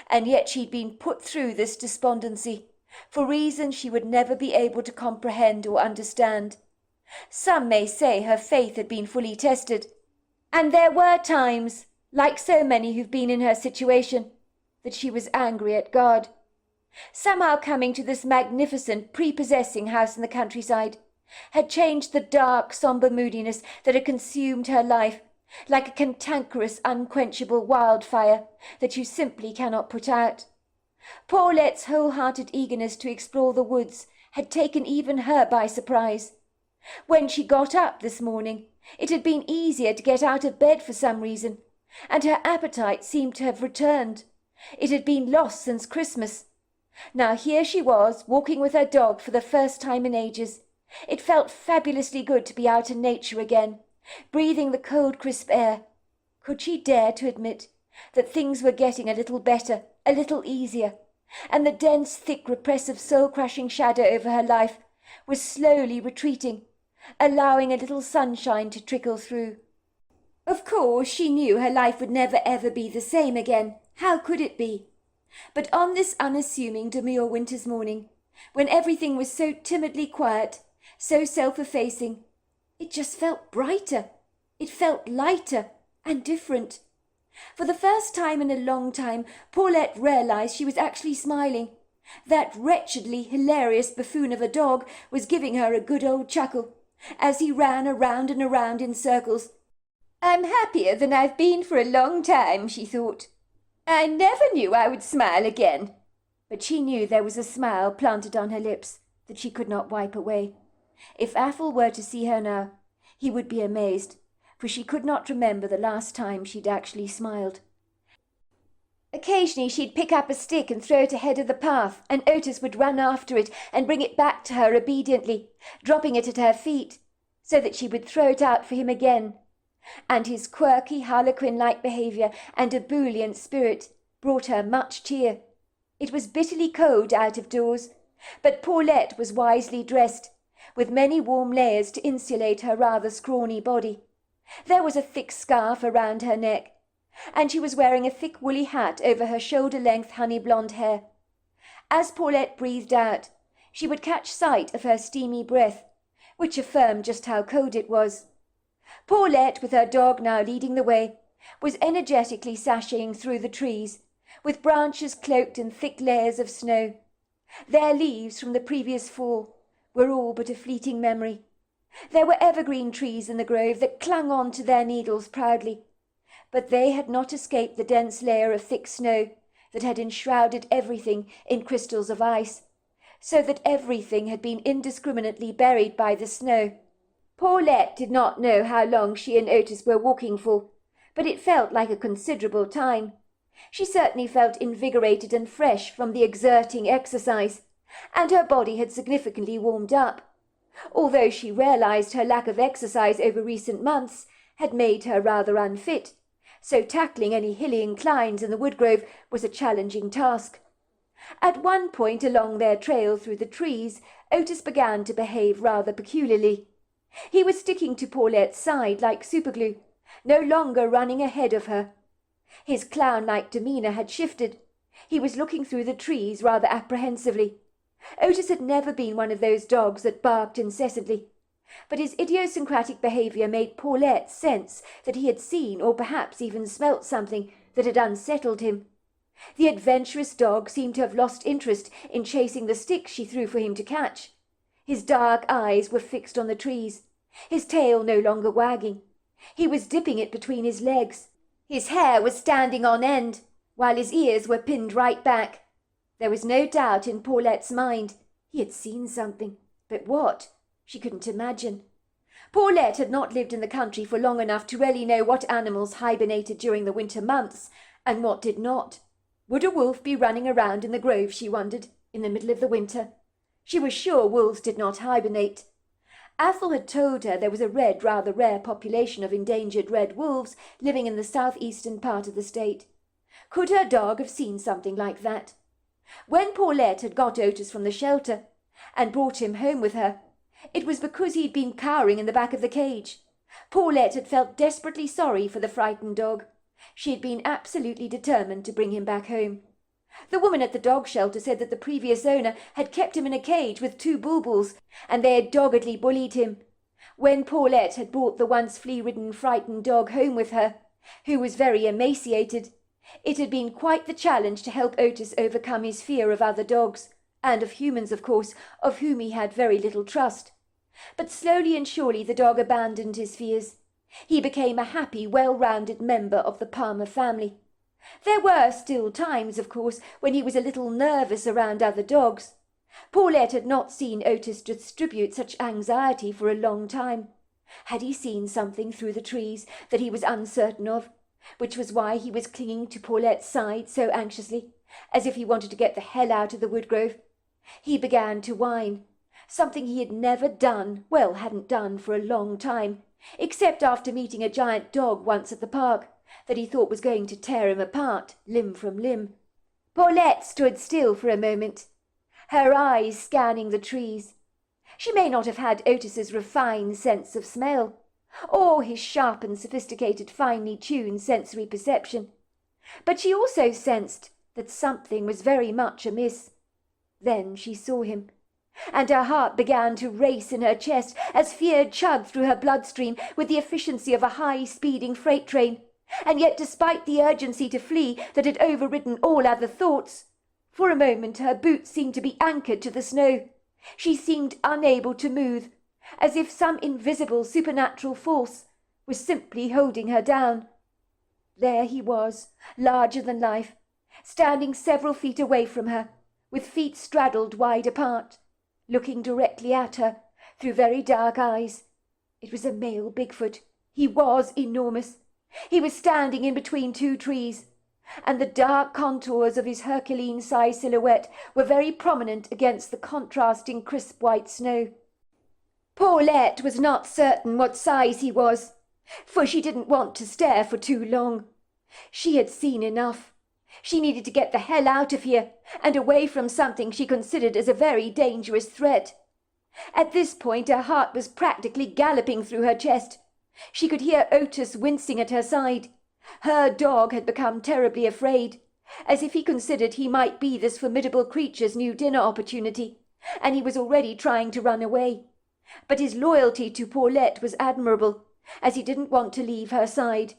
and yet she'd been put through this despondency, for reasons she would never be able to comprehend or understand. Some may say her faith had been fully tested, and there were times, like so many who've been in her situation, that she was angry at God. Somehow coming to this magnificent, prepossessing house in the countryside had changed the dark, sombre moodiness that had consumed her life, like a cantankerous, unquenchable wildfire that you simply cannot put out. Paulette's wholehearted eagerness to explore the woods had taken even her by surprise. When she got up this morning, it had been easier to get out of bed for some reason, and her appetite seemed to have returned. It had been lost since Christmas. Now here she was, walking with her dog for the first time in ages. It felt fabulously good to be out in nature again, breathing the cold, crisp air. Could she dare to admit that things were getting a little better, a little easier, and the dense, thick, repressive, soul-crushing shadow over her life was slowly retreating, allowing a little sunshine to trickle through. Of course, she knew her life would never ever be the same again. How could it be? But on this unassuming demure winter's morning, when everything was so timidly quiet, so self-effacing, it just felt brighter. It felt lighter and different. For the first time in a long time, Paulette realized she was actually smiling. That wretchedly hilarious buffoon of a dog was giving her a good old chuckle, as he ran around and around in circles. "I'm happier than I've been for a long time," she thought. "I never knew I would smile again." But she knew there was a smile planted on her lips that she could not wipe away. If Athol were to see her now, he would be amazed, for she could not remember the last time she'd actually smiled. Occasionally she'd pick up a stick and throw it ahead of the path, and Otis would run after it and bring it back to her obediently, dropping it at her feet, so that she would throw it out for him again. And his quirky harlequin-like behaviour and ebullient spirit brought her much cheer. It was bitterly cold out of doors, but Paulette was wisely dressed, with many warm layers to insulate her rather scrawny body. There was a thick scarf around her neck, and she was wearing a thick woolly hat over her shoulder-length honey-blonde hair. As Paulette breathed out, she would catch sight of her steamy breath, which affirmed just how cold it was. Paulette, with her dog now leading the way, was energetically sashaying through the trees, with branches cloaked in thick layers of snow. Their leaves from the previous fall were all but a fleeting memory. There were evergreen trees in the grove that clung on to their needles proudly, but they had not escaped the dense layer of thick snow that had enshrouded everything in crystals of ice, so that everything had been indiscriminately buried by the snow. Paulette did not know how long she and Otis were walking for, but it felt like a considerable time. She certainly felt invigorated and fresh from the exerting exercise, and her body had significantly warmed up, although she realized her lack of exercise over recent months had made her rather unfit, so tackling any hilly inclines in the woodgrove was a challenging task. At one point along their trail through the trees, Otis began to behave rather peculiarly. He was sticking to Paulette's side like superglue, no longer running ahead of her. His clown-like demeanour had shifted. He was looking through the trees rather apprehensively. Otis had never been one of those dogs that barked incessantly, but his idiosyncratic behaviour made Paulette sense that he had seen or perhaps even smelt something that had unsettled him. The adventurous dog seemed to have lost interest in chasing the stick she threw for him to catch. His dark eyes were fixed on the trees, his tail no longer wagging. He was dipping it between his legs. His hair was standing on end, while his ears were pinned right back. There was no doubt in Paulette's mind. He had seen something, but what? She couldn't imagine. Paulette had not lived in the country for long enough to really know what animals hibernated during the winter months, and what did not. Would a wolf be running around in the grove, she wondered, in the middle of the winter? She was sure wolves did not hibernate. Athol had told her there was a rather rare population of endangered red wolves living in the southeastern part of the state. Could her dog have seen something like that? When Paulette had got Otis from the shelter and brought him home with her, it was because he'd been cowering in the back of the cage. Paulette had felt desperately sorry for the frightened dog. She had been absolutely determined to bring him back home. The woman at the dog shelter said that the previous owner had kept him in a cage with 2 bulbuls, and they had doggedly bullied him. When Paulette had brought the once flea-ridden, frightened dog home with her, who was very emaciated, it had been quite the challenge to help Otis overcome his fear of other dogs, and of humans, of course, of whom he had very little trust. But slowly and surely the dog abandoned his fears. He became a happy, well-rounded member of the Palmer family. There were still times, of course, when he was a little nervous around other dogs. Paulette had not seen Otis distribute such anxiety for a long time. Had he seen something through the trees that he was uncertain of, which was why he was clinging to Paulette's side so anxiously, as if he wanted to get the hell out of the woodgrove? He began to whine, something he had never done, hadn't done for a long time, except after meeting a giant dog once at the park, that he thought was going to tear him apart, limb from limb. Paulette stood still for a moment, her eyes scanning the trees. She may not have had Otis's refined sense of smell, or his sharp and sophisticated, finely tuned sensory perception, but she also sensed that something was very much amiss. Then she saw him, and her heart began to race in her chest as fear chugged through her bloodstream with the efficiency of a high-speeding freight train. And yet, despite the urgency to flee that had overridden all other thoughts, for a moment her boots seemed to be anchored to the snow. She seemed unable to move, as if some invisible supernatural force was simply holding her down. There he was, larger than life, standing several feet away from her, with feet straddled wide apart, looking directly at her through very dark eyes. It was a male Bigfoot. He was enormous. He was standing in between two trees, and the dark contours of his Herculean-sized silhouette were very prominent against the contrasting crisp white snow. Paulette was not certain what size he was, for she didn't want to stare for too long. She had seen enough. She needed to get the hell out of here, and away from something she considered as a very dangerous threat. At this point her heart was practically galloping through her chest. She could hear Otis wincing at her side. Her dog had become terribly afraid, as if he considered he might be this formidable creature's new dinner opportunity, and he was already trying to run away. But his loyalty to Paulette was admirable, as he didn't want to leave her side.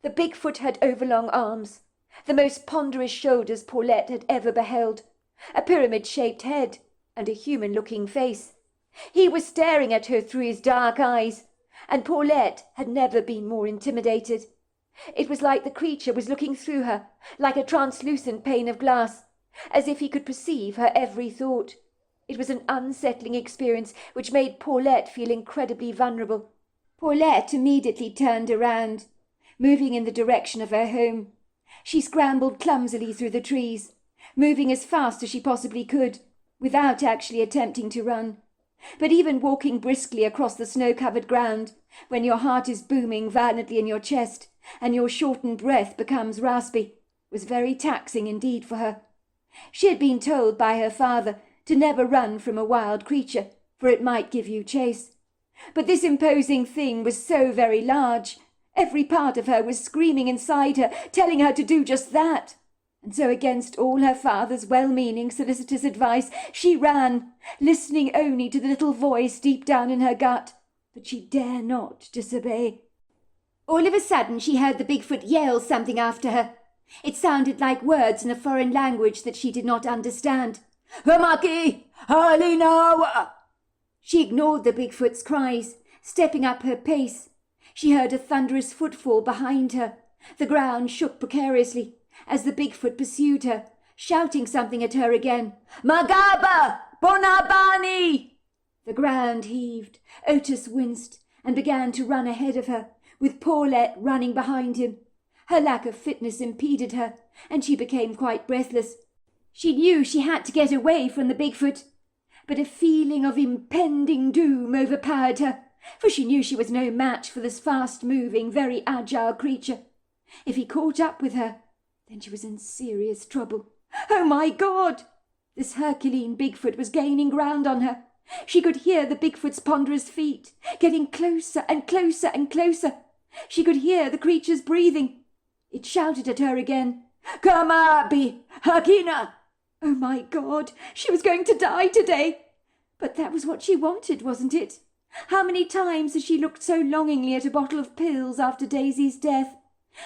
The Bigfoot had overlong arms, the most ponderous shoulders Paulette had ever beheld, a pyramid-shaped head, and a human-looking face. He was staring at her through his dark eyes, and Paulette had never been more intimidated. It was like the creature was looking through her, like a translucent pane of glass, as if he could perceive her every thought. It was an unsettling experience which made Paulette feel incredibly vulnerable. Paulette immediately turned around, moving in the direction of her home. She scrambled clumsily through the trees, moving as fast as she possibly could, without actually attempting to run. But even walking briskly across the snow-covered ground, when your heart is booming violently in your chest and your shortened breath becomes raspy, was very taxing indeed for her. She had been told by her father to never run from a wild creature, for it might give you chase. But this imposing thing was so very large. Every part of her was screaming inside her, telling her to do just that. And so, against all her father's well-meaning, solicitous advice, she ran, listening only to the little voice deep down in her gut. But she dare not disobey. All of a sudden she heard the Bigfoot yell something after her. It sounded like words in a foreign language that she did not understand. "Hamaki! Halinawa!" She ignored the Bigfoot's cries, stepping up her pace. She heard a thunderous footfall behind her. The ground shook precariously as the Bigfoot pursued her, shouting something at her again. "Magaba! Bonabani!" The ground heaved. Otis winced and began to run ahead of her, with Paulette running behind him. Her lack of fitness impeded her, and she became quite breathless. She knew she had to get away from the Bigfoot, but a feeling of impending doom overpowered her, for she knew she was no match for this fast-moving, very agile creature. If he caught up with her, then she was in serious trouble. Oh, my God! This Herculean Bigfoot was gaining ground on her. She could hear the Bigfoot's ponderous feet, getting closer and closer and closer. She could hear the creature's breathing. It shouted at her again. "Kamabi! Hakina!" Oh, my God! She was going to die today. But that was what she wanted, wasn't it? How many times has she looked so longingly at a bottle of pills after Daisy's death,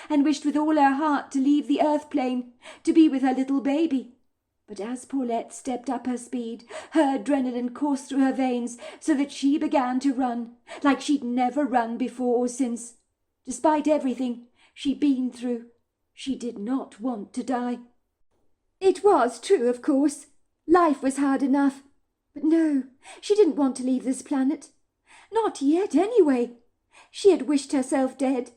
and wished with all her heart to leave the earth plane, to be with her little baby? But as Paulette stepped up her speed, her adrenaline coursed through her veins, so that she began to run, like she'd never run before or since. Despite everything she'd been through, she did not want to die. It was true, of course. Life was hard enough. But no, she didn't want to leave this planet. Not yet, anyway. She had wished herself dead,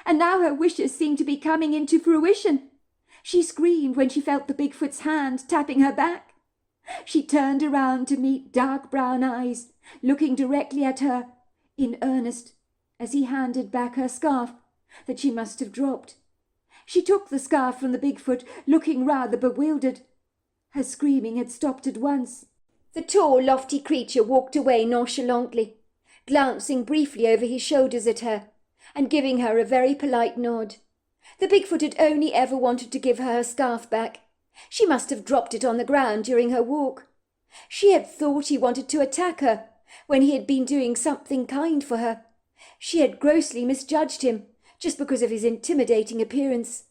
and now her wishes seemed to be coming into fruition. She screamed when she felt the Bigfoot's hand tapping her back. She turned around to meet dark brown eyes, looking directly at her, in earnest, as he handed back her scarf that she must have dropped. She took the scarf from the Bigfoot, looking rather bewildered. Her screaming had stopped at once. The tall, lofty creature walked away nonchalantly, glancing briefly over his shoulders at her and giving her a very polite nod. The Bigfoot had only ever wanted to give her her scarf back. She must have dropped it on the ground during her walk. She had thought he wanted to attack her when he had been doing something kind for her. She had grossly misjudged him just because of his intimidating appearance.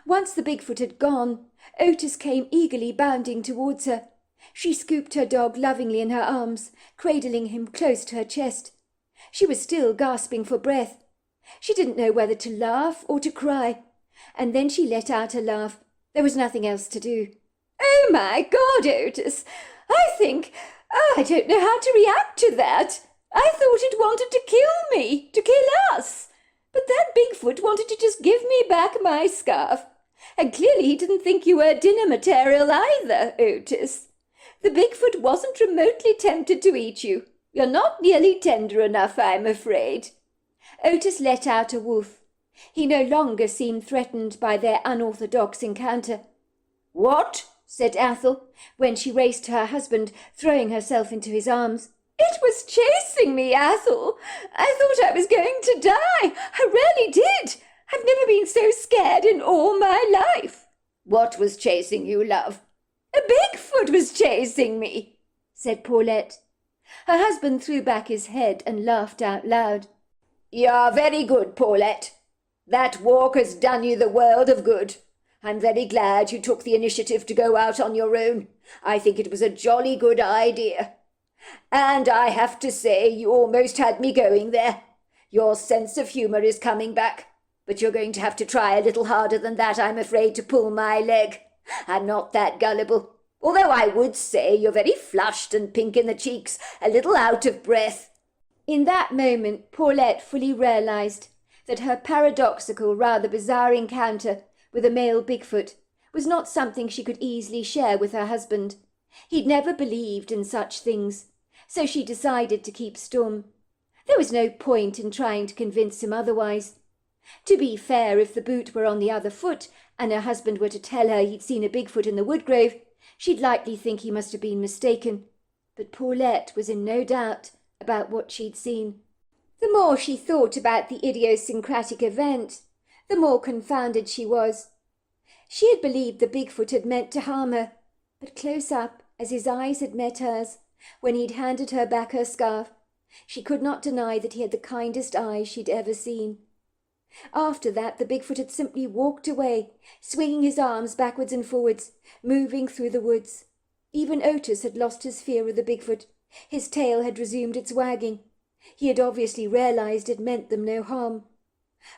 Once the Bigfoot had gone, Otis came eagerly bounding towards her. She scooped her dog lovingly in her arms, cradling him close to her chest. She was still gasping for breath. She didn't know whether to laugh or to cry, and then she let out a laugh. There was nothing else to do. "Oh, my God, Otis! I don't know how to react to that. I thought it wanted to kill me, to kill us. But that Bigfoot wanted to just give me back my scarf. And clearly he didn't think you were dinner material either, Otis. The Bigfoot wasn't remotely tempted to eat you. You're not nearly tender enough, I'm afraid." Otis let out a woof. He no longer seemed threatened by their unorthodox encounter. "What?" said Athol, when she raced to her husband, throwing herself into his arms. "It was chasing me, Athol. I thought I was going to die. I really did. I've never been so scared in all my life." "What was chasing you, love?" "A Bigfoot was chasing me," said Paulette. Her husband threw back his head and laughed out loud. "You're very good, Paulette. That walk has done you the world of good. I'm very glad you took the initiative to go out on your own. I think it was a jolly good idea. And I have to say you almost had me going there. Your sense of humour is coming back, but you're going to have to try a little harder than that, I'm afraid, to pull my leg. I'm not that gullible, although I would say you're very flushed and pink in the cheeks, a little out of breath." In that moment, Paulette fully realized that her paradoxical, rather bizarre encounter with a male Bigfoot was not something she could easily share with her husband. He'd never believed in such things, so she decided to keep stum. There was no point in trying to convince him otherwise. To be fair, if the boot were on the other foot and her husband were to tell her he'd seen a Bigfoot in the woodgrove, she'd likely think he must have been mistaken. But Paulette was in no doubt about what she'd seen. The more she thought about the idiosyncratic event, the more confounded she was. She had believed the Bigfoot had meant to harm her, but close up, as his eyes had met hers, when he'd handed her back her scarf, she could not deny that he had the kindest eyes she'd ever seen. After that, the Bigfoot had simply walked away, swinging his arms backwards and forwards, moving through the woods. Even Otis had lost his fear of the Bigfoot. His tail had resumed its wagging. He had obviously realized it meant them no harm.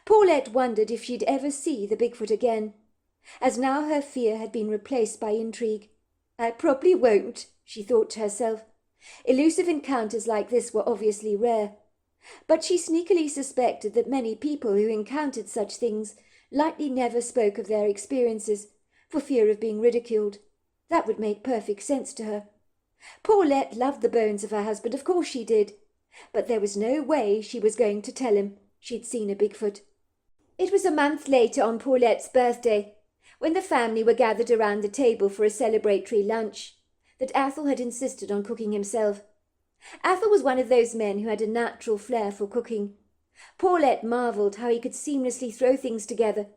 Paulette wondered if she'd ever see the Bigfoot again, as now her fear had been replaced by intrigue. "I probably won't," she thought to herself. Elusive encounters like this were obviously rare, but she sneakily suspected that many people who encountered such things likely never spoke of their experiences, for fear of being ridiculed. That would make perfect sense to her. Paulette loved the bones of her husband, of course she did, but there was no way she was going to tell him she'd seen a Bigfoot. It was a month later, on Paulette's birthday, when the family were gathered around the table for a celebratory lunch, that Athol had insisted on cooking himself. Athol was one of those men who had a natural flair for cooking. Paulette marvelled how he could seamlessly throw things together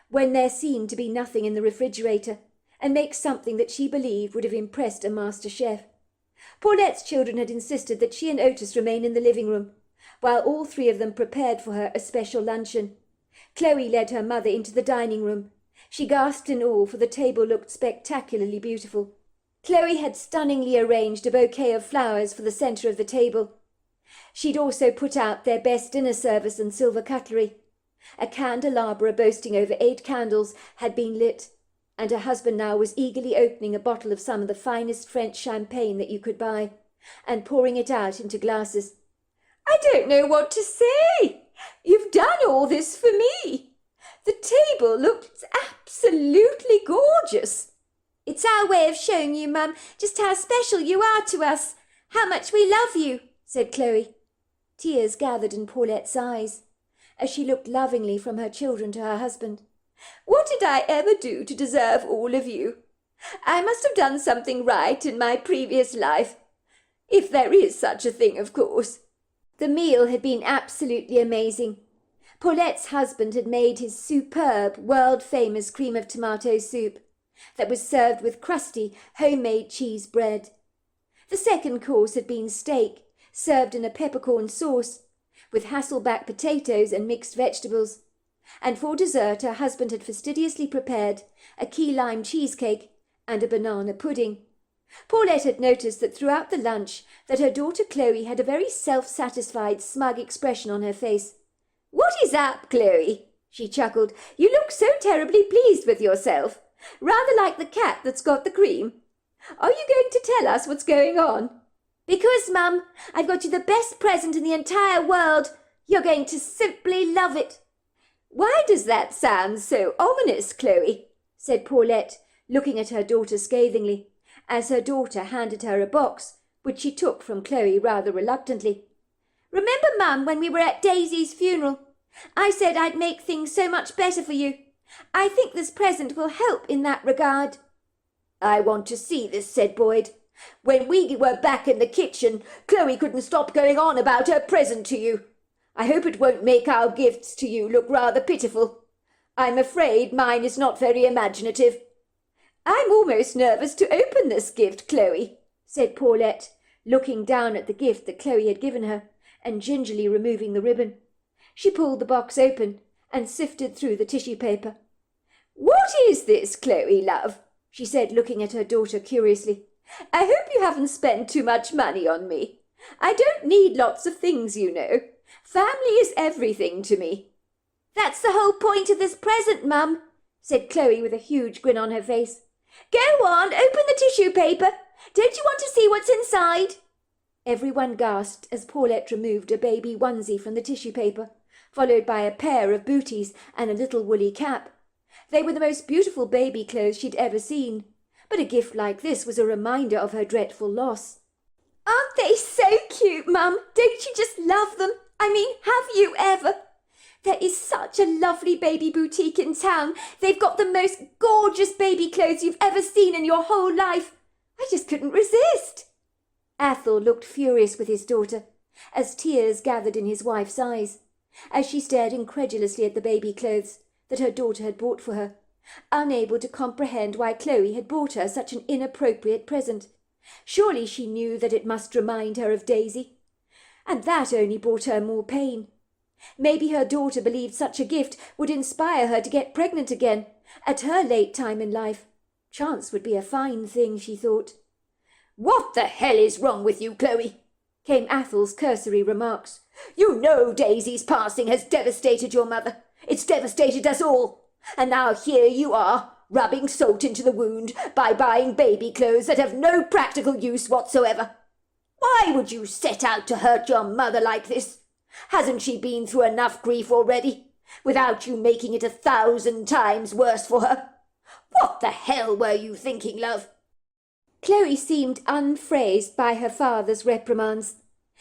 when there seemed to be nothing in the refrigerator, and make something that she believed would have impressed a master chef. Paulette's children had insisted that she and Otis remain in the living room, while all three of them prepared for her a special luncheon. Chloe led her mother into the dining room. She gasped in awe, for the table looked spectacularly beautiful. Chloe had stunningly arranged a bouquet of flowers for the centre of the table. She'd also put out their best dinner service and silver cutlery. A candelabra boasting over 8 candles had been lit, and her husband now was eagerly opening a bottle of some of the finest French champagne that you could buy, and pouring it out into glasses. "I don't know what to say. You've done all this for me. The table looked absolutely gorgeous." "It's our way of showing you, Mum, just how special you are to us, how much we love you," said Chloe. Tears gathered in Paulette's eyes as she looked lovingly from her children to her husband. "What did I ever do to deserve all of you? I must have done something right in my previous life. If there is such a thing, of course. The meal had been absolutely amazing. Paulette's husband had made his superb, world-famous cream of tomato soup that was served with crusty, homemade cheese bread. The second course had been steak, served in a peppercorn sauce, with Hasselback potatoes and mixed vegetables. And for dessert her husband had fastidiously prepared a key lime cheesecake and a banana pudding. Paulette had noticed that throughout the lunch that her daughter Chloe had a very self-satisfied, smug expression on her face. "What is up, Chloe?" she chuckled. "You look so terribly pleased with yourself. Rather like the cat that's got the cream. Are you going to tell us what's going on?" "Because, Mum, I've got you the best present in the entire world. You're going to simply love it." "Why does that sound so ominous, Chloe?" said Paulette, looking at her daughter scathingly, as her daughter handed her a box, which she took from Chloe rather reluctantly. "Remember, Mum, when we were at Daisy's funeral? I said I'd make things so much better for you. I think this present will help in that regard." "I want to see this," said Boyd. "When we were back in the kitchen, Chloe couldn't stop going on about her present to you. I hope it won't make our gifts to you look rather pitiful. I'm afraid mine is not very imaginative." "I'm almost nervous to open this gift, Chloe," said Paulette, looking down at the gift that Chloe had given her, and gingerly removing the ribbon. She pulled the box open and sifted through the tissue paper. "What is this, Chloe, love?" she said, looking at her daughter curiously. "I hope you haven't spent too much money on me. I don't need lots of things, you know. Family is everything to me." "That's the whole point of this present, Mum," said Chloe with a huge grin on her face. "Go on, open the tissue paper. Don't you want to see what's inside?" Everyone gasped as Paulette removed a baby onesie from the tissue paper, followed by a pair of booties and a little woolly cap. They were the most beautiful baby clothes she'd ever seen, but a gift like this was a reminder of her dreadful loss. "Aren't they so cute, Mum? Don't you just love them? I mean, have you ever? There is such a lovely baby boutique in town. They've got the most gorgeous baby clothes you've ever seen in your whole life. I just couldn't resist." Athol looked furious with his daughter, as tears gathered in his wife's eyes, as she stared incredulously at the baby clothes that her daughter had bought for her, unable to comprehend why Chloe had bought her such an inappropriate present. Surely she knew that it must remind her of Daisy, and that only brought her more pain. Maybe her daughter believed such a gift would inspire her to get pregnant again, at her late time in life. Chance would be a fine thing, she thought. "What the hell is wrong with you, Chloe?" came Athol's cursory remarks. "You know Daisy's passing has devastated your mother. It's devastated us all. And now here you are, rubbing salt into the wound by buying baby clothes that have no practical use whatsoever. Why would you set out to hurt your mother like this? Hasn't she been through enough grief already, without you making it 1,000 times worse for her? What the hell were you thinking, love?" Chloe seemed unfazed by her father's reprimands.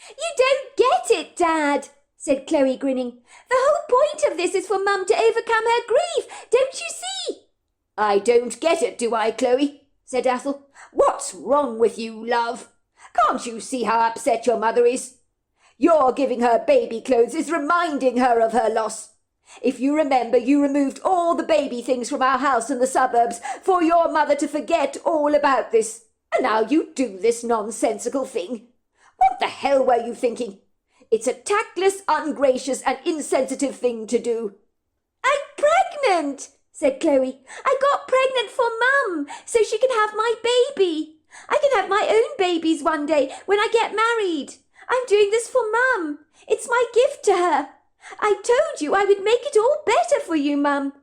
"You don't get it, Dad," said Chloe, grinning. "The whole point of this is for Mum to overcome her grief. Don't you see?" "I don't get it, do I, Chloe?" said Athol. "What's wrong with you, love? Can't you see how upset your mother is? Your giving her baby clothes is reminding her of her loss. If you remember, you removed all the baby things from our house in the suburbs for your mother to forget all about this. And now you do this nonsensical thing. What the hell were you thinking? It's a tactless, ungracious and insensitive thing to do." "I'm pregnant," said Chloe. "I got pregnant for Mum, so she can have my baby. I can have my own babies one day when I get married. I'm doing this for Mum. It's my gift to her. I told you I would make it all better for you, Mum.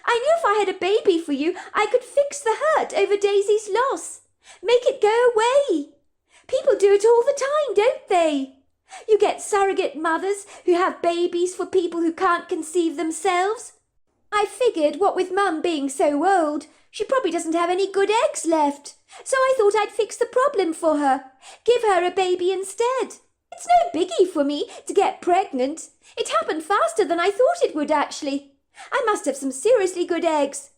I knew if I had a baby for you, I could fix the hurt over Daisy's loss. Make it go away. People do it all the time, don't they? You get surrogate mothers who have babies for people who can't conceive themselves. I figured what with Mum being so old, she probably doesn't have any good eggs left. So I thought I'd fix the problem for her. Give her a baby instead. It's no biggie for me to get pregnant. It happened faster than I thought it would, actually. I must have some seriously good eggs."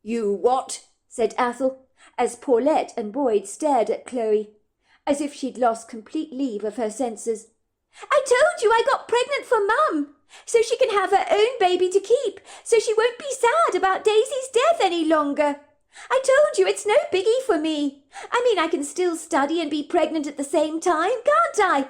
"You what?" said Athol, as Paulette and Boyd stared at Chloe, as if she'd lost complete leave of her senses. "I told you I got pregnant for Mum, so she can have her own baby to keep, so she won't be sad about Daisy's death any longer. I told you it's no biggie for me. I mean, I can still study and be pregnant at the same time, can't I?"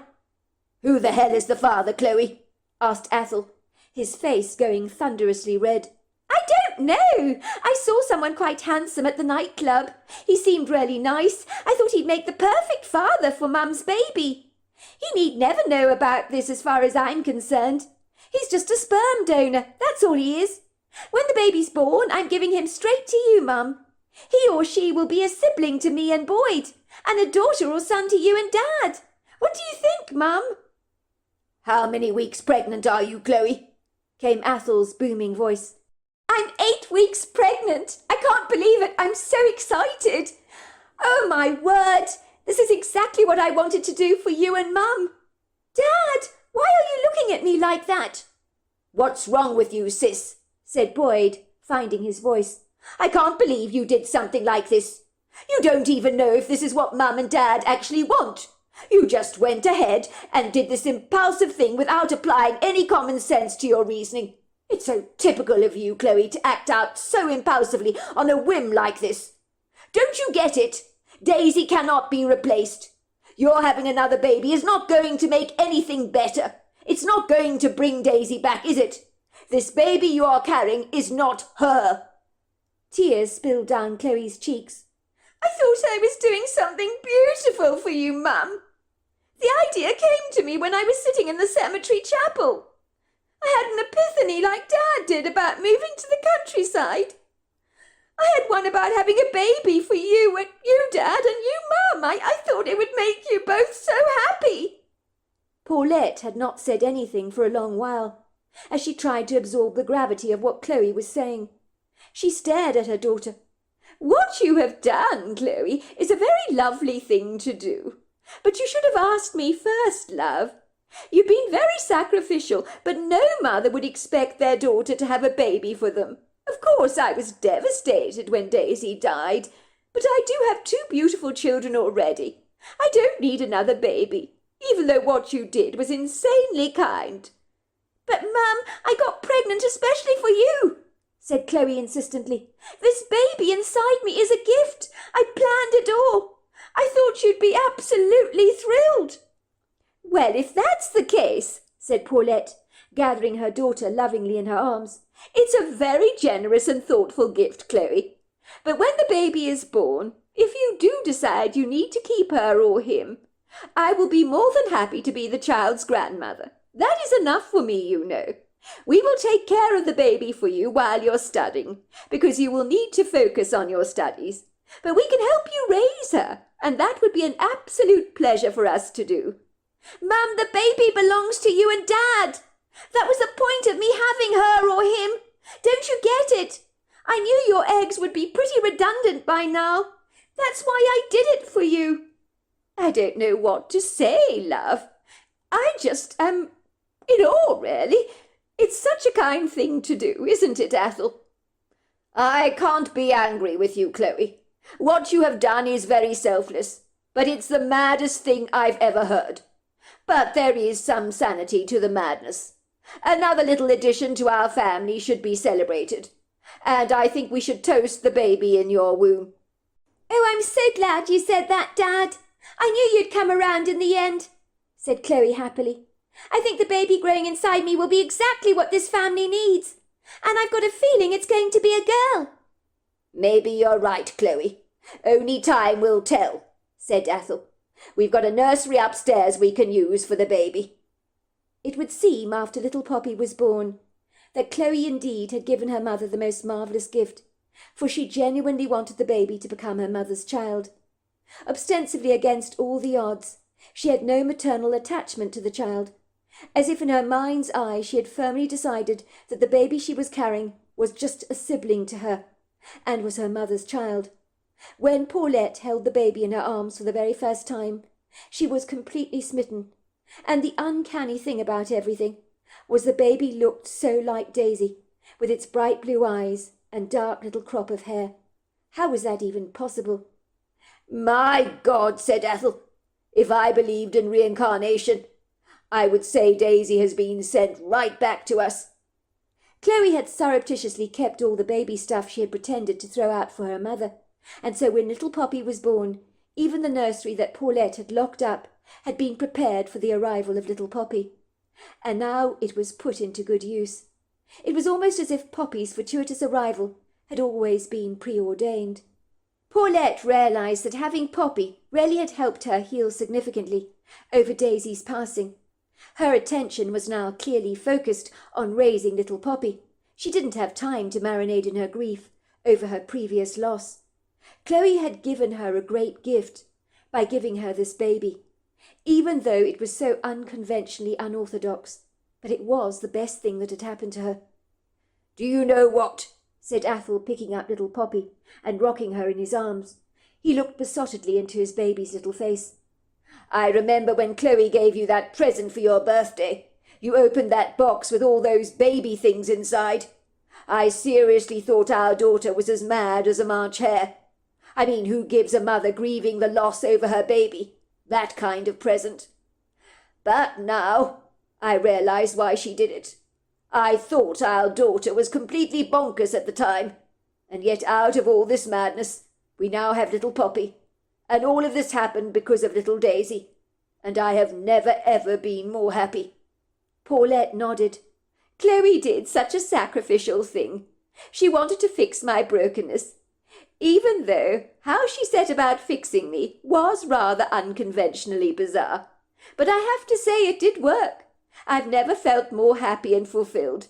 "Who the hell is the father, Chloe?" asked Athol, his face going thunderously red. "I don't know. I saw someone quite handsome at the nightclub. He seemed really nice. I thought he'd make the perfect father for Mum's baby. He need never know about this as far as I'm concerned. He's just a sperm donor, that's all he is. When the baby's born, I'm giving him straight to you, Mum. He or she will be a sibling to me and Boyd, and a daughter or son to you and Dad. What do you think, Mum?" "How many weeks pregnant are you, Chloe?" came Athol's booming voice. "I'm 8 weeks pregnant. I can't believe it. I'm so excited. Oh, my word. This is exactly what I wanted to do for you and Mum. Dad, why are you looking at me like that?" "What's wrong with you, sis?" said Boyd, finding his voice. "I can't believe you did something like this. You don't even know if this is what Mum and Dad actually want. You just went ahead and did this impulsive thing without applying any common sense to your reasoning. It's so typical of you, Chloe, to act out so impulsively on a whim like this. Don't you get it? Daisy cannot be replaced. Your having another baby is not going to make anything better. It's not going to bring Daisy back, is it? This baby you are carrying is not her." Tears spilled down Chloe's cheeks. "I thought I was doing something beautiful for you, Mum. The idea came to me when I was sitting in the cemetery chapel. I had an epiphany like Dad did about moving to the countryside. I had one about having a baby for you and you, Dad, and you, Mum. I thought it would make you both so happy." Paulette had not said anything for a long while, as she tried to absorb the gravity of what Chloe was saying. She stared at her daughter. "What you have done, Chloe, is a very lovely thing to do. But you should have asked me first, love. You've been very sacrificial, but no mother would expect their daughter to have a baby for them. Of course, I was devastated when Daisy died, but I do have 2 beautiful children already. I don't need another baby, even though what you did was insanely kind." "But, Mum, I got pregnant especially for you," said Chloe insistently. "This baby inside me is a gift. I planned it all. I thought you'd be absolutely thrilled." "Well, if that's the case," said Paulette, gathering her daughter lovingly in her arms, "it's a very generous and thoughtful gift, Chloe. But when the baby is born, if you do decide you need to keep her or him, I will be more than happy to be the child's grandmother. That is enough for me, you know. We will take care of the baby for you while you're studying, because you will need to focus on your studies. But we can help you raise her, and that would be an absolute pleasure for us to do. Mum, the baby belongs to you and Dad. That was the point of me having her or him. Don't you get it? I knew your eggs would be pretty redundant by now. That's why I did it for you." "I don't know what to say, love. I just am in awe, really. It's such a kind thing to do, isn't it, Athol?" "I can't be angry with you, Chloe. What you have done is very selfless, but it's the maddest thing I've ever heard. But there is some sanity to the madness. Another little addition to our family should be celebrated, and I think we should toast the baby in your womb." "Oh, I'm so glad you said that, Dad. I knew you'd come around in the end," said Chloe happily. "I think the baby growing inside me will be exactly what this family needs, and I've got a feeling it's going to be a girl." "Maybe you're right, Chloe. Only time will tell," said Athol. "We've got a nursery upstairs we can use for the baby." It would seem, after little Poppy was born, that Chloe indeed had given her mother the most marvellous gift, for she genuinely wanted the baby to become her mother's child. Ostensibly against all the odds, she had no maternal attachment to the child, as if in her mind's eye she had firmly decided that the baby she was carrying was just a sibling to her, and was her mother's child. When Paulette held the baby in her arms for the very first time, she was completely smitten, and the uncanny thing about everything was the baby looked so like Daisy, with its bright blue eyes and dark little crop of hair. How was that even possible? "My God," said Athol, "if I believed in reincarnation, I would say Daisy has been sent right back to us." Chloe had surreptitiously kept all the baby stuff she had pretended to throw out for her mother, and so when little Poppy was born, even the nursery that Paulette had locked up had been prepared for the arrival of little Poppy. And now it was put into good use. It was almost as if Poppy's fortuitous arrival had always been preordained. Paulette realized that having Poppy really had helped her heal significantly over Daisy's passing. Her attention was now clearly focused on raising little Poppy. She didn't have time to marinate in her grief over her previous loss. Chloe had given her a great gift by giving her this baby, even though it was so unconventionally unorthodox, but it was the best thing that had happened to her. "Do you know what?" said Athol, picking up little Poppy and rocking her in his arms. He looked besottedly into his baby's little face. "I remember when Chloe gave you that present for your birthday. You opened that box with all those baby things inside. I seriously thought our daughter was as mad as a March hare. I mean, who gives a mother grieving the loss over her baby that kind of present? But now I realize why she did it. I thought our daughter was completely bonkers at the time, and yet out of all this madness we now have little Poppy, and all of this happened because of little Daisy, and I have never ever been more happy." Paulette nodded. "Chloe did such a sacrificial thing. She wanted to fix my brokenness, even though how she set about fixing me was rather unconventionally bizarre. But I have to say it did work. I've never felt more happy and fulfilled.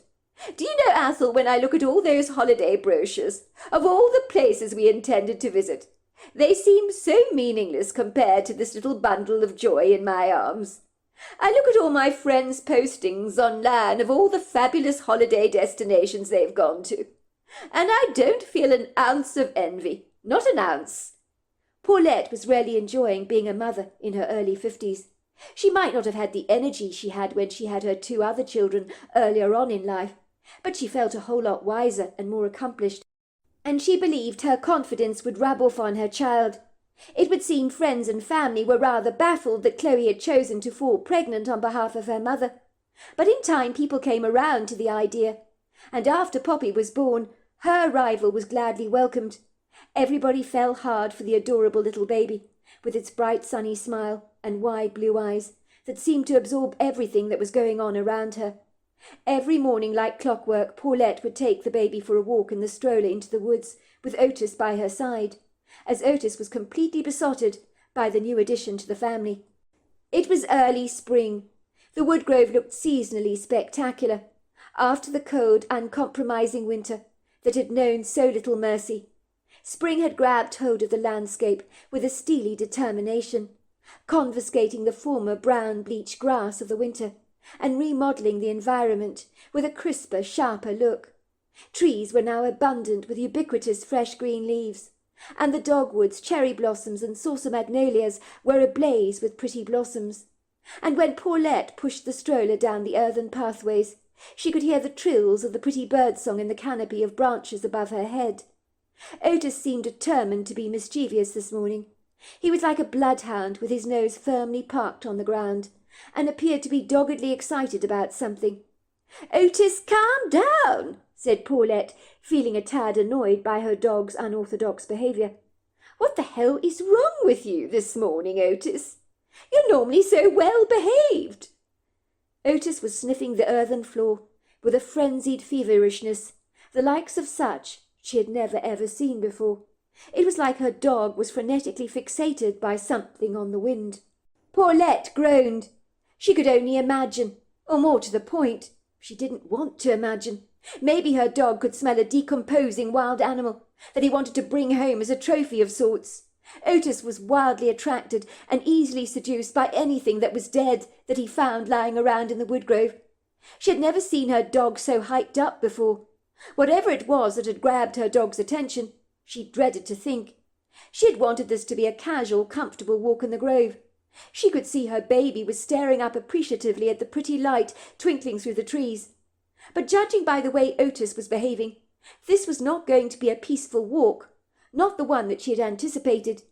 Do you know, Athol, when I look at all those holiday brochures of all the places we intended to visit, they seem so meaningless compared to this little bundle of joy in my arms. I look at all my friends' postings online of all the fabulous holiday destinations they've gone to, and I don't feel an ounce of envy, not an ounce." Paulette was really enjoying being a mother in her early 50s. She might not have had the energy she had when she had her 2 other children earlier on in life, but she felt a whole lot wiser and more accomplished, and she believed her confidence would rub off on her child. It would seem friends and family were rather baffled that Chloe had chosen to fall pregnant on behalf of her mother, but in time people came around to the idea, and after Poppy was born, her arrival was gladly welcomed. Everybody fell hard for the adorable little baby, with its bright sunny smile and wide blue eyes that seemed to absorb everything that was going on around her. Every morning, like clockwork, Paulette would take the baby for a walk in the stroller into the woods, with Otis by her side, as Otis was completely besotted by the new addition to the family. It was early spring. The woodgrove looked seasonally spectacular, after the cold, uncompromising winter that had known so little mercy. Spring had grabbed hold of the landscape with a steely determination, confiscating the former brown bleached grass of the winter and remodelling the environment with a crisper, sharper look. Trees were now abundant with ubiquitous fresh green leaves, and the dogwoods, cherry blossoms and saucer magnolias were ablaze with pretty blossoms. And when Paulette pushed the stroller down the earthen pathways, she could hear the trills of the pretty birdsong in the canopy of branches above her head. Otis seemed determined to be mischievous this morning. He was like a bloodhound with his nose firmly parked on the ground, and appeared to be doggedly excited about something. "Otis, calm down," said Paulette, feeling a tad annoyed by her dog's unorthodox behaviour. "What the hell is wrong with you this morning, Otis? You're normally so well behaved." Otis was sniffing the earthen floor with a frenzied feverishness, the likes of such she had never ever seen before. It was like her dog was frenetically fixated by something on the wind. Paulette groaned. She could only imagine, or more to the point, she didn't want to imagine. Maybe her dog could smell a decomposing wild animal that he wanted to bring home as a trophy of sorts. Otis was wildly attracted and easily seduced by anything that was dead that he found lying around in the woodgrove. She had never seen her dog so hyped up before. Whatever it was that had grabbed her dog's attention, she dreaded to think. She had wanted this to be a casual, comfortable walk in the grove. She could see her baby was staring up appreciatively at the pretty light twinkling through the trees. But judging by the way Otis was behaving, this was not going to be a peaceful walk. not the one that she had anticipated.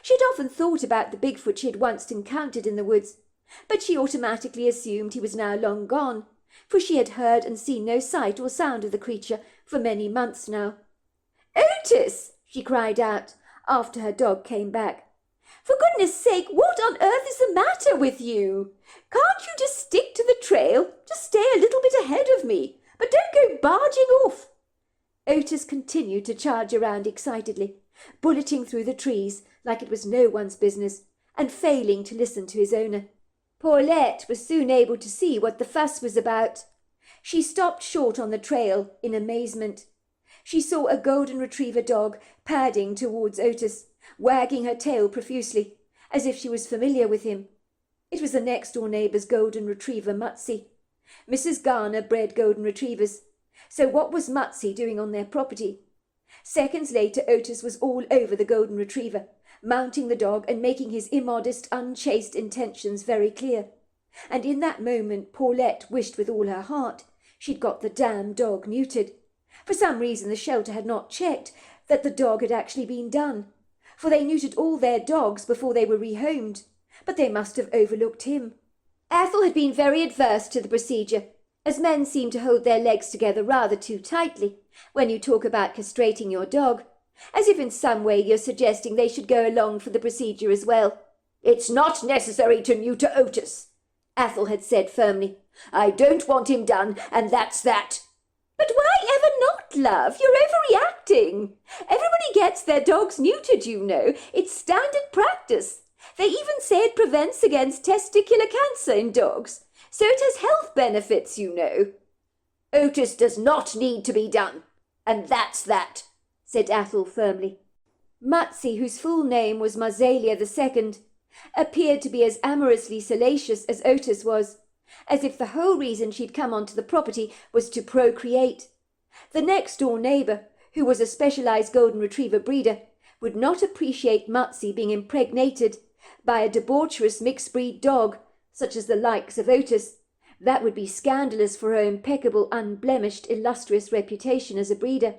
She had often thought about the Bigfoot she had once encountered in the woods, but she automatically assumed he was now long gone, for she had heard and seen no sight or sound of the creature for many months now. "Otis!" she cried out, after her dog came back. "For goodness sake, what on earth is the matter with you? Can't you just stick to the trail? Just stay a little bit ahead of me, but don't go barging off." Otis continued to charge around excitedly, bulleting through the trees like it was no one's business, and failing to listen to his owner. Paulette was soon able to see what the fuss was about. She stopped short on the trail in amazement. She saw a golden retriever dog padding towards Otis, wagging her tail profusely, as if she was familiar with him. It was the next-door neighbour's golden retriever, Mutsy. Mrs. Garner bred golden retrievers, so what was Mutsy doing on their property? Seconds later, Otis was all over the golden retriever, mounting the dog and making his immodest, unchaste intentions very clear. And in that moment Paulette wished with all her heart she'd got the damn dog neutered. For some reason the shelter had not checked that the dog had actually been done, for they neutered all their dogs before they were rehomed, but they must have overlooked him. Athol had been very adverse to the procedure, as men seem to hold their legs together rather too tightly when you talk about castrating your dog, as if in some way you're suggesting they should go along for the procedure as well. "It's not necessary to neuter Otis," Athol had said firmly. "I don't want him done, and that's that." "But why ever not, love? You're overreacting. Everybody gets their dogs neutered, you know. It's standard practice. They even say it prevents against testicular cancer in dogs, so it has health benefits, you know." "Otis does not need to be done, and that's that," said Athol firmly. Mutsy, whose full name was Marzalia II, appeared to be as amorously salacious as Otis was, as if the whole reason she'd come onto the property was to procreate. The next-door neighbour, who was a specialised golden retriever breeder, would not appreciate Mutsy being impregnated by a debaucherous mixed-breed dog, such as the likes of Otis. That would be scandalous for her impeccable, unblemished, illustrious reputation as a breeder.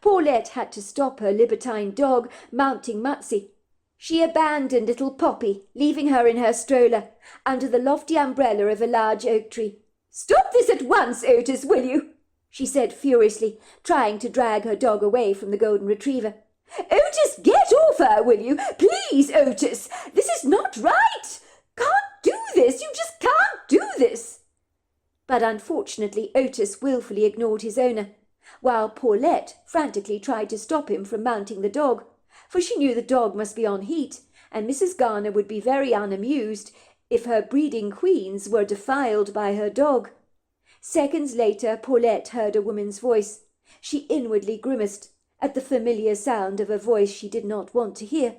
Paulette had to stop her libertine dog mounting Mutsy. She abandoned little Poppy, leaving her in her stroller, under the lofty umbrella of a large oak tree. "Stop this at once, Otis, will you?" she said furiously, trying to drag her dog away from the golden retriever. "Otis, get off her, will you? Please, Otis, this is not right. Can't do this, you just can't do this." But unfortunately Otis wilfully ignored his owner, while Paulette frantically tried to stop him from mounting the dog, for she knew the dog must be on heat, and Mrs. Garner would be very unamused if her breeding queens were defiled by her dog. Seconds later Paulette heard a woman's voice. She inwardly grimaced at the familiar sound of a voice she did not want to hear.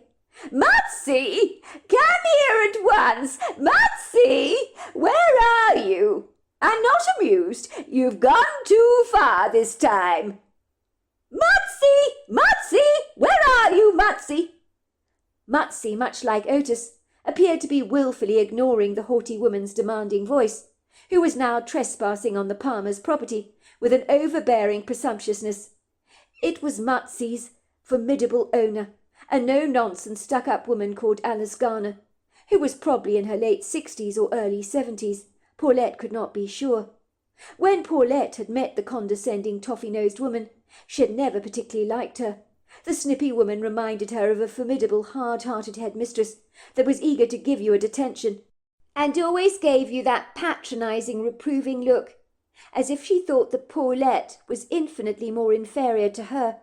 "Mutsy! Come here at once! Mutsy! Where are you? I'm not amused. You've gone too far this time. Mutsy! Mutsy! Where are you, Mutsy?" Mutsy, much like Otis, appeared to be wilfully ignoring the haughty woman's demanding voice, who was now trespassing on the Palmer's property with an overbearing presumptuousness. It was Mutsy's formidable owner, a no-nonsense stuck-up woman called Alice Garner, who was probably in her late 60s or early 70s. Paulette could not be sure. When Paulette had met the condescending toffee-nosed woman, she had never particularly liked her. The snippy woman reminded her of a formidable, hard-hearted headmistress that was eager to give you a detention, and always gave you that patronising, reproving look, as if she thought that Paulette was infinitely more inferior to her,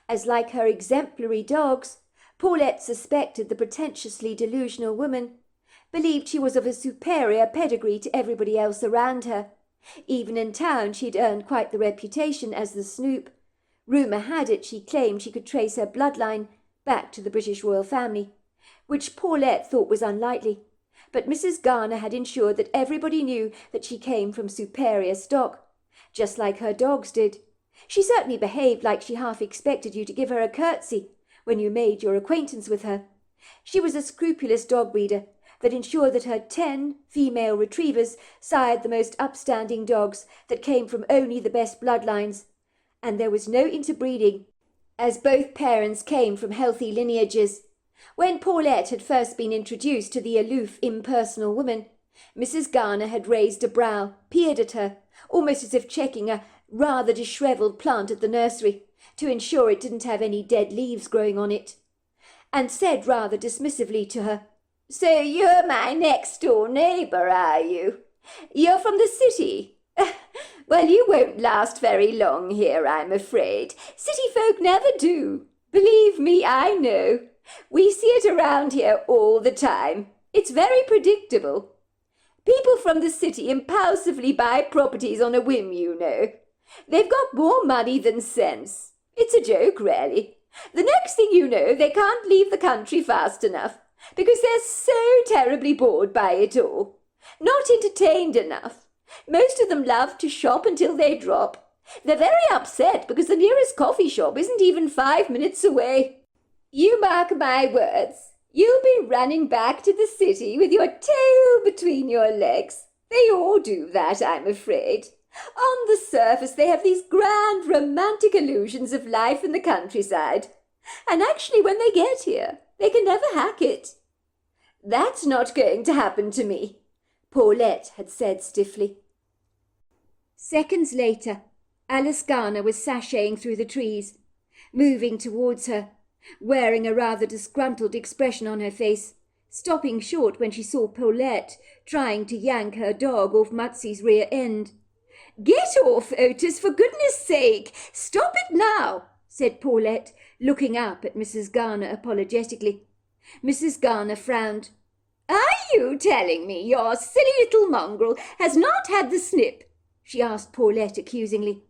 as, like her exemplary dogs, Paulette suspected the pretentiously delusional woman believed she was of a superior pedigree to everybody else around her. Even in town she'd earned quite the reputation as the Snoop. Rumour had it she claimed she could trace her bloodline back to the British royal family, which Paulette thought was unlikely, but Mrs. Garner had ensured that everybody knew that she came from superior stock, just like her dogs did. She certainly behaved like she half expected you to give her a curtsy when you made your acquaintance with her. She was a scrupulous dog breeder that ensured that her 10 female retrievers sired the most upstanding dogs that came from only the best bloodlines, and there was no interbreeding as both parents came from healthy lineages. When Paulette had first been introduced to the aloof, impersonal woman, Mrs. Garner had raised a brow, peered at her, almost as if checking a rather dishevelled plant at the nursery, to ensure it didn't have any dead leaves growing on it, and said rather dismissively to her, "So you're my next-door neighbour, are you? You're from the city? Well, you won't last very long here, I'm afraid. City folk never do. Believe me, I know. We see it around here all the time. It's very predictable. People from the city impulsively buy properties on a whim, you know. They've got more money than sense. It's a joke, really. The next thing you know, they can't leave the country fast enough, because they're so terribly bored by it all. Not entertained enough. Most of them love to shop until they drop. They're very upset because the nearest coffee shop isn't even 5 minutes away. You mark my words, you'll be running back to the city with your tail between your legs. They all do that, I'm afraid. On the surface, they have these grand romantic illusions of life in the countryside. And actually, when they get here, they can never hack it. That's not going to happen to me, Paulette had said stiffly. Seconds later, Alice Garner was sashaying through the trees, moving towards her, wearing a rather disgruntled expression on her face, stopping short when she saw Paulette trying to yank her dog off Mutsy's rear end. "Get off, Otis, for goodness sake! Stop it now!" said Paulette, looking up at Mrs. Garner apologetically. Mrs. Garner frowned. "Are you telling me your silly little mongrel has not had the snip?" she asked Paulette accusingly,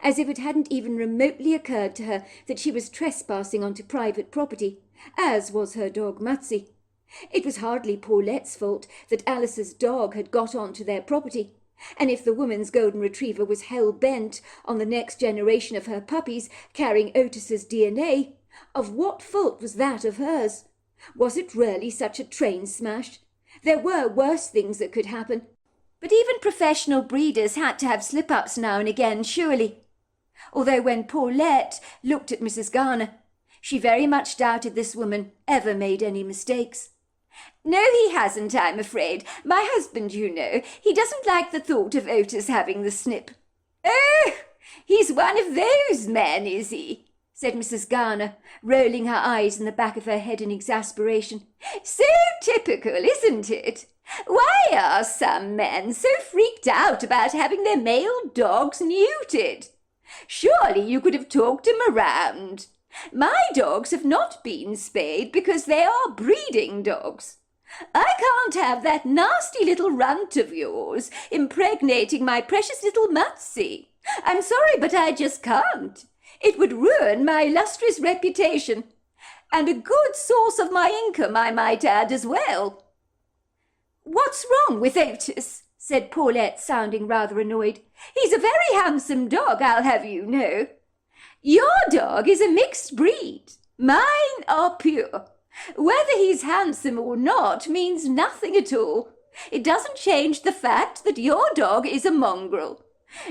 as if it hadn't even remotely occurred to her that she was trespassing onto private property, as was her dog Mutsy. It was hardly Paulette's fault that Alice's dog had got onto their property, and if the woman's golden retriever was hell-bent on the next generation of her puppies carrying Otis's DNA, of what fault was that of hers? Was it really such a train smash? There were worse things that could happen. But even professional breeders had to have slip-ups now and again, surely. Although when Paulette looked at Mrs. Garner, she very much doubted this woman ever made any mistakes. "No, he hasn't, I'm afraid. My husband, you know, he doesn't like the thought of Otis having the snip." "Oh, he's one of those men, is he?" said Mrs. Garner, rolling her eyes in the back of her head in exasperation. "So typical, isn't it? Why are some men so freaked out about having their male dogs neutered? Surely you could have talked him around. My dogs have not been spayed because they are breeding dogs. I can't have that nasty little runt of yours impregnating my precious little Mutsy. I'm sorry, but I just can't. It would ruin my illustrious reputation, and a good source of my income, I might add, as well." "What's wrong with Otis?" said Paulette, sounding rather annoyed. "He's a very handsome dog, I'll have you know." "Your dog is a mixed breed. Mine are pure. Whether he's handsome or not means nothing at all. It doesn't change the fact that your dog is a mongrel.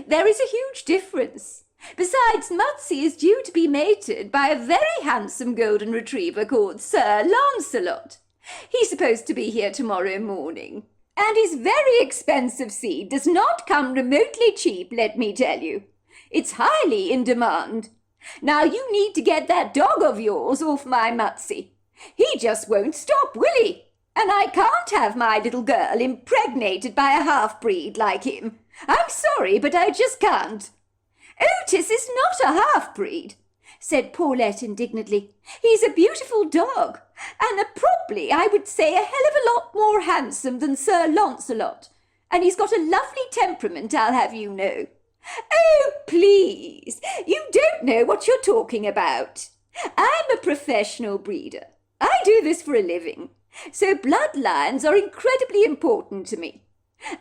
There is a huge difference. Besides, Mutsy is due to be mated by a very handsome golden retriever called Sir Lancelot. He's supposed to be here tomorrow morning, and his very expensive seed does not come remotely cheap, let me tell you. It's highly in demand. Now you need to get that dog of yours off my Mutsy. He just won't stop, will he? And I can't have my little girl impregnated by a half-breed like him. I'm sorry, but I just can't." "Otis is not a half-breed," said Paulette indignantly. "He's a beautiful dog, and probably, I would say, a hell of a lot more handsome than Sir Lancelot. And he's got a lovely temperament, I'll have you know." "Oh, please, you don't know what you're talking about. I'm a professional breeder. I do this for a living, so bloodlines are incredibly important to me.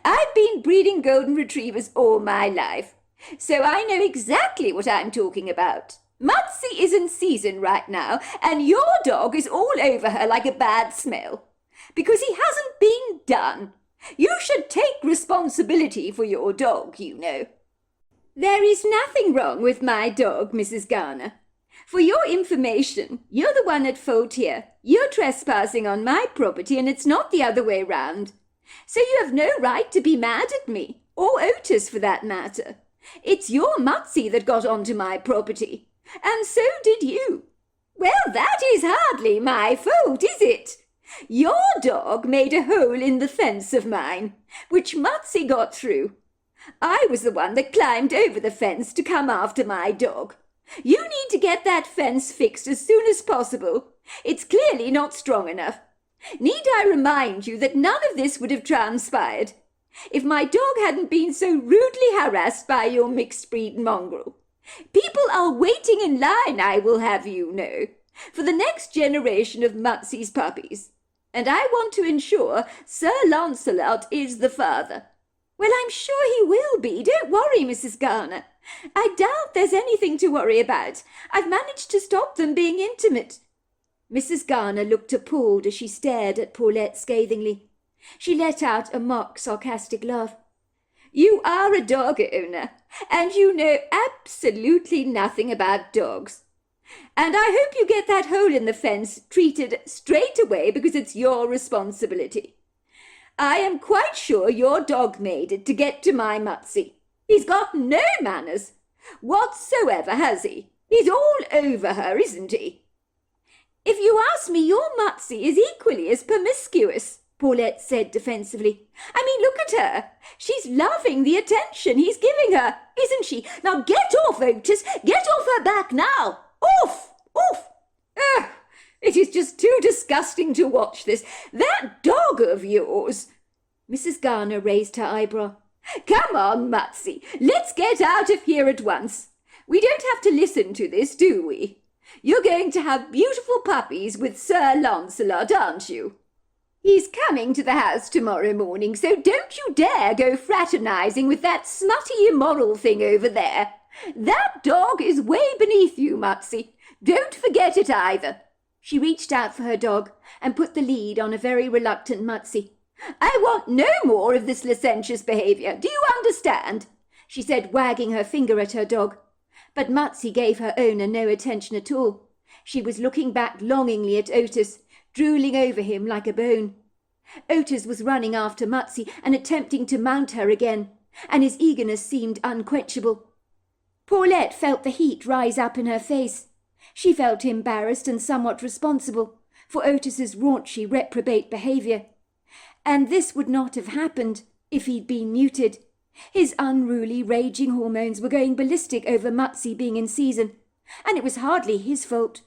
I've been breeding golden retrievers all my life, so I know exactly what I'm talking about. Mutsy is in season right now, and your dog is all over her like a bad smell, because he hasn't been done. You should take responsibility for your dog, you know." "There is nothing wrong with my dog, Mrs. Garner. For your information, you're the one at fault here. You're trespassing on my property and it's not the other way round. So you have no right to be mad at me, or Otis for that matter. It's your Mutsy that got onto my property, and so did you. Well, that is hardly my fault, is it? Your dog made a hole in the fence of mine, which Mutsy got through. I was the one that climbed over the fence to come after my dog. You need to get that fence fixed as soon as possible. It's clearly not strong enough. Need I remind you that none of this would have transpired if my dog hadn't been so rudely harassed by your mixed-breed mongrel? People are waiting in line, I will have you know, for the next generation of Mutsy's puppies, and I want to ensure Sir Lancelot is the father. Well, I'm sure he will be. Don't worry, Mrs. Garner. I doubt there's anything to worry about. I've managed to stop them being intimate. Mrs. Garner looked appalled as she stared at Paulette scathingly. She let out a mock sarcastic laugh. You are a dog owner, and you know absolutely nothing about dogs. And I hope you get that hole in the fence treated straight away because it's your responsibility. I am quite sure your dog made it to get to my Mutsy. He's got no manners whatsoever, has he? He's all over her, isn't he? If you ask me, your Mutsy is equally as promiscuous, Paulette said defensively. I mean, look at her. She's loving the attention he's giving her, isn't she? Now get off, Otis. Get off her back now. Off! Off! Ugh! It is just too disgusting to watch this. That dog of yours. Mrs. Garner raised her eyebrow. Come on, Mutsy. Let's get out of here at once. We don't have to listen to this, do we? You're going to have beautiful puppies with Sir Lancelot, aren't you? He's coming to the house tomorrow morning, so don't you dare go fraternising with that smutty immoral thing over there. That dog is way beneath you, Mutsy. Don't forget it either. She reached out for her dog and put the lead on a very reluctant Mutsy. I want no more of this licentious behaviour. Do you understand? She said, wagging her finger at her dog. But Mutsy gave her owner no attention at all. She was looking back longingly at Otis, drooling over him like a bone. Otis was running after Mutsy and attempting to mount her again, and his eagerness seemed unquenchable. Paulette felt the heat rise up in her face. She felt embarrassed and somewhat responsible for Otis's raunchy, reprobate behaviour. And this would not have happened if he'd been neutered. His unruly, raging hormones were going ballistic over Mutsy being in season, and it was hardly his fault.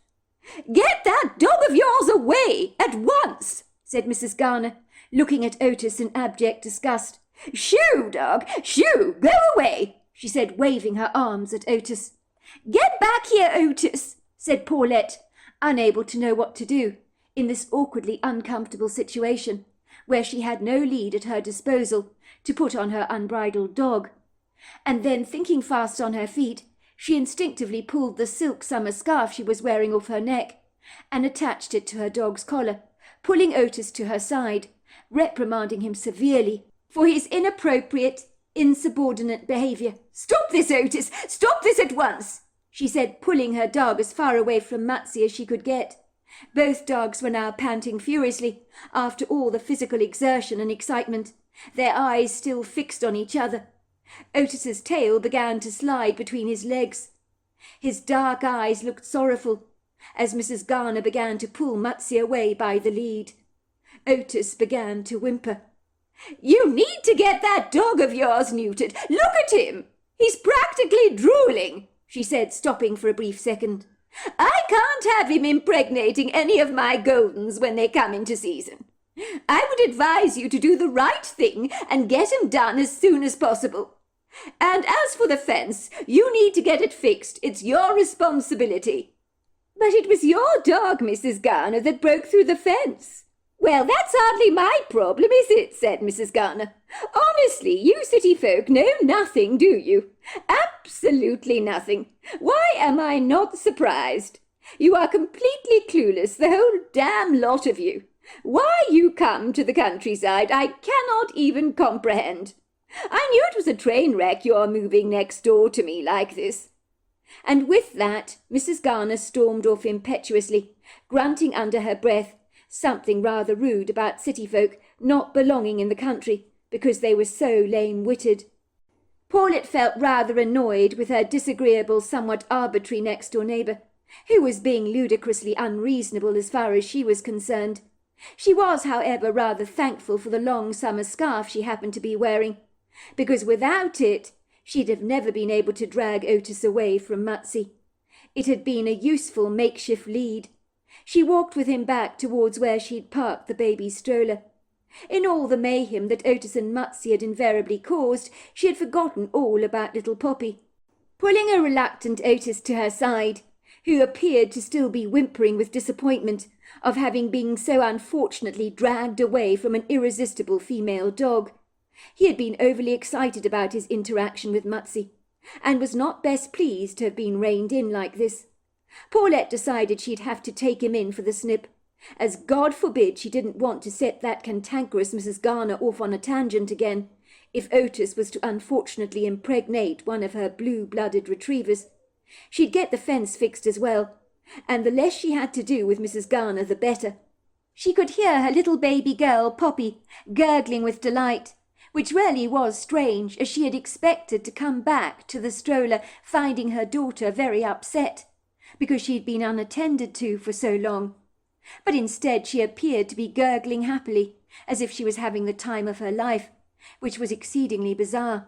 Get that dog of yours away at once, said Mrs. Garner, looking at Otis in abject disgust. Shoo, dog, shoo, go away, she said, waving her arms at Otis. Get back here, Otis, said Paulette, unable to know what to do in this awkwardly uncomfortable situation, where she had no lead at her disposal to put on her unbridled dog. And then, thinking fast on her feet, she instinctively pulled the silk summer scarf she was wearing off her neck and attached it to her dog's collar, pulling Otis to her side, reprimanding him severely for his inappropriate, insubordinate behaviour. Stop this, Otis! Stop this at once! She said, pulling her dog as far away from Mutsy as she could get. Both dogs were now panting furiously after all the physical exertion and excitement, their eyes still fixed on each other. Otis's tail began to slide between his legs. His dark eyes looked sorrowful as Mrs. Garner began to pull Mutsy away by the lead. Otis began to whimper. You need to get that dog of yours neutered. Look at him. He's practically drooling, she said, stopping for a brief second. I can't have him impregnating any of my Goldens when they come into season. I would advise you to do the right thing and get him done as soon as possible. And as for the fence, you need to get it fixed. It's your responsibility. But it was your dog, Mrs. Garner, that broke through the fence. Well, that's hardly my problem, is it? Said Mrs. Garner. Honestly, you city folk know nothing, do you? Absolutely nothing. Why am I not surprised? You are completely clueless, the whole damn lot of you. Why you come to the countryside, I cannot even comprehend. I knew it was a train wreck your moving next door to me like this. And with that, Mrs. Garner stormed off impetuously, grunting under her breath something rather rude about city folk not belonging in the country because they were so lame-witted. Paulette felt rather annoyed with her disagreeable, somewhat arbitrary next-door neighbour, who was being ludicrously unreasonable as far as she was concerned. She was, however, rather thankful for the long summer scarf she happened to be wearing, because without it she'd have never been able to drag Otis away from Mutsy. It had been a useful makeshift lead. She walked with him back towards where she'd parked the baby's stroller. In all the mayhem that Otis and Mutsy had invariably caused, she had forgotten all about little Poppy. Pulling a reluctant Otis to her side, who appeared to still be whimpering with disappointment of having been so unfortunately dragged away from an irresistible female dog, he had been overly excited about his interaction with Mutsy, and was not best pleased to have been reined in like this. Paulette decided she'd have to take him in for the snip, as God forbid she didn't want to set that cantankerous Mrs. Garner off on a tangent again, if Otis was to unfortunately impregnate one of her blue-blooded retrievers. She'd get the fence fixed as well, and the less she had to do with Mrs. Garner the better. She could hear her little baby girl, Poppy, gurgling with delight, which really was strange, as she had expected to come back to the stroller finding her daughter very upset, because she'd been unattended to for so long. But instead she appeared to be gurgling happily, as if she was having the time of her life, which was exceedingly bizarre.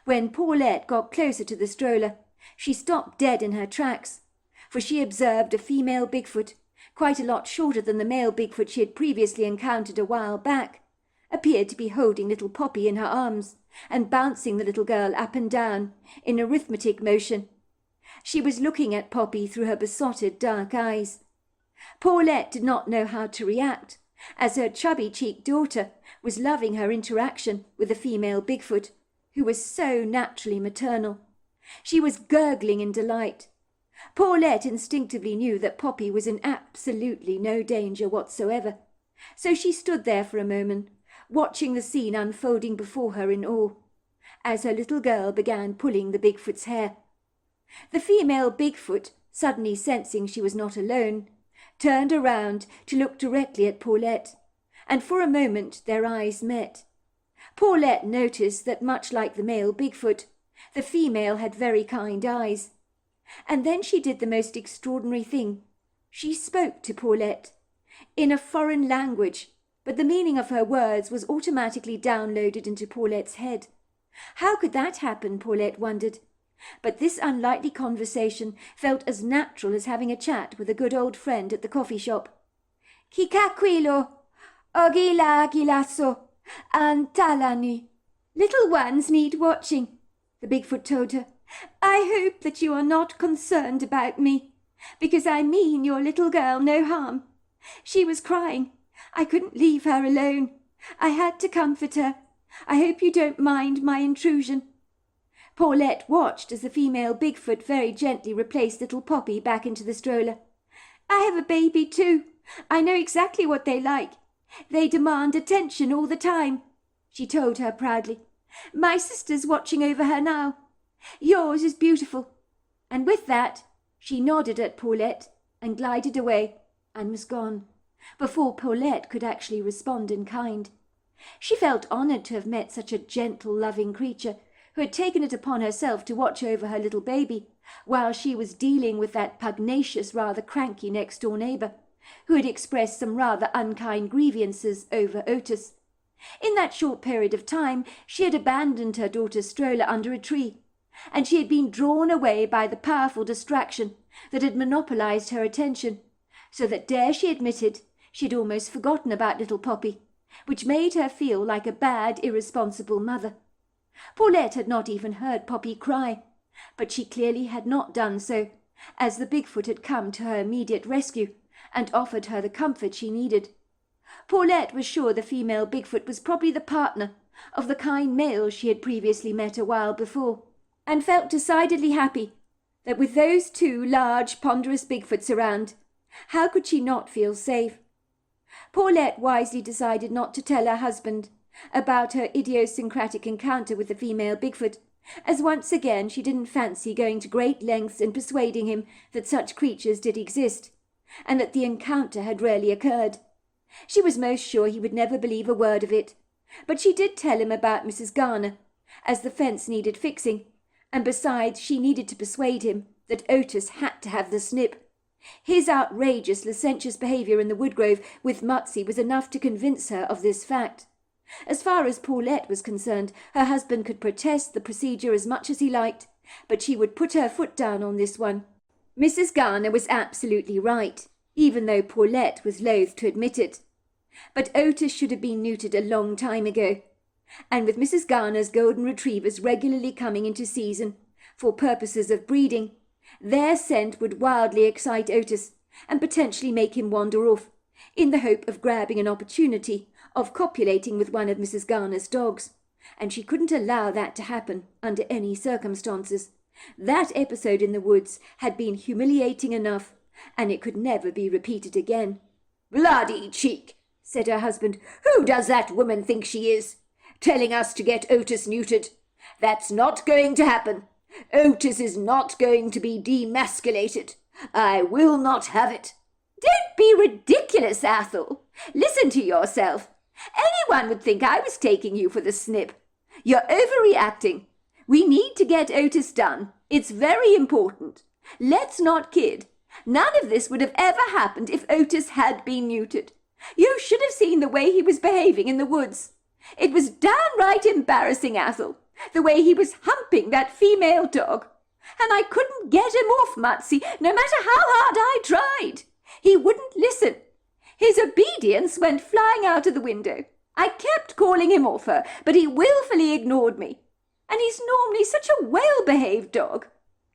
When Paulette got closer to the stroller, she stopped dead in her tracks, for she observed a female Bigfoot, quite a lot shorter than the male Bigfoot she had previously encountered a while back, appeared to be holding little Poppy in her arms and bouncing the little girl up and down in arithmetic motion. She was looking at Poppy through her besotted dark eyes. Paulette did not know how to react, as her chubby-cheeked daughter was loving her interaction with the female Bigfoot, who was so naturally maternal. She was gurgling in delight. Paulette instinctively knew that Poppy was in absolutely no danger whatsoever, so she stood there for a moment, watching the scene unfolding before her in awe, as her little girl began pulling the Bigfoot's hair. The female Bigfoot, suddenly sensing she was not alone, turned around to look directly at Paulette, and for a moment their eyes met. Paulette noticed that, much like the male Bigfoot, the female had very kind eyes. And then she did the most extraordinary thing. She spoke to Paulette in a foreign language, but the meaning of her words was automatically downloaded into Paulette's head. How could that happen, Paulette wondered? But this unlikely conversation felt as natural as having a chat with a good old friend at the coffee shop. Kikakwilo, ogila gilasso, antalani. Little ones need watching, the Bigfoot told her. I hope that you are not concerned about me, because I mean your little girl no harm. She was crying. I couldn't leave her alone. I had to comfort her. I hope you don't mind my intrusion. Paulette watched as the female Bigfoot very gently replaced little Poppy back into the stroller. I have a baby too. I know exactly what they like. They demand attention all the time, she told her proudly. My sister's watching over her now. Yours is beautiful. And with that, she nodded at Paulette and glided away and was gone, before Paulette could actually respond in kind. She felt honoured to have met such a gentle, loving creature, who had taken it upon herself to watch over her little baby, while she was dealing with that pugnacious, rather cranky next-door neighbour, who had expressed some rather unkind grievances over Otis. In that short period of time she had abandoned her daughter's stroller under a tree, and she had been drawn away by the powerful distraction that had monopolized her attention, so that, dare she admit it, she had almost forgotten about little Poppy, which made her feel like a bad, irresponsible mother. Paulette had not even heard Poppy cry, but she clearly had not done so, as the Bigfoot had come to her immediate rescue and offered her the comfort she needed. Paulette was sure the female Bigfoot was probably the partner of the kind male she had previously met a while before, and felt decidedly happy that with those two large, ponderous Bigfoots around, how could she not feel safe? Paulette wisely decided not to tell her husband about her idiosyncratic encounter with the female Bigfoot, as once again she didn't fancy going to great lengths in persuading him that such creatures did exist, and that the encounter had rarely occurred. She was most sure he would never believe a word of it, but she did tell him about Mrs. Garner, as the fence needed fixing, and besides she needed to persuade him that Otis had to have the snip. His outrageous, licentious behaviour in the woodgrove with Mutsy was enough to convince her of this fact. As far as Paulette was concerned, her husband could protest the procedure as much as he liked, but she would put her foot down on this one. Mrs. Garner was absolutely right, even though Paulette was loath to admit it. But Otis should have been neutered a long time ago, and with Mrs. Garner's golden retrievers regularly coming into season for purposes of breeding, their scent would wildly excite Otis and potentially make him wander off, in the hope of grabbing an opportunity of copulating with one of Mrs. Garner's dogs, and she couldn't allow that to happen under any circumstances. That episode in the woods had been humiliating enough, and it could never be repeated again. "Bloody cheek," said her husband. "Who does that woman think she is? Telling us to get Otis neutered. That's not going to happen. Otis is not going to be demasculated. I will not have it." "Don't be ridiculous, Athol. Listen to yourself. Anyone would think I was taking you for the snip. You're overreacting. We need to get Otis done. It's very important. Let's not kid. None of this would have ever happened if Otis had been neutered. You should have seen the way he was behaving in the woods. It was downright embarrassing, Athol, the way he was humping that female dog. And I couldn't get him off, Mutsy, no matter how hard I tried. He wouldn't listen. His obedience went flying out of the window. I kept calling him off her, but he willfully ignored me. And he's normally such a well-behaved dog.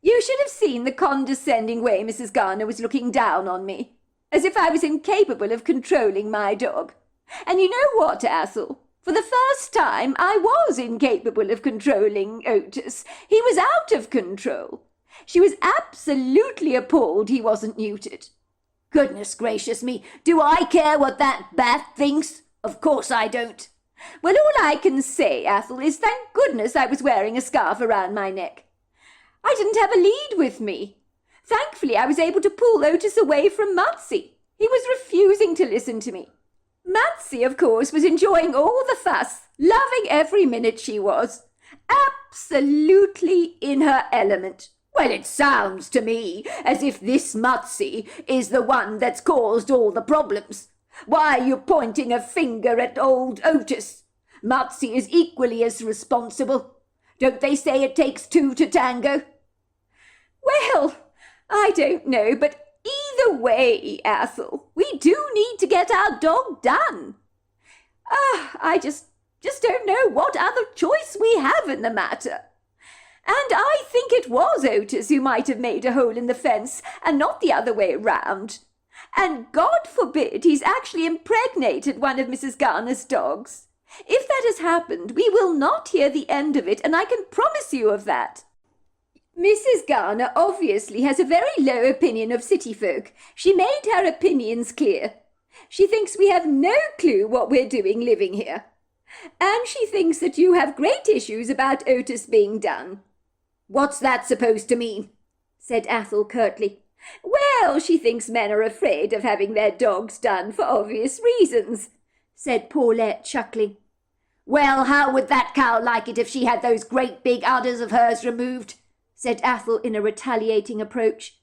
You should have seen the condescending way Mrs. Garner was looking down on me, as if I was incapable of controlling my dog. And you know what, Athol? For the first time, I was incapable of controlling Otis. He was out of control. She was absolutely appalled he wasn't neutered. Goodness gracious me, do I care what that bat thinks? Of course I don't. Well, all I can say, Athol, is thank goodness I was wearing a scarf around my neck. I didn't have a lead with me. Thankfully, I was able to pull Otis away from Mutsy. He was refusing to listen to me. Mutsy, of course, was enjoying all the fuss, loving every minute she was. Absolutely in her element. Well, it sounds to me as if this Mutsy is the one that's caused all the problems. Why are you pointing a finger at old Otis? Mutsy is equally as responsible. Don't they say it takes two to tango? Well, I don't know, but either way, Athol, we do need to get our dog done. I just don't know what other choice we have in the matter. And I think it was Otis who might have made a hole in the fence and not the other way round. And God forbid he's actually impregnated one of Mrs. Garner's dogs. If that has happened, we will not hear the end of it, and I can promise you of that. Mrs. Garner obviously has a very low opinion of city folk. She made her opinions clear. She thinks we have no clue what we're doing living here. And she thinks that you have great issues about Otis being done. What's that supposed to mean? Said Athol curtly. Well, she thinks men are afraid of having their dogs done for obvious reasons, said Paulette, chuckling. Well, how would that cow like it if she had those great big udders of hers removed? Said Athol in a retaliating approach.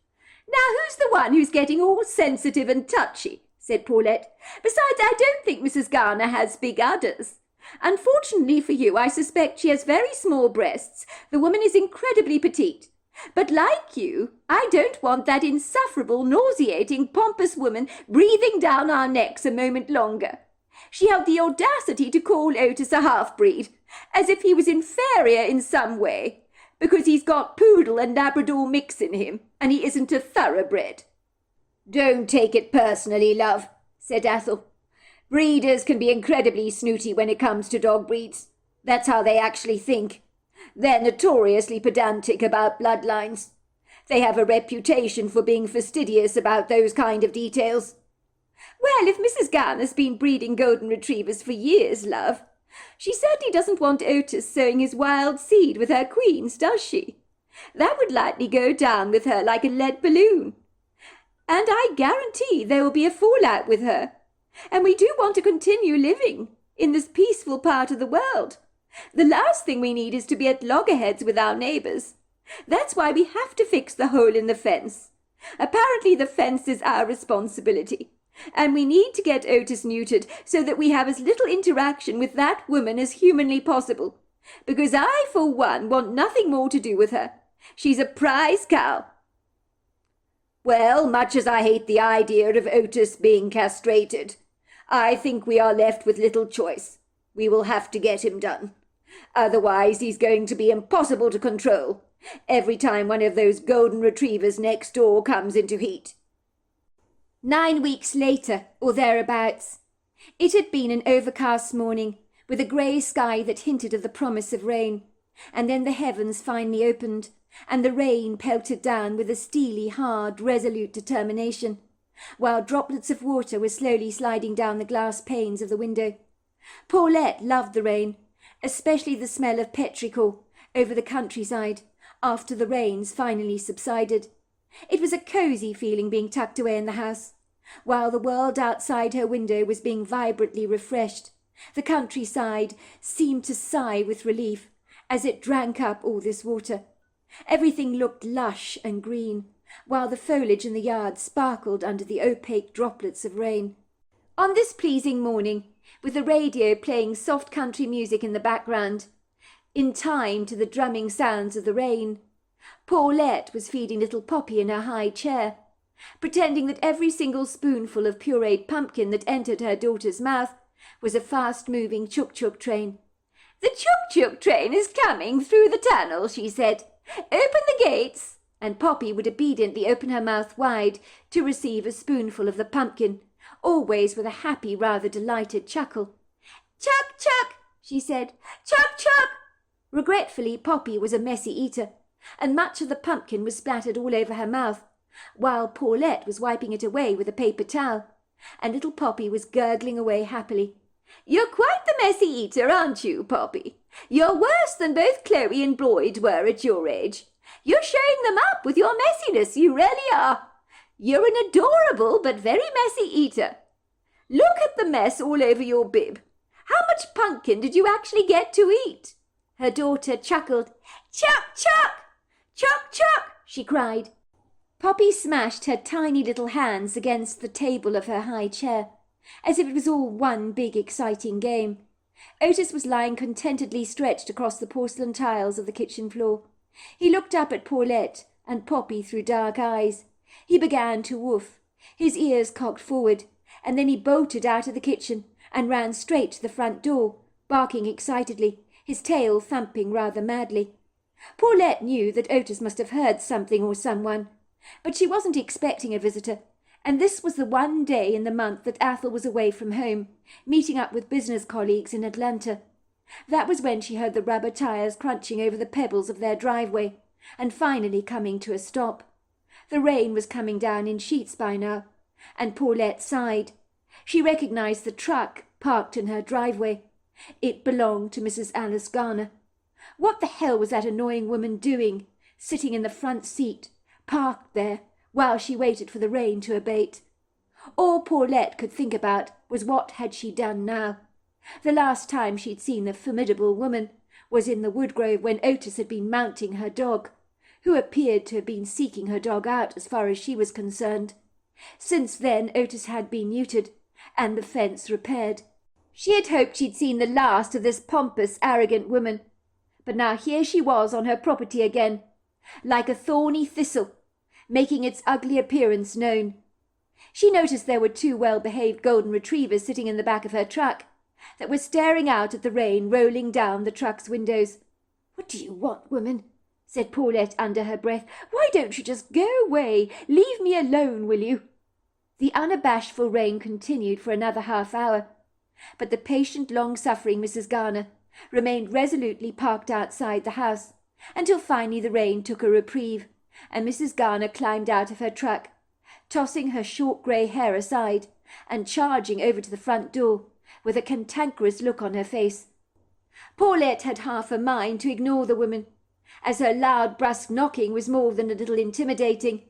Now who's the one who's getting all sensitive and touchy? Said Paulette. Besides, I don't think Mrs. Garner has big udders. Unfortunately for you, I suspect she has very small breasts. The woman is incredibly petite. But like you, I don't want that insufferable, nauseating, pompous woman breathing down our necks a moment longer. She had the audacity to call Otis a half-breed, as if he was inferior in some way, because he's got poodle and Labrador mix in him, and he isn't a thoroughbred. Don't take it personally, love, said Athol. Breeders can be incredibly snooty when it comes to dog breeds. That's how they actually think. They're notoriously pedantic about bloodlines. They have a reputation for being fastidious about those kind of details. Well, if Mrs. Garner's been breeding golden retrievers for years, love, She certainly doesn't want Otis sowing his wild seed with her queens, does she? That would likely go down with her like a lead balloon. And I guarantee there will be a fallout with her. And we do want to continue living in this peaceful part of the world. The last thing we need is to be at loggerheads with our neighbours. That's why we have to fix the hole in the fence. Apparently the fence is our responsibility. And we need to get Otis neutered so that we have as little interaction with that woman as humanly possible. Because I, for one, want nothing more to do with her. She's a prize cow. Well, much as I hate the idea of Otis being castrated, I think we are left with little choice. We will have to get him done. Otherwise, he's going to be impossible to control every time one of those golden retrievers next door comes into heat. 9 weeks later, or thereabouts. It had been an overcast morning, with a grey sky that hinted of the promise of rain, and then the heavens finally opened, and the rain pelted down with a steely, hard, resolute determination, while droplets of water were slowly sliding down the glass panes of the window. Paulette loved the rain, especially the smell of petrichor over the countryside after the rains finally subsided. It was a cosy feeling being tucked away in the house, while the world outside her window was being vibrantly refreshed. The countryside seemed to sigh with relief as it drank up all this water. Everything looked lush and green, while the foliage in the yard sparkled under the opaque droplets of rain. On this pleasing morning, with the radio playing soft country music in the background, in time to the drumming sounds of the rain, Paulette was feeding little Poppy in her high chair, pretending that every single spoonful of pureed pumpkin that entered her daughter's mouth was a fast-moving chuk-chuk train. "The chuk-chuk train is coming through the tunnel," she said. "Open the gates." And Poppy would obediently open her mouth wide to receive a spoonful of the pumpkin, always with a happy, rather delighted chuckle. "Chuck-chuck," she said. "Chuck-chuck." Regretfully, Poppy was a messy eater, and much of the pumpkin was splattered all over her mouth, while Paulette was wiping it away with a paper towel, and little Poppy was gurgling away happily. "You're quite the messy eater, aren't you, Poppy? You're worse than both Chloe and Boyd were at your age. You're showing them up with your messiness, you really are. You're an adorable but very messy eater. Look at the mess all over your bib. How much pumpkin did you actually get to eat?" Her daughter chuckled. "Chuck, chuck! Chuck, chuck!" she cried. Poppy smashed her tiny little hands against the table of her high chair, as if it was all one big exciting game. Otis was lying contentedly stretched across the porcelain tiles of the kitchen floor. He looked up at Paulette and Poppy through dark eyes. He began to woof, his ears cocked forward, and then he bolted out of the kitchen and ran straight to the front door, barking excitedly, his tail thumping rather madly. Paulette knew that Otis must have heard something or someone, but she wasn't expecting a visitor, and this was the one day in the month that Athol was away from home, meeting up with business colleagues in Atlanta. That was when she heard the rubber tires crunching over the pebbles of their driveway, and finally coming to a stop. The rain was coming down in sheets by now, and Paulette sighed. She recognized the truck parked in her driveway. It belonged to Mrs. Alice Garner. What the hell was that annoying woman doing, sitting in the front seat, parked there, while she waited for the rain to abate? All Paulette could think about was what had she done now. The last time she'd seen the formidable woman was in the woodgrove when Otis had been mounting her dog, who appeared to have been seeking her dog out as far as she was concerned. Since then Otis had been neutered, and the fence repaired. She had hoped she'd seen the last of this pompous, arrogant woman, but now here she was on her property again, like a thorny thistle, making its ugly appearance known. She noticed there were 2 well-behaved golden retrievers sitting in the back of her truck, that were staring out at the rain rolling down the truck's windows. "What do you want, woman?" said Paulette under her breath. "Why don't you just go away? Leave me alone, will you?" The unabashful rain continued for another half-hour, but the patient, long-suffering Mrs. Garner remained resolutely parked outside the house, until finally the rain took a reprieve, and Mrs. Garner climbed out of her truck, tossing her short grey hair aside, and charging over to the front door, with a cantankerous look on her face, Paulette had half a mind to ignore the woman, as her loud, brusque knocking was more than a little intimidating.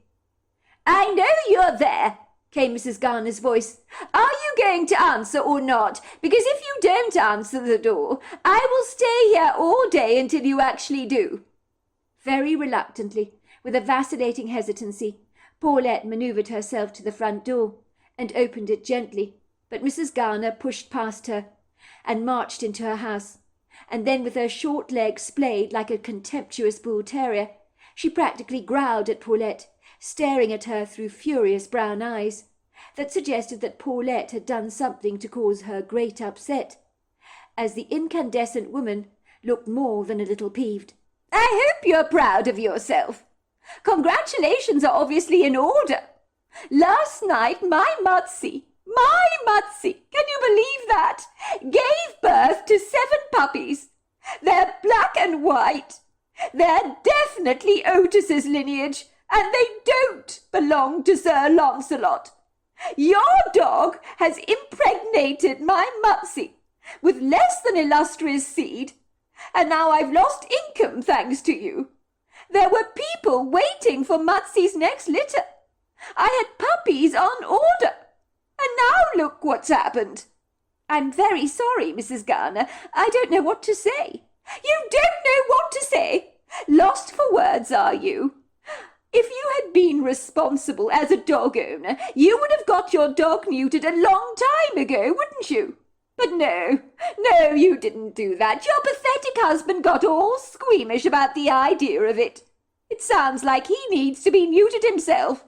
"I know you're there," came Mrs. Garner's voice. "Are you going to answer or not? Because if you don't answer the door, I will stay here all day until you actually do." Very reluctantly, with a vacillating hesitancy, Paulette manoeuvred herself to the front door and opened it gently, but Mrs. Garner pushed past her and marched into her house, and then with her short legs splayed like a contemptuous bull-terrier, she practically growled at Paulette, staring at her through furious brown eyes that suggested that Paulette had done something to cause her great upset, as the incandescent woman looked more than a little peeved. "I hope you're proud of yourself. Congratulations are obviously in order. Last night my Mutsy, can you believe that? Gave birth to 7 puppies. They're black and white. They're definitely Otis's lineage, and they don't belong to Sir Lancelot. Your dog has impregnated my Mutsy with less than illustrious seed, and now I've lost income thanks to you. There were people waiting for Mutsy's next litter. I had puppies on order, and now look what's happened." "I'm very sorry, Mrs. Garner. I don't know what to say." "You don't know what to say? Lost for words, are you? If you had been responsible as a dog owner, you would have got your dog neutered a long time ago, wouldn't you? But no, you didn't do that. Your pathetic husband got all squeamish about the idea of it. It sounds like he needs to be neutered himself.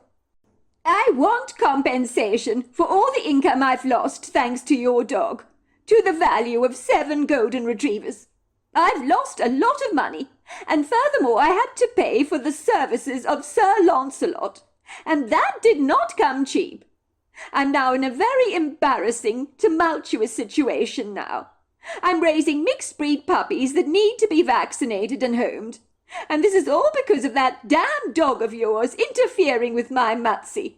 I want compensation for all the income I've lost thanks to your dog, to the value of 7 golden retrievers. I've lost a lot of money, and furthermore I had to pay for the services of Sir Lancelot, and that did not come cheap. I'm now in a very embarrassing, tumultuous situation now. I'm raising mixed-breed puppies that need to be vaccinated and homed, and this is all because of that damn dog of yours interfering with my Mutsy.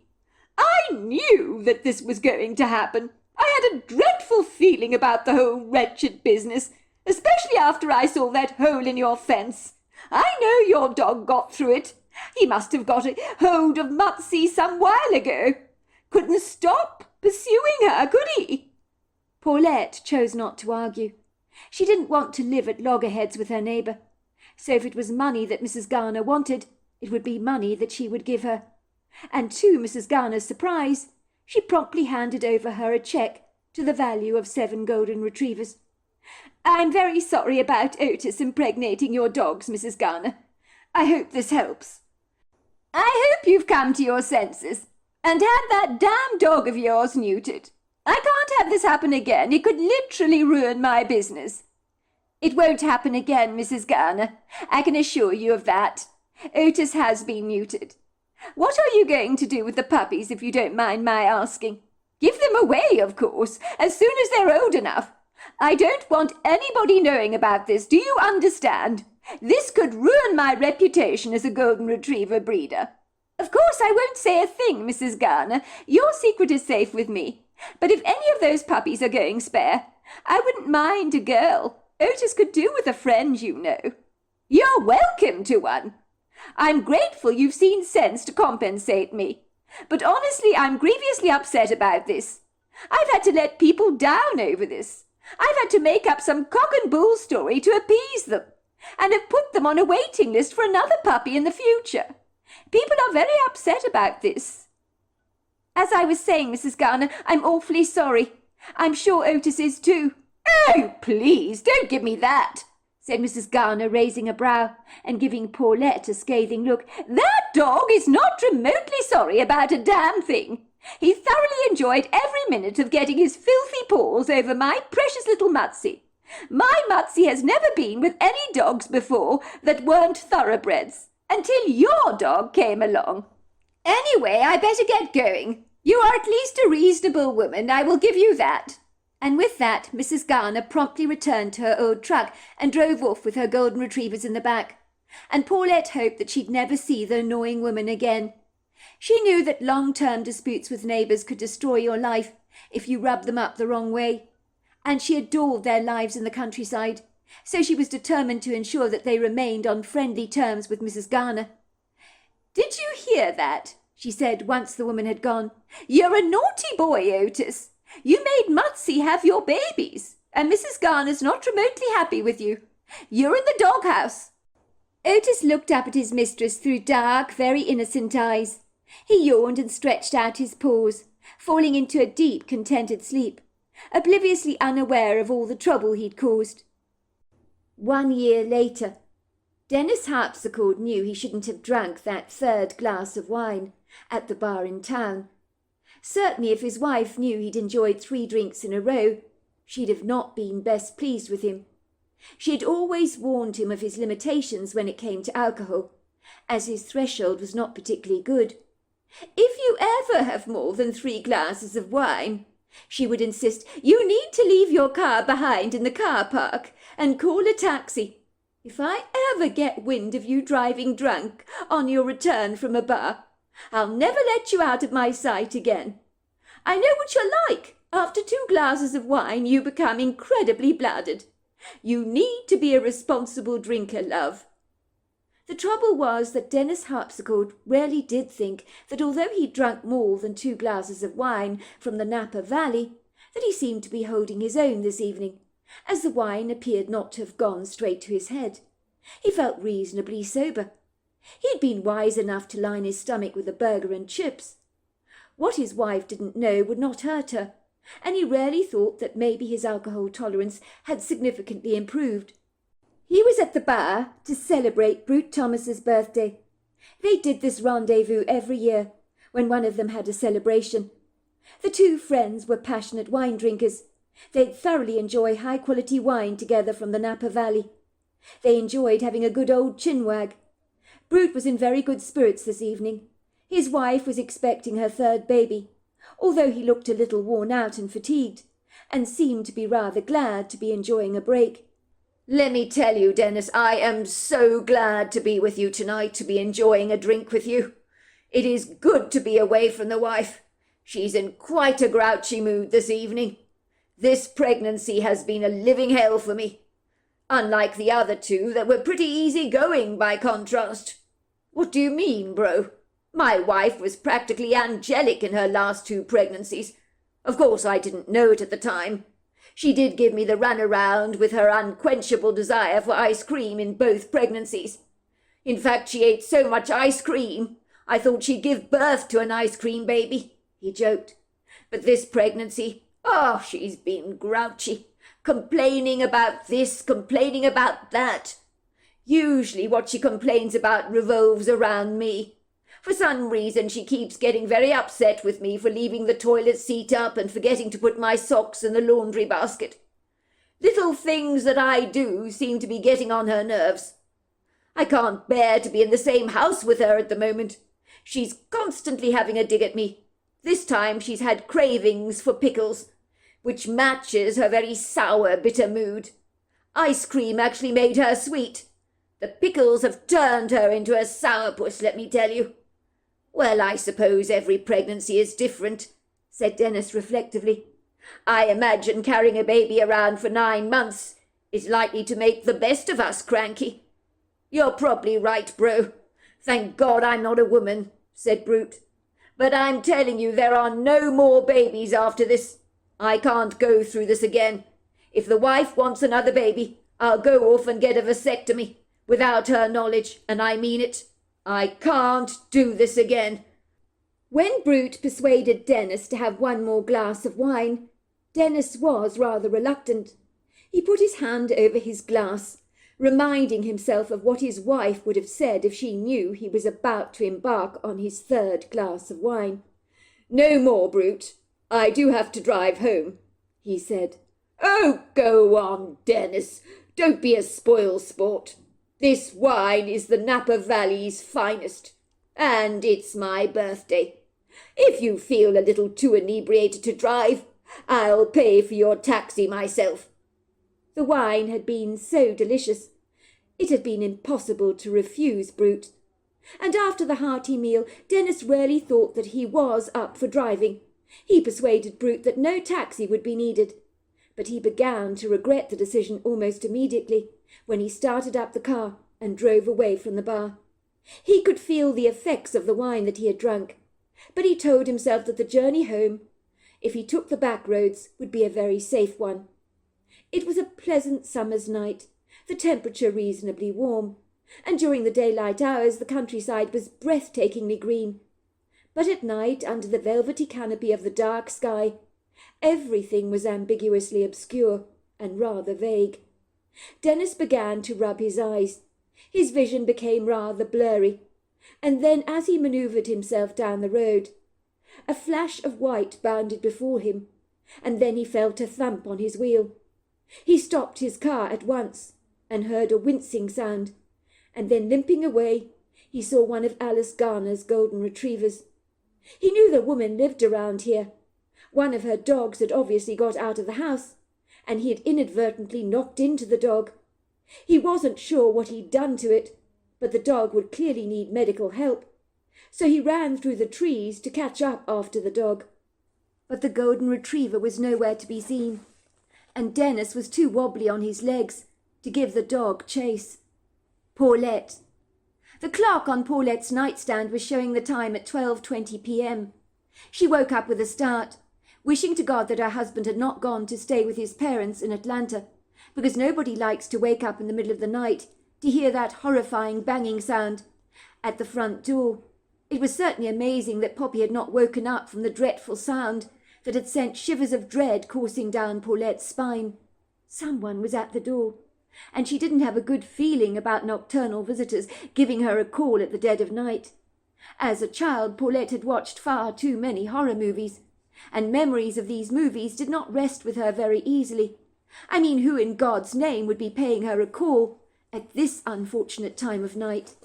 I knew that this was going to happen. I had a dreadful feeling about the whole wretched business, especially after I saw that hole in your fence. I know your dog got through it. He must have got a hold of Mutsy some while ago. Couldn't stop pursuing her, could he?" Paulette chose not to argue. She didn't want to live at loggerheads with her neighbour, so if it was money that Mrs. Garner wanted, it would be money that she would give her. And to Mrs. Garner's surprise, she promptly handed over her a cheque to the value of 7 golden retrievers. "I'm very sorry about Otis impregnating your dogs, Mrs. Garner. I hope this helps. I hope you've come to your senses and had that damn dog of yours neutered. I can't have this happen again. It could literally ruin my business." "It won't happen again, Mrs. Garner. I can assure you of that. Otis has been neutered. What are you going to do with the puppies, if you don't mind my asking?" "Give them away, of course, as soon as they're old enough. I don't want anybody knowing about this, do you understand? This could ruin my reputation as a golden retriever breeder." "Of course I won't say a thing, Mrs. Garner. Your secret is safe with me. But if any of those puppies are going spare, I wouldn't mind a girl. Otis could do with a friend, you know." "You're welcome to one. I'm grateful you've seen sense to compensate me. But honestly, I'm grievously upset about this. I've had to let people down over this. I've had to make up some cock and bull story to appease them, and have put them on a waiting list for another puppy in the future. People are very upset about this. As I was saying, Mrs. Garner, I'm awfully sorry. I'm sure Otis is too." "Oh, please, don't give me that," said Mrs. Garner, raising a brow and giving Paulette a scathing look. "That dog is not remotely sorry about a damn thing. He thoroughly enjoyed every minute of getting his filthy paws over my precious little Mutsy. My Mutsy has never been with any dogs before that weren't thoroughbreds, until your dog came along. Anyway, I better get going. You are at least a reasonable woman, I will give you that." And with that, Mrs. Garner promptly returned to her old truck and drove off with her golden retrievers in the back. And Paulette hoped that she'd never see the annoying woman again. She knew that long-term disputes with neighbours could destroy your life if you rubbed them up the wrong way, and she adored their lives in the countryside, so she was determined to ensure that they remained on friendly terms with Mrs. Garner. "Did you hear that?" she said once the woman had gone. "You're a naughty boy, Otis. You made Mutsy have your babies, and Mrs. Garner's not remotely happy with you. You're in the doghouse." Otis looked up at his mistress through dark, very innocent eyes. He yawned and stretched out his paws, falling into a deep, contented sleep, obliviously unaware of all the trouble he'd caused. 1 year later, Dennis Harpsichord knew he shouldn't have drunk that third glass of wine at the bar in town. Certainly if his wife knew he'd enjoyed 3 drinks in a row, she'd have not been best pleased with him. She had always warned him of his limitations when it came to alcohol, as his threshold was not particularly good. "If you ever have more than 3 glasses of wine," she would insist, "you need to leave your car behind in the car park and call a taxi. If I ever get wind of you driving drunk on your return from a bar, I'll never let you out of my sight again. I know what you're like. After 2 glasses of wine, you become incredibly blooded. You need to be a responsible drinker, love." The trouble was that Dennis Harpsichord rarely did think that although he'd drunk more than 2 glasses of wine from the Napa Valley, that he seemed to be holding his own this evening, as the wine appeared not to have gone straight to his head. He felt reasonably sober. He'd been wise enough to line his stomach with a burger and chips. What his wife didn't know would not hurt her, and he rarely thought that maybe his alcohol tolerance had significantly improved. He was at the bar to celebrate Brute Thomas's birthday. They did this rendezvous every year, when one of them had a celebration. The 2 friends were passionate wine drinkers. They'd thoroughly enjoy high-quality wine together from the Napa Valley. They enjoyed having a good old chinwag. Brute was in very good spirits this evening. His wife was expecting her 3rd baby, although he looked a little worn out and fatigued, and seemed to be rather glad to be enjoying a break. "Let me tell you, Dennis, I am so glad to be with you tonight, to be enjoying a drink with you. It is good to be away from the wife. She's in quite a grouchy mood this evening. This pregnancy has been a living hell for me, unlike the other 2 that were pretty easy going by contrast." "What do you mean, bro? My wife was practically angelic in her last 2 pregnancies. Of course, I didn't know it at the time. She did give me the runaround with her unquenchable desire for ice cream in both pregnancies. In fact, she ate so much ice cream, I thought she'd give birth to an ice cream baby," he joked. "But this pregnancy, she's been grouchy, complaining about this, complaining about that. Usually what she complains about revolves around me. For some reason she keeps getting very upset with me for leaving the toilet seat up and forgetting to put my socks in the laundry basket. Little things that I do seem to be getting on her nerves. I can't bear to be in the same house with her at the moment. She's constantly having a dig at me. This time she's had cravings for pickles, which matches her very sour, bitter mood. Ice cream actually made her sweet. The pickles have turned her into a sourpuss, let me tell you." "Well, I suppose every pregnancy is different," said Dennis reflectively. "I imagine carrying a baby around for 9 months is likely to make the best of us cranky." "You're probably right, bro. Thank God I'm not a woman," said Brute. "But I'm telling you there are no more babies after this. I can't go through this again. If the wife wants another baby, I'll go off and get a vasectomy, without her knowledge, and I mean it. I can't do this again." When Brute persuaded Dennis to have 1 more glass of wine, Dennis was rather reluctant. He put his hand over his glass, reminding himself of what his wife would have said if she knew he was about to embark on his 3rd glass of wine. "No more, Brute. I do have to drive home," he said. "Oh, go on, Dennis. Don't be a spoil sport. This wine is the Napa Valley's finest, and it's my birthday. If you feel a little too inebriated to drive, I'll pay for your taxi myself." The wine had been so delicious. It had been impossible to refuse Brute. And after the hearty meal, Dennis rarely thought that he was up for driving. He persuaded Brute that no taxi would be needed. but he began to regret the decision almost immediately when he started up the car and drove away from the bar. He could feel the effects of the wine that he had drunk, but he told himself that the journey home, if he took the back roads, would be a very safe one. It was a pleasant summer's night, the temperature reasonably warm, and during the daylight hours the countryside was breathtakingly green. But at night, under the velvety canopy of the dark sky, everything was ambiguously obscure and rather vague. Dennis began to rub his eyes. His vision became rather blurry, and then as he manoeuvred himself down the road, a flash of white bounded before him, and then he felt a thump on his wheel. He stopped his car at once and heard a wincing sound, and then limping away, he saw one of Alice Garner's golden retrievers. He knew the woman lived around here. One of her dogs had obviously got out of the house, and he had inadvertently knocked into the dog. He wasn't sure what he'd done to it, but the dog would clearly need medical help, so he ran through the trees to catch up after the dog. But the golden retriever was nowhere to be seen, and Dennis was too wobbly on his legs to give the dog chase. Paulette. The clock on Paulette's nightstand was showing the time at 12:20 p.m. She woke up with a start, wishing to God that her husband had not gone to stay with his parents in Atlanta, because nobody likes to wake up in the middle of the night to hear that horrifying banging sound at the front door. It was certainly amazing that Poppy had not woken up from the dreadful sound that had sent shivers of dread coursing down Paulette's spine. Someone was at the door, and she didn't have a good feeling about nocturnal visitors giving her a call at the dead of night. As a child, Paulette had watched far too many horror movies, and memories of these movies did not rest with her very easily. I mean, who in God's name would be paying her a call at this unfortunate time of night?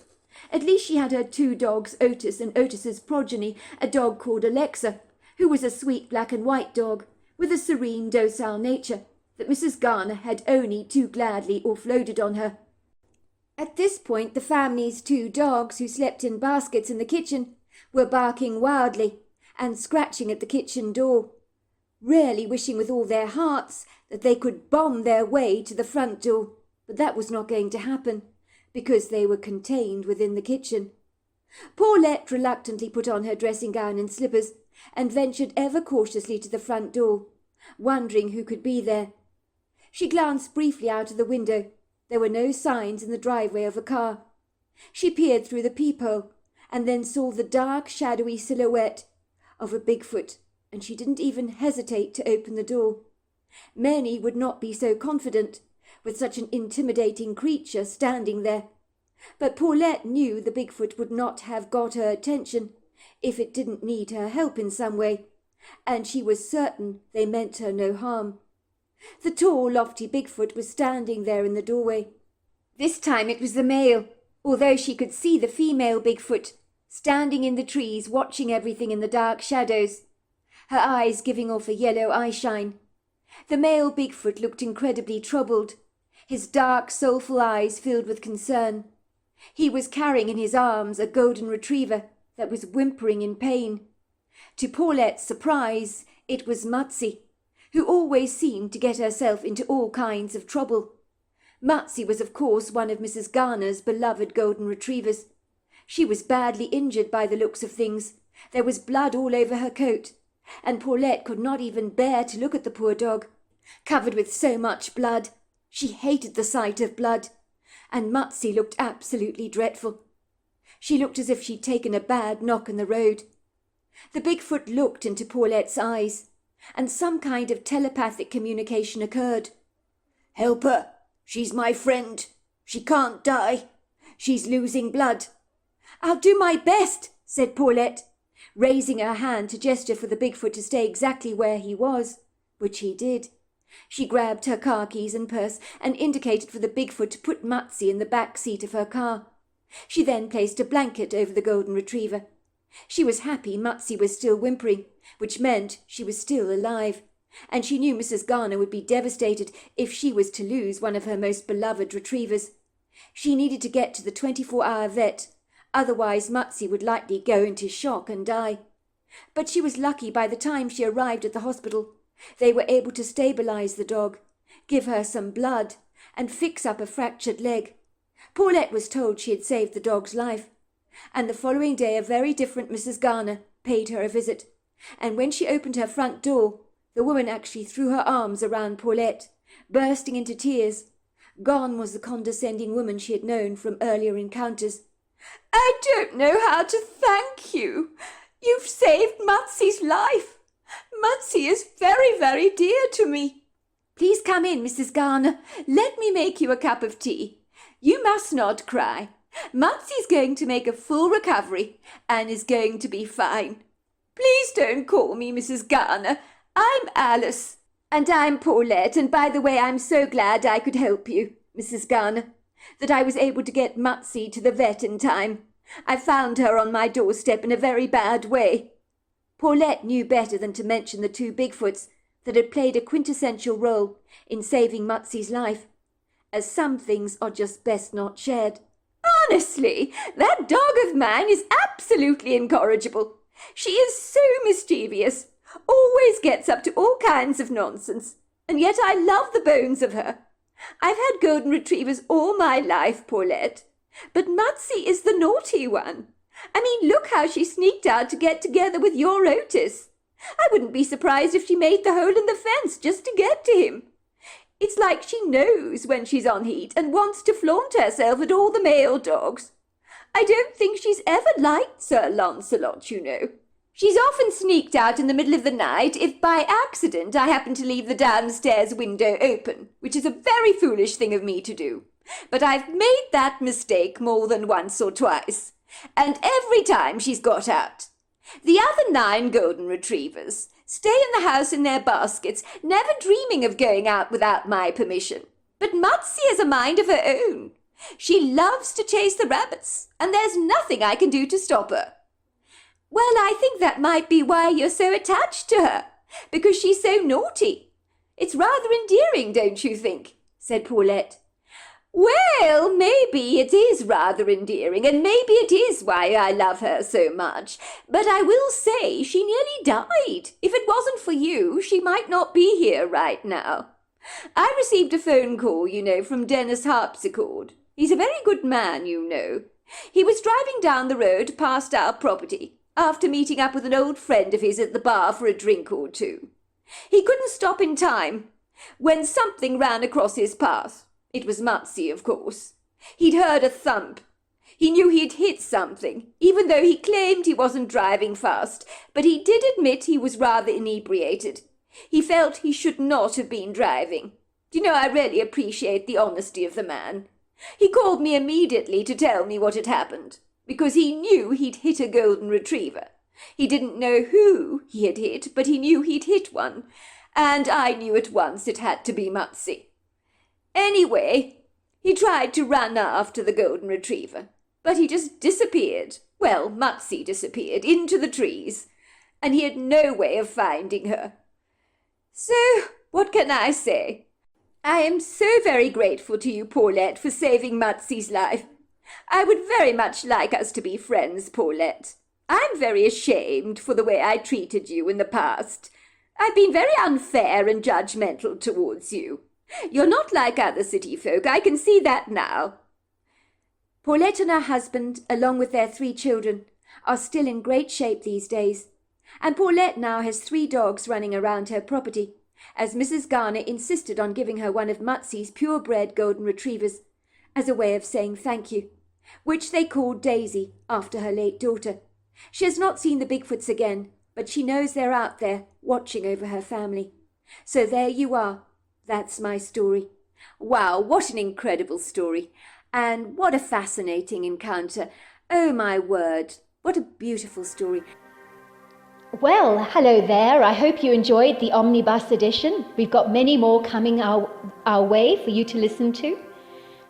At least she had her two dogs, Otis and Otis's progeny, a dog called Alexa, who was a sweet black and white dog with a serene, docile nature that Mrs. Garner had only too gladly offloaded on her. At this point, the family's two dogs, who slept in baskets in the kitchen, were barking wildly and scratching at the kitchen door, really wishing with all their hearts that they could bomb their way to the front door, but that was not going to happen, because they were contained within the kitchen. Paulette reluctantly put on her dressing gown and slippers and ventured ever cautiously to the front door, wondering who could be there. She glanced briefly out of the window. There were no signs in the driveway of a car. She peered through the peephole and then saw the dark, shadowy silhouette of a Bigfoot, and she didn't even hesitate to open the door. Many would not be so confident with such an intimidating creature standing there, but Paulette knew the Bigfoot would not have got her attention if it didn't need her help in some way, and she was certain they meant her no harm. The tall, lofty Bigfoot was standing there in the doorway. This time it was the male, although she could see the female Bigfoot standing in the trees watching everything in the dark shadows, her eyes giving off a yellow eyeshine. The male Bigfoot looked incredibly troubled, his dark, soulful eyes filled with concern. He was carrying in his arms a golden retriever that was whimpering in pain. To Paulette's surprise, it was Mutsi, who always seemed to get herself into all kinds of trouble. Mutsi was, of course, one of Mrs. Garner's beloved golden retrievers. She was badly injured by the looks of things. There was blood all over her coat, and Paulette could not even bear to look at the poor dog, covered with so much blood. She hated the sight of blood, and Mutsi looked absolutely dreadful. She looked as if she'd taken a bad knock in the road. The Bigfoot looked into Paulette's eyes, and some kind of telepathic communication occurred. "Help her. She's my friend. She can't die. She's losing blood." "I'll do my best," said Paulette, raising her hand to gesture for the Bigfoot to stay exactly where he was, which he did. She grabbed her car keys and purse and indicated for the Bigfoot to put Mutsi in the back seat of her car. She then placed a blanket over the golden retriever. She was happy Mutsi was still whimpering, which meant she was still alive, and she knew Mrs. Garner would be devastated if she was to lose one of her most beloved retrievers. She needed to get to the 24-hour vet, otherwise Mutsi would likely go into shock and die. But she was lucky by the time she arrived at the hospital. They were able to stabilize the dog, give her some blood, and fix up a fractured leg. Paulette was told she had saved the dog's life, and the following day a very different Mrs. Garner paid her a visit, and when she opened her front door, the woman actually threw her arms around Paulette, bursting into tears. Gone was the condescending woman she had known from earlier encounters. "I don't know how to thank you. You've saved Mutsy's life. Mutsy is very, very dear to me. Please come in, Mrs. Garner. Let me make you a cup of tea. You must not cry. Mutsy's going to make a full recovery and is going to be fine. Please don't call me Mrs. Garner. I'm Alice. And I'm Paulette, and by the way, I'm so glad I could help you, Mrs. Garner, that I was able to get Mutsy to the vet in time. I found her on my doorstep in a very bad way." Paulette knew better than to mention the two Bigfoots that had played a quintessential role in saving Mutsy's life, as some things are just best not shared. "Honestly, that dog of mine is absolutely incorrigible. She is so mischievous, always gets up to all kinds of nonsense, and yet I love the bones of her. I've had golden retrievers all my life, Paulette, but Mutsy is the naughty one. I mean, look how she sneaked out to get together with your Otis. I wouldn't be surprised if she made the hole in the fence just to get to him. It's like she knows when she's on heat and wants to flaunt herself at all the male dogs. I don't think she's ever liked Sir Lancelot, you know. She's often sneaked out in the middle of the night if by accident I happen to leave the downstairs window open, which is a very foolish thing of me to do. But I've made that mistake more than once or twice, and every time she's got out. The other 9 golden retrievers stay in the house in their baskets, never dreaming of going out without my permission. But Mutsy has a mind of her own. She loves to chase the rabbits, and there's nothing I can do to stop her." "Well, I think that might be why you're so attached to her, because she's so naughty. It's rather endearing, don't you think?" said Paulette. "Well, maybe it is rather endearing, and maybe it is why I love her so much. But I will say she nearly died. If it wasn't for you, she might not be here right now. I received a phone call, you know, from Dennis Harpsichord. He's a very good man, you know. He was driving down the road past our property, after meeting up with an old friend of his at the bar for a drink or two. He couldn't stop in time when something ran across his path. It was Mutsy, of course. He'd heard a thump. He knew he'd hit something, even though he claimed he wasn't driving fast, but he did admit he was rather inebriated. He felt he should not have been driving. Do you know, I really appreciate the honesty of the man. He called me immediately to tell me what had happened, because he knew he'd hit a golden retriever. He didn't know who he had hit, but he knew he'd hit one, and I knew at once it had to be Mutsy. Anyway, he tried to run after the golden retriever, but he just disappeared. Well, Mutsy disappeared into the trees, and he had no way of finding her. So, what can I say? I am so very grateful to you, Paulette, for saving Mutsy's life. I would very much like us to be friends, Paulette. I'm very ashamed for the way I treated you in the past. I've been very unfair and judgmental towards you. You're not like other city folk, I can see that now." Paulette and her husband, along with their 3 children, are still in great shape these days, and Paulette now has 3 dogs running around her property, as Mrs. Garner insisted on giving her one of Mutsy's purebred golden retrievers as a way of saying thank you, which they called Daisy after her late daughter. She has not seen the Bigfoots again, but she knows they're out there watching over her family. So there you are. That's my story. Wow, what an incredible story. And what a fascinating encounter. Oh, my word. What a beautiful story. Well, hello there. I hope you enjoyed the Omnibus edition. We've got many more coming our way for you to listen to.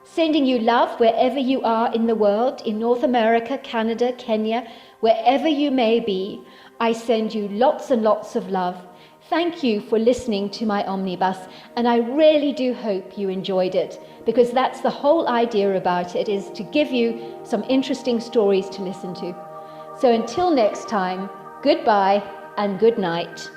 Sending you love wherever you are in the world, in North America, Canada, Kenya, wherever you may be. I send you lots and lots of love. Thank you for listening to my Omnibus, and I really do hope you enjoyed it, because that's the whole idea about it, is to give you some interesting stories to listen to. So until next time, goodbye and good night.